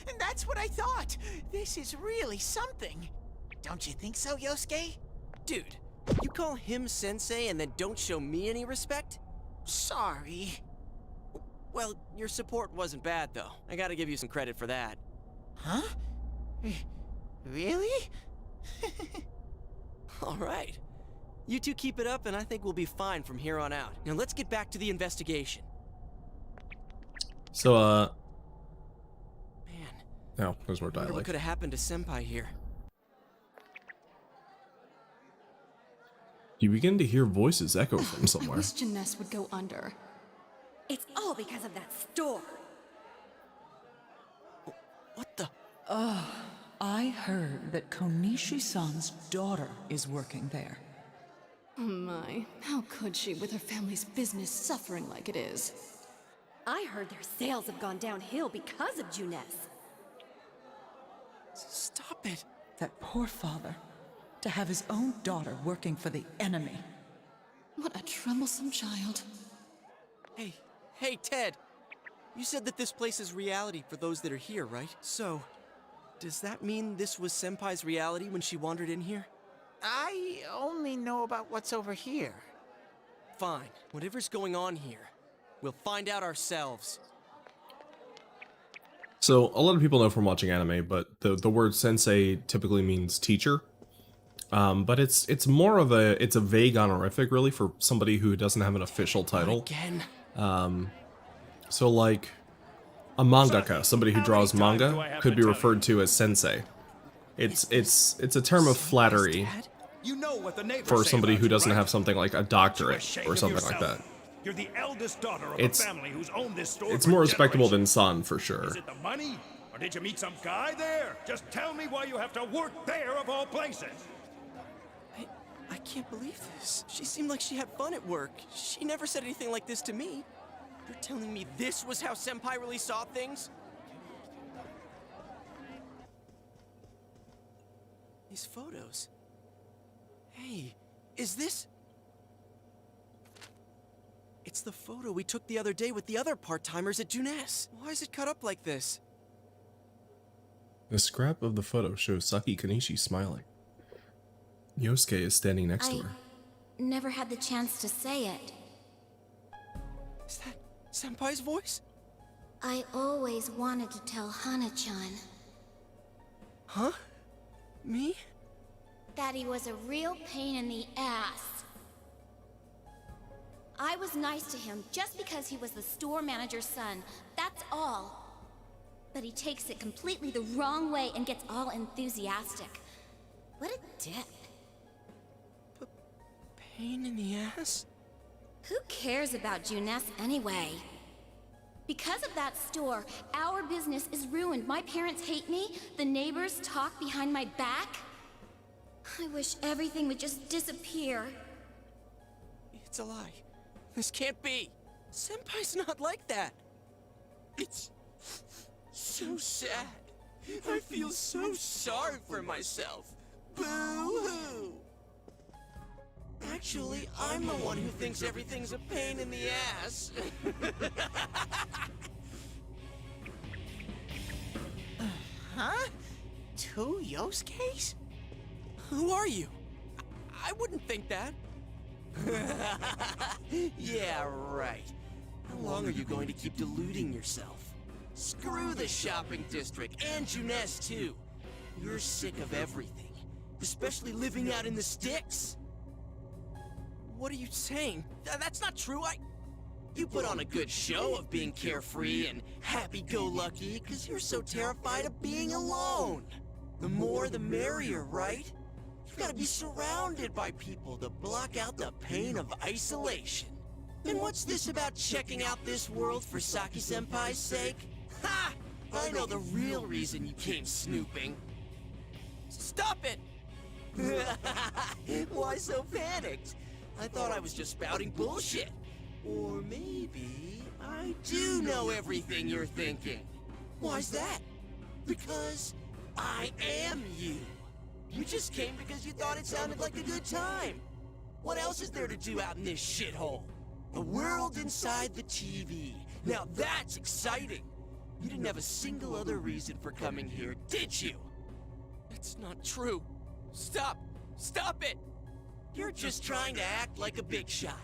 And that's what I thought. This is really something. Don't you think so, Yosuke? Dude, you call him Sensei and then don't show me any respect? Sorry. Well, your support wasn't bad, though. I gotta give you some credit for that. Huh? Really? All right. You two keep it up, and I think we'll be fine from here on out. Now let's get back to the investigation. So, Man. Oh, there's more I wonder dialogue. what could have happened to Senpai here. You begin to hear voices echo from somewhere. I wish Jeunesse would go under. It's all because of that store. What the? I heard that Konishi-san's daughter is working there. Oh my, how could she with her family's business suffering like it is? I heard their sales have gone downhill because of Jeunesse. Stop it. That poor father. To have his own daughter working for the enemy. What a troublesome child. Hey, Ted. You said that this place is reality for those that are here, right? So, does that mean this was Senpai's reality when she wandered in here? I only know about what's over here. Fine. Whatever's going on here, we'll find out ourselves. So, a lot of people know from watching anime, but the word sensei typically means teacher. But it's more of it's a vague honorific, really, for somebody who doesn't have an official title. Again. So like a mangaka, somebody who draws manga, could be referred to as sensei. It's a term of flattery for somebody who doesn't have something like a doctorate or something like that. You're the eldest daughter of a family who's owned this store It's for more respectable generations. than san, for sure. Is it the money? Or did you meet some guy there? Just tell me why you have to work there of all places. I can't believe this. She seemed like she had fun at work. She never said anything like this to me. You're telling me this was how Senpai really saw things? These photos. Hey, is this... It's the photo we took the other day with the other part-timers at Jeunesse. Why is it cut up like this? The scrap of the photo shows Saki Konishi smiling. Yosuke is standing next to her. Never had the chance to say it. Is that Senpai's voice? I always wanted to tell Hana-chan. Huh? Me? That he was a real pain in the ass. I was nice to him just because he was the store manager's son. That's all. But he takes it completely the wrong way and gets all enthusiastic. What a dip. Pain in the ass? Who cares about Jeunesse anyway? Because of that store, our business is ruined. My parents hate me. The neighbors talk behind my back. I wish everything would just disappear. It's a lie. This can't be. Senpai's not like that. It's so sad. I feel so sorry for myself. Boo-hoo! Actually, I'm the one who thinks everything's a pain in the ass. Huh? 2 Yosuke's? Who are you? I wouldn't think that. Yeah, right. How long are you going to keep deluding yourself? Screw the shopping district and Junes too. You're sick of everything, especially living out in the sticks. What are you saying? That's not true. You put on a good show of being carefree and happy-go-lucky because you're so terrified of being alone. The more the merrier, right? You've got to be surrounded by people to block out the pain of isolation. And what's this about checking out this world for Saki-senpai's sake? Ha! I know the real reason you came snooping. Stop it! Why so panicked? I thought I was just spouting bullshit. Or maybe I do know everything you're thinking. Why's that? Because I am you. You just came because you thought it sounded like a good time. What else is there to do out in this shithole? The world inside the TV. Now that's exciting. You didn't have a single other reason for coming here, did you? It's not true. Stop! Stop it! You're just trying to act like a big shot.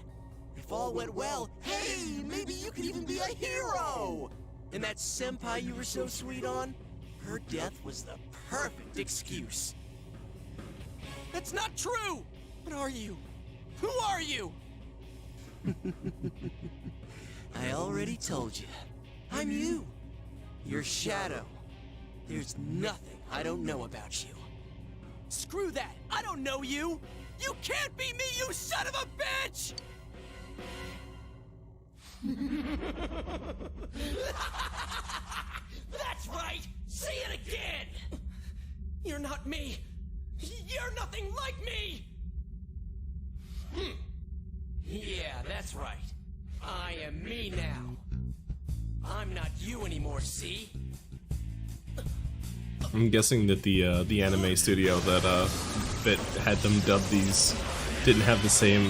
If all went well, hey, maybe you could even be a hero! And that senpai you were so sweet on? Her death was the perfect excuse. That's not true! What are you? Who are you? I already told you. I'm you. Your shadow. There's nothing I don't know about you. Screw that! I don't know you! You can't be me, you son of a bitch! That's right! Say it again! You're not me! You're nothing like me! Yeah, that's right. I am me now. I'm not you anymore, see? I'm guessing that the anime studio that had them dub these didn't have the same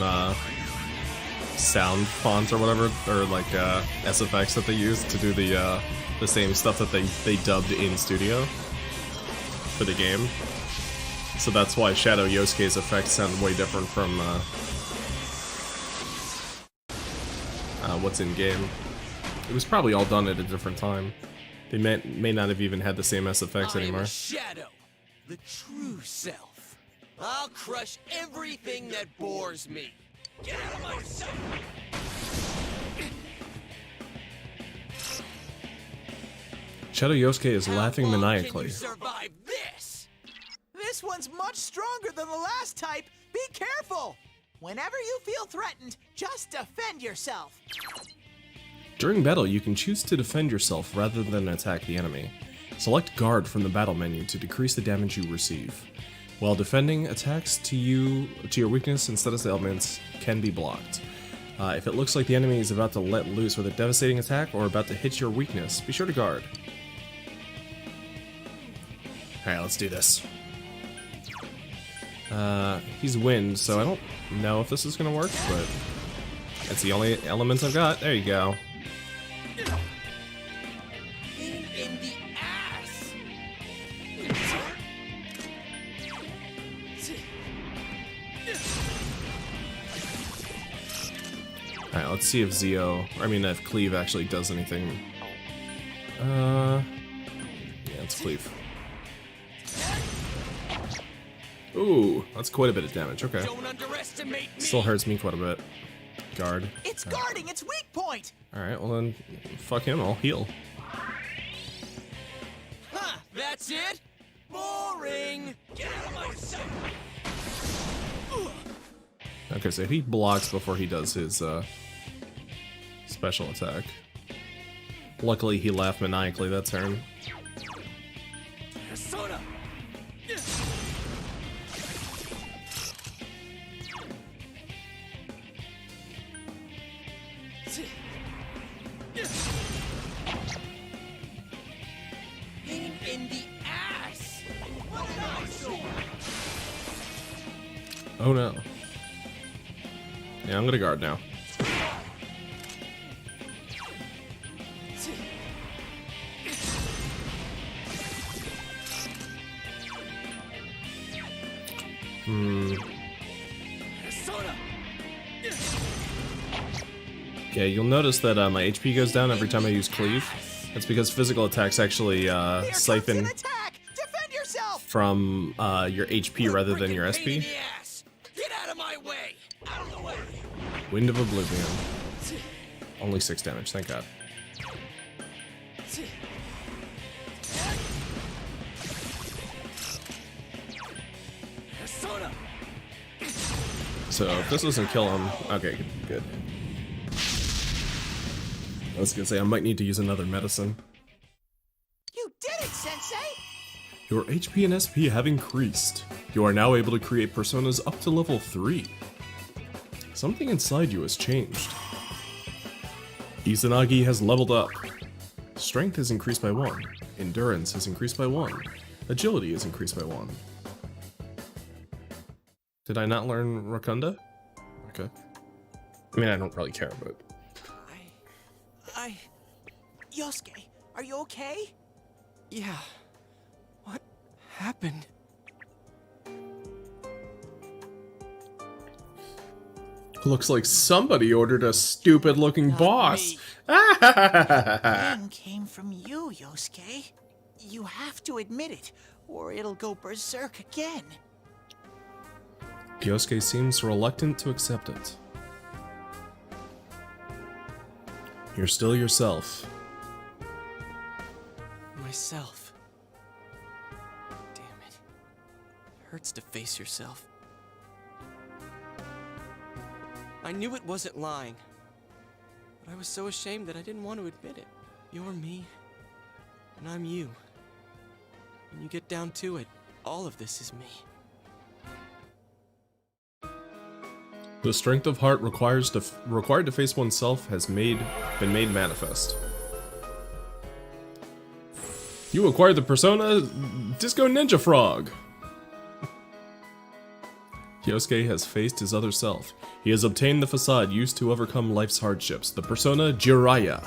sound font or whatever, or like SFX that they used to do the same stuff that they dubbed in studio for the game. So that's why Shadow Yosuke's effects sound way different from what's in game. It was probably all done at a different time. They may not have even had the same SFX anymore. I'm Shadow, the true self. I'll crush everything that bores me. Get out of my sight! Shadow Yosuke is laughing maniacally. Can you survive this? This one's much stronger than the last type. Be careful! Whenever you feel threatened, just defend yourself. During battle, you can choose to defend yourself rather than attack the enemy. Select Guard from the battle menu to decrease the damage you receive. While defending, attacks to your weakness and status ailments can be blocked. If it looks like the enemy is about to let loose with a devastating attack or about to hit your weakness, be sure to guard. Alright, let's do this. He's wind, so I don't know if this is gonna work, but that's the only elements I've got. There you go. In the ass! Alright, let's see if if Cleave actually does anything. Yeah, it's Cleave. Ooh, that's quite a bit of damage, okay. Don't underestimate me. Still hurts me quite a bit. Guard. It's guarding its weak point! Alright, well then, fuck him, I'll heal. Huh, that's it? Boring! Get out of my sight! Okay, so he blocks before he does his special attack. Luckily, he laughed maniacally that turn. Soda! Pain in the Oh no. Yeah, I'm gonna guard now. Okay, you'll notice that my HP goes down every time I use Cleave. That's because physical attacks actually siphon from your HP rather than your SP. Get out of my way! Out of the way! Wind of Oblivion. Only 6 damage, thank God. So if this doesn't kill him, okay, good. I was gonna say I might need to use another medicine. You did it, Sensei! Your HP and SP have increased. You are now able to create personas up to level 3. Something inside you has changed. Izanagi has leveled up. Strength has increased by 1. Endurance has increased by 1. Agility has increased by 1. Did I not learn Rakunda? Okay. I mean, I don't really care, but... Yosuke, are you okay? Yeah. What happened? Looks like somebody ordered a stupid-looking boss. Pain came from you, Yosuke. You have to admit it, or it'll go berserk again. Yosuke seems reluctant to accept it. You're still yourself. Myself. Damn it. Hurts to face yourself. I knew it wasn't lying, but I was so ashamed that I didn't want to admit it. You're me, and I'm you. When you get down to it, all of this is me. The strength of heart required to face oneself has been made manifest. You acquired the persona Disco Ninja Frog. Yosuke has faced his other self. He has obtained the facade used to overcome life's hardships, the persona Jiraiya.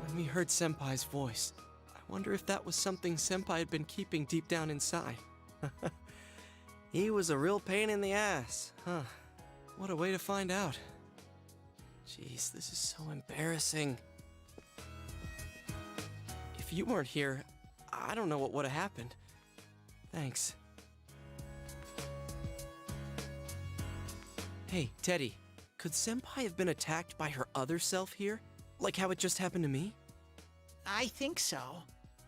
When we heard Senpai's voice, I wonder if that was something Senpai had been keeping deep down inside. He was a real pain in the ass, huh? What a way to find out. Jeez, this is so embarrassing. If you weren't here, I don't know what would have happened. Thanks. Hey, Teddy, could Senpai have been attacked by her other self here? Like how it just happened to me? I think so.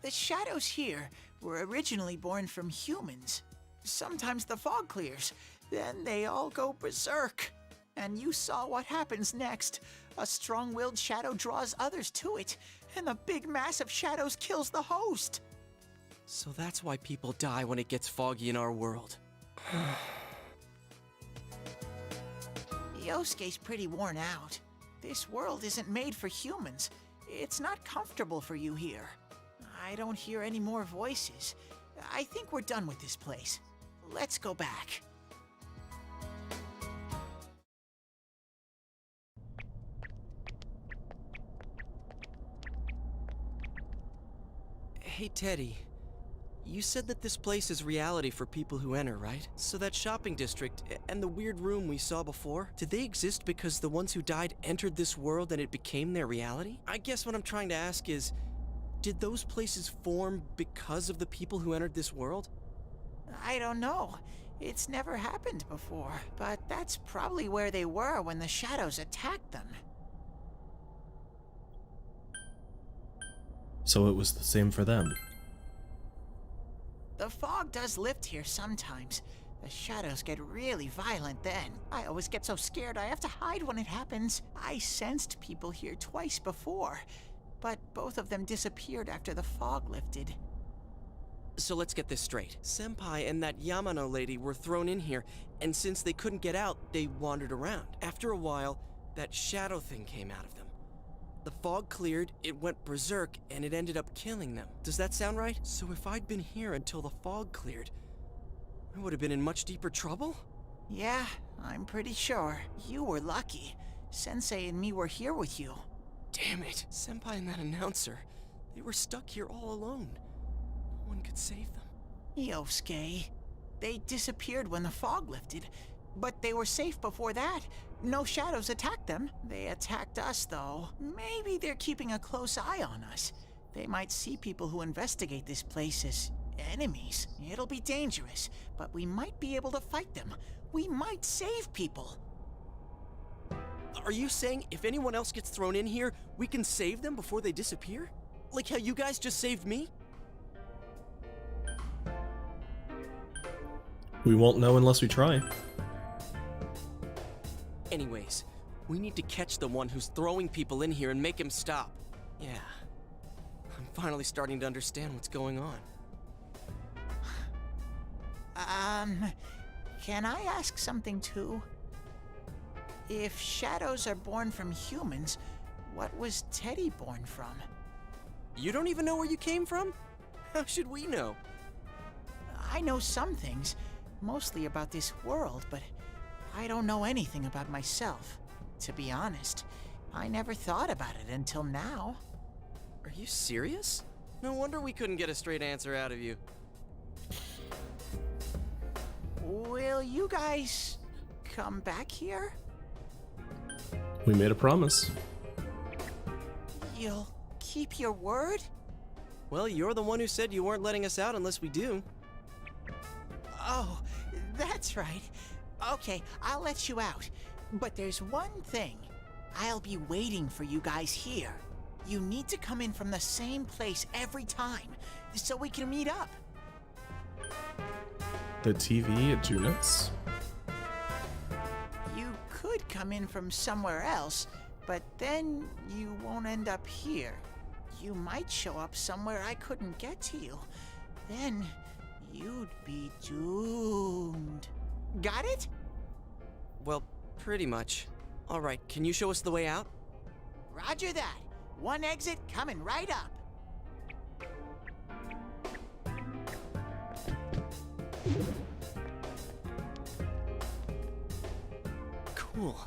The shadows here were originally born from humans. Sometimes the fog clears, then they all go berserk. And you saw what happens next. A strong-willed shadow draws others to it, and the big mass of shadows kills the host. So that's why people die when it gets foggy in our world. Yosuke's pretty worn out. This world isn't made for humans. It's not comfortable for you here. I don't hear any more voices. I think we're done with this place. Let's go back. Hey, Teddy. You said that this place is reality for people who enter, right? So that shopping district and the weird room we saw before, did they exist because the ones who died entered this world and it became their reality? I guess what I'm trying to ask is, did those places form because of the people who entered this world? I don't know. It's never happened before, but that's probably where they were when the shadows attacked them. So it was the same for them. The fog does lift here sometimes. The shadows get really violent then. I always get so scared I have to hide when it happens. I sensed people here twice before, but both of them disappeared after the fog lifted. So let's get this straight. Senpai and that Yamano lady were thrown in here, and since they couldn't get out, they wandered around. After a while, that shadow thing came out of them. The fog cleared, it went berserk, and it ended up killing them. Does that sound right? So if I'd been here until the fog cleared, I would have been in much deeper trouble? Yeah, I'm pretty sure. You were lucky. Sensei and me were here with you. Damn it. Senpai and that announcer, they were stuck here all alone. No one could save them. Yosuke, they disappeared when the fog lifted, but they were safe before that. No shadows attacked them. They attacked us, though. Maybe they're keeping a close eye on us. They might see people who investigate this place as enemies. It'll be dangerous, but we might be able to fight them. We might save people. Are you saying if anyone else gets thrown in here, we can save them before they disappear? Like how you guys just saved me? We won't know unless we try. Anyways, we need to catch the one who's throwing people in here and make him stop. Yeah. I'm finally starting to understand what's going on. Can I ask something too? If shadows are born from humans, what was Teddy born from? You don't even know where you came from? How should we know? I know some things, mostly about this world, but I don't know anything about myself. To be honest, I never thought about it until now. Are you serious? No wonder we couldn't get a straight answer out of you. Will you guys come back here? We made a promise. You'll keep your word? Well, you're the one who said you weren't letting us out unless we do. Oh, that's right. Okay, I'll let you out. But there's one thing. I'll be waiting for you guys here. You need to come in from the same place every time, so we can meet up. The TV at Junet's? You could come in from somewhere else, but then you won't end up here. You might show up somewhere I couldn't get to you. Then you'd be doomed. Got it? Well, pretty much. All right, can you show us the way out? Roger that. One exit coming right up. Cool.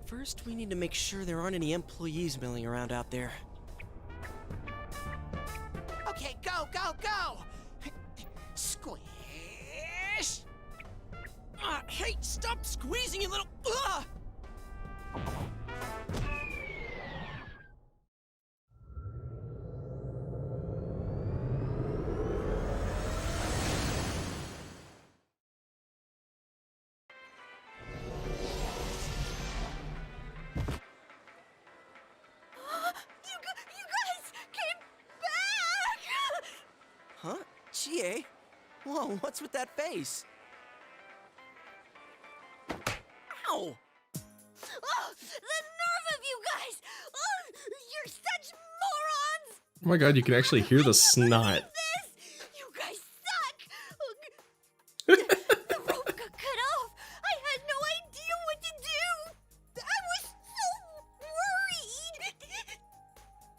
First, we need to make sure there aren't any employees milling around out there. Okay, go, go, go! Squish! Hey, stop squeezing, you little... Huh? Chie? Whoa, what's with that face? Ow! Oh, the nerve of you guys! Oh, you're such morons! Oh my god, you can actually hear the snot. You guys suck! The rope got cut off! I had no idea what to do! I was so worried!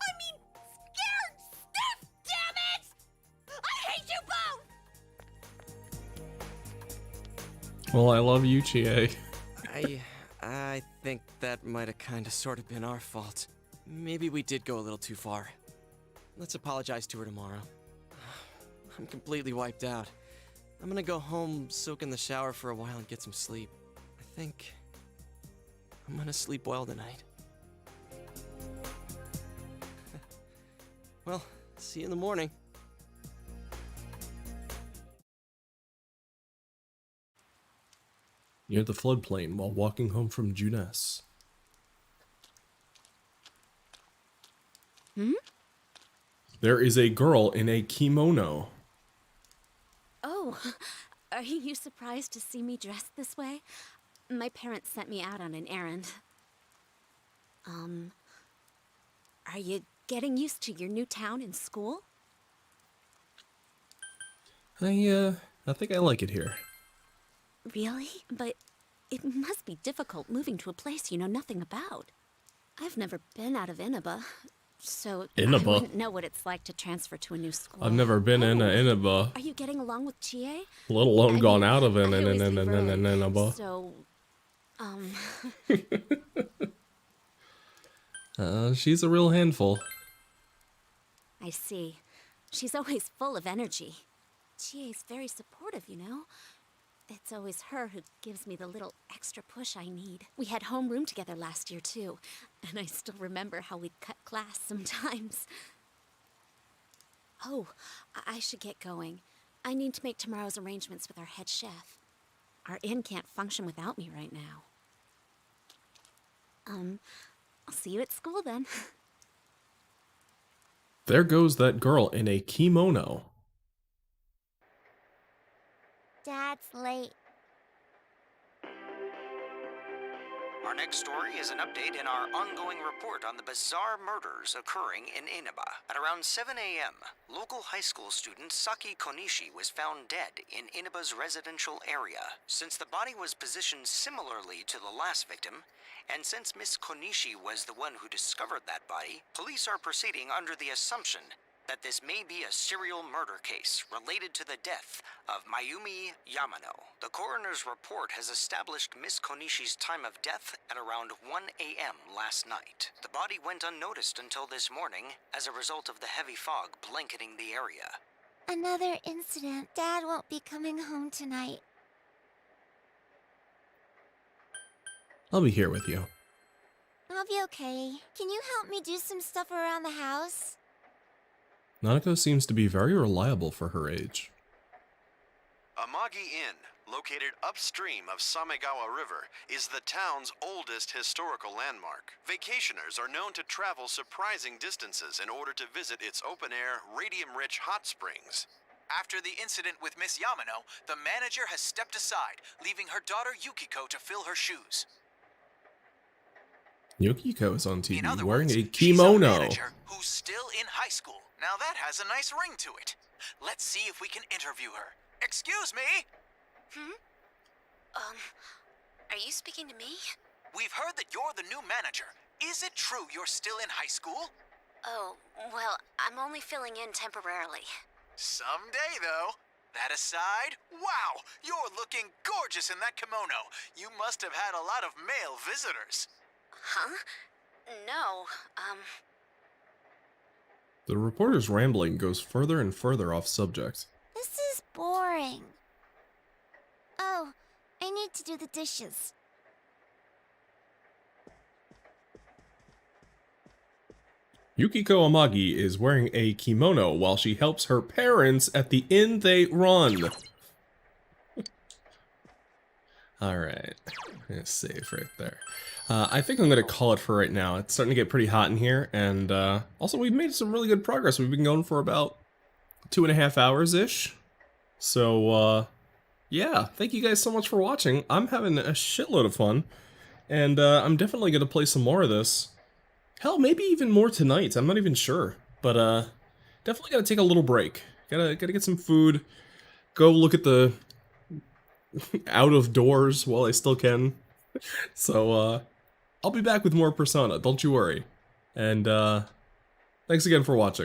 I mean, scared stiff, damn it! I hate you both! Well, I love you, Chie. I think that might have kinda sorta been our fault. Maybe we did go a little too far. Let's apologize to her tomorrow. I'm completely wiped out. I'm gonna go home, soak in the shower for a while and get some sleep. I think I'm gonna sleep well tonight. Well, see you in the morning. Near the floodplain while walking home from Juness. Hmm? There is a girl in a kimono. Oh, are you surprised to see me dressed this way? My parents sent me out on an errand. Are you getting used to your new town and school? I think I like it here. Really? But it must be difficult moving to a place you know nothing about. I've never been out of Inaba, so Inaba? I wouldn't know what it's like to transfer to a new school. I've never been in a Inaba, Are you getting along with Chie? let alone gone out of an I always leave early, Inaba. So, She's a real handful. I see. She's always full of energy. Chie's very supportive, you know? It's always her who gives me the little extra push I need. We had homeroom together last year, too, and I still remember how we'd cut class sometimes. Oh, I should get going. I need to make tomorrow's arrangements with our head chef. Our inn can't function without me right now. I'll see you at school then. There goes that girl in a kimono. Dad's late. Our next story is an update in our ongoing report on the bizarre murders occurring in Inaba. At around 7 a.m., local high school student Saki Konishi was found dead in Inaba's residential area. Since the body was positioned similarly to the last victim, and since Miss Konishi was the one who discovered that body, police are proceeding under the assumption that this may be a serial murder case related to the death of Mayumi Yamano. The coroner's report has established Miss Konishi's time of death at around 1 a.m. last night. The body went unnoticed until this morning as a result of the heavy fog blanketing the area. Another incident. Dad won't be coming home tonight. I'll be here with you. I'll be okay. Can you help me do some stuff around the house? Nanako seems to be very reliable for her age. Amagi Inn, located upstream of Samegawa River, is the town's oldest historical landmark. Vacationers are known to travel surprising distances in order to visit its open-air, radium-rich hot springs. After the incident with Miss Yamano, the manager has stepped aside, leaving her daughter Yukiko to fill her shoes. Yukiko is on TV wearing a She's a kimono. manager who's still in high school. Now that has a nice ring to it. Let's see if we can interview her. Excuse me? Are you speaking to me? We've heard that you're the new manager. Is it true you're still in high school? Oh, well, I'm only filling in temporarily. Someday, though. That aside, wow, you're looking gorgeous in that kimono. You must have had a lot of male visitors. Huh? No, The reporter's rambling goes further and further off subject. This is boring. Oh, I need to do the dishes. Yukiko Amagi is wearing a kimono while she helps her parents at the inn they run. Alright, save right there. I think I'm going to call it for right now. It's starting to get pretty hot in here, and also we've made some really good progress. We've been going for about 2.5 hours-ish. So, yeah, thank you guys so much for watching. I'm having a shitload of fun, and I'm definitely going to play some more of this. Hell, maybe even more tonight. I'm not even sure. But, definitely gotta take a little break. Gotta get some food. Go look at the out of doors while I still can. So, I'll be back with more Persona, don't you worry. And, thanks again for watching.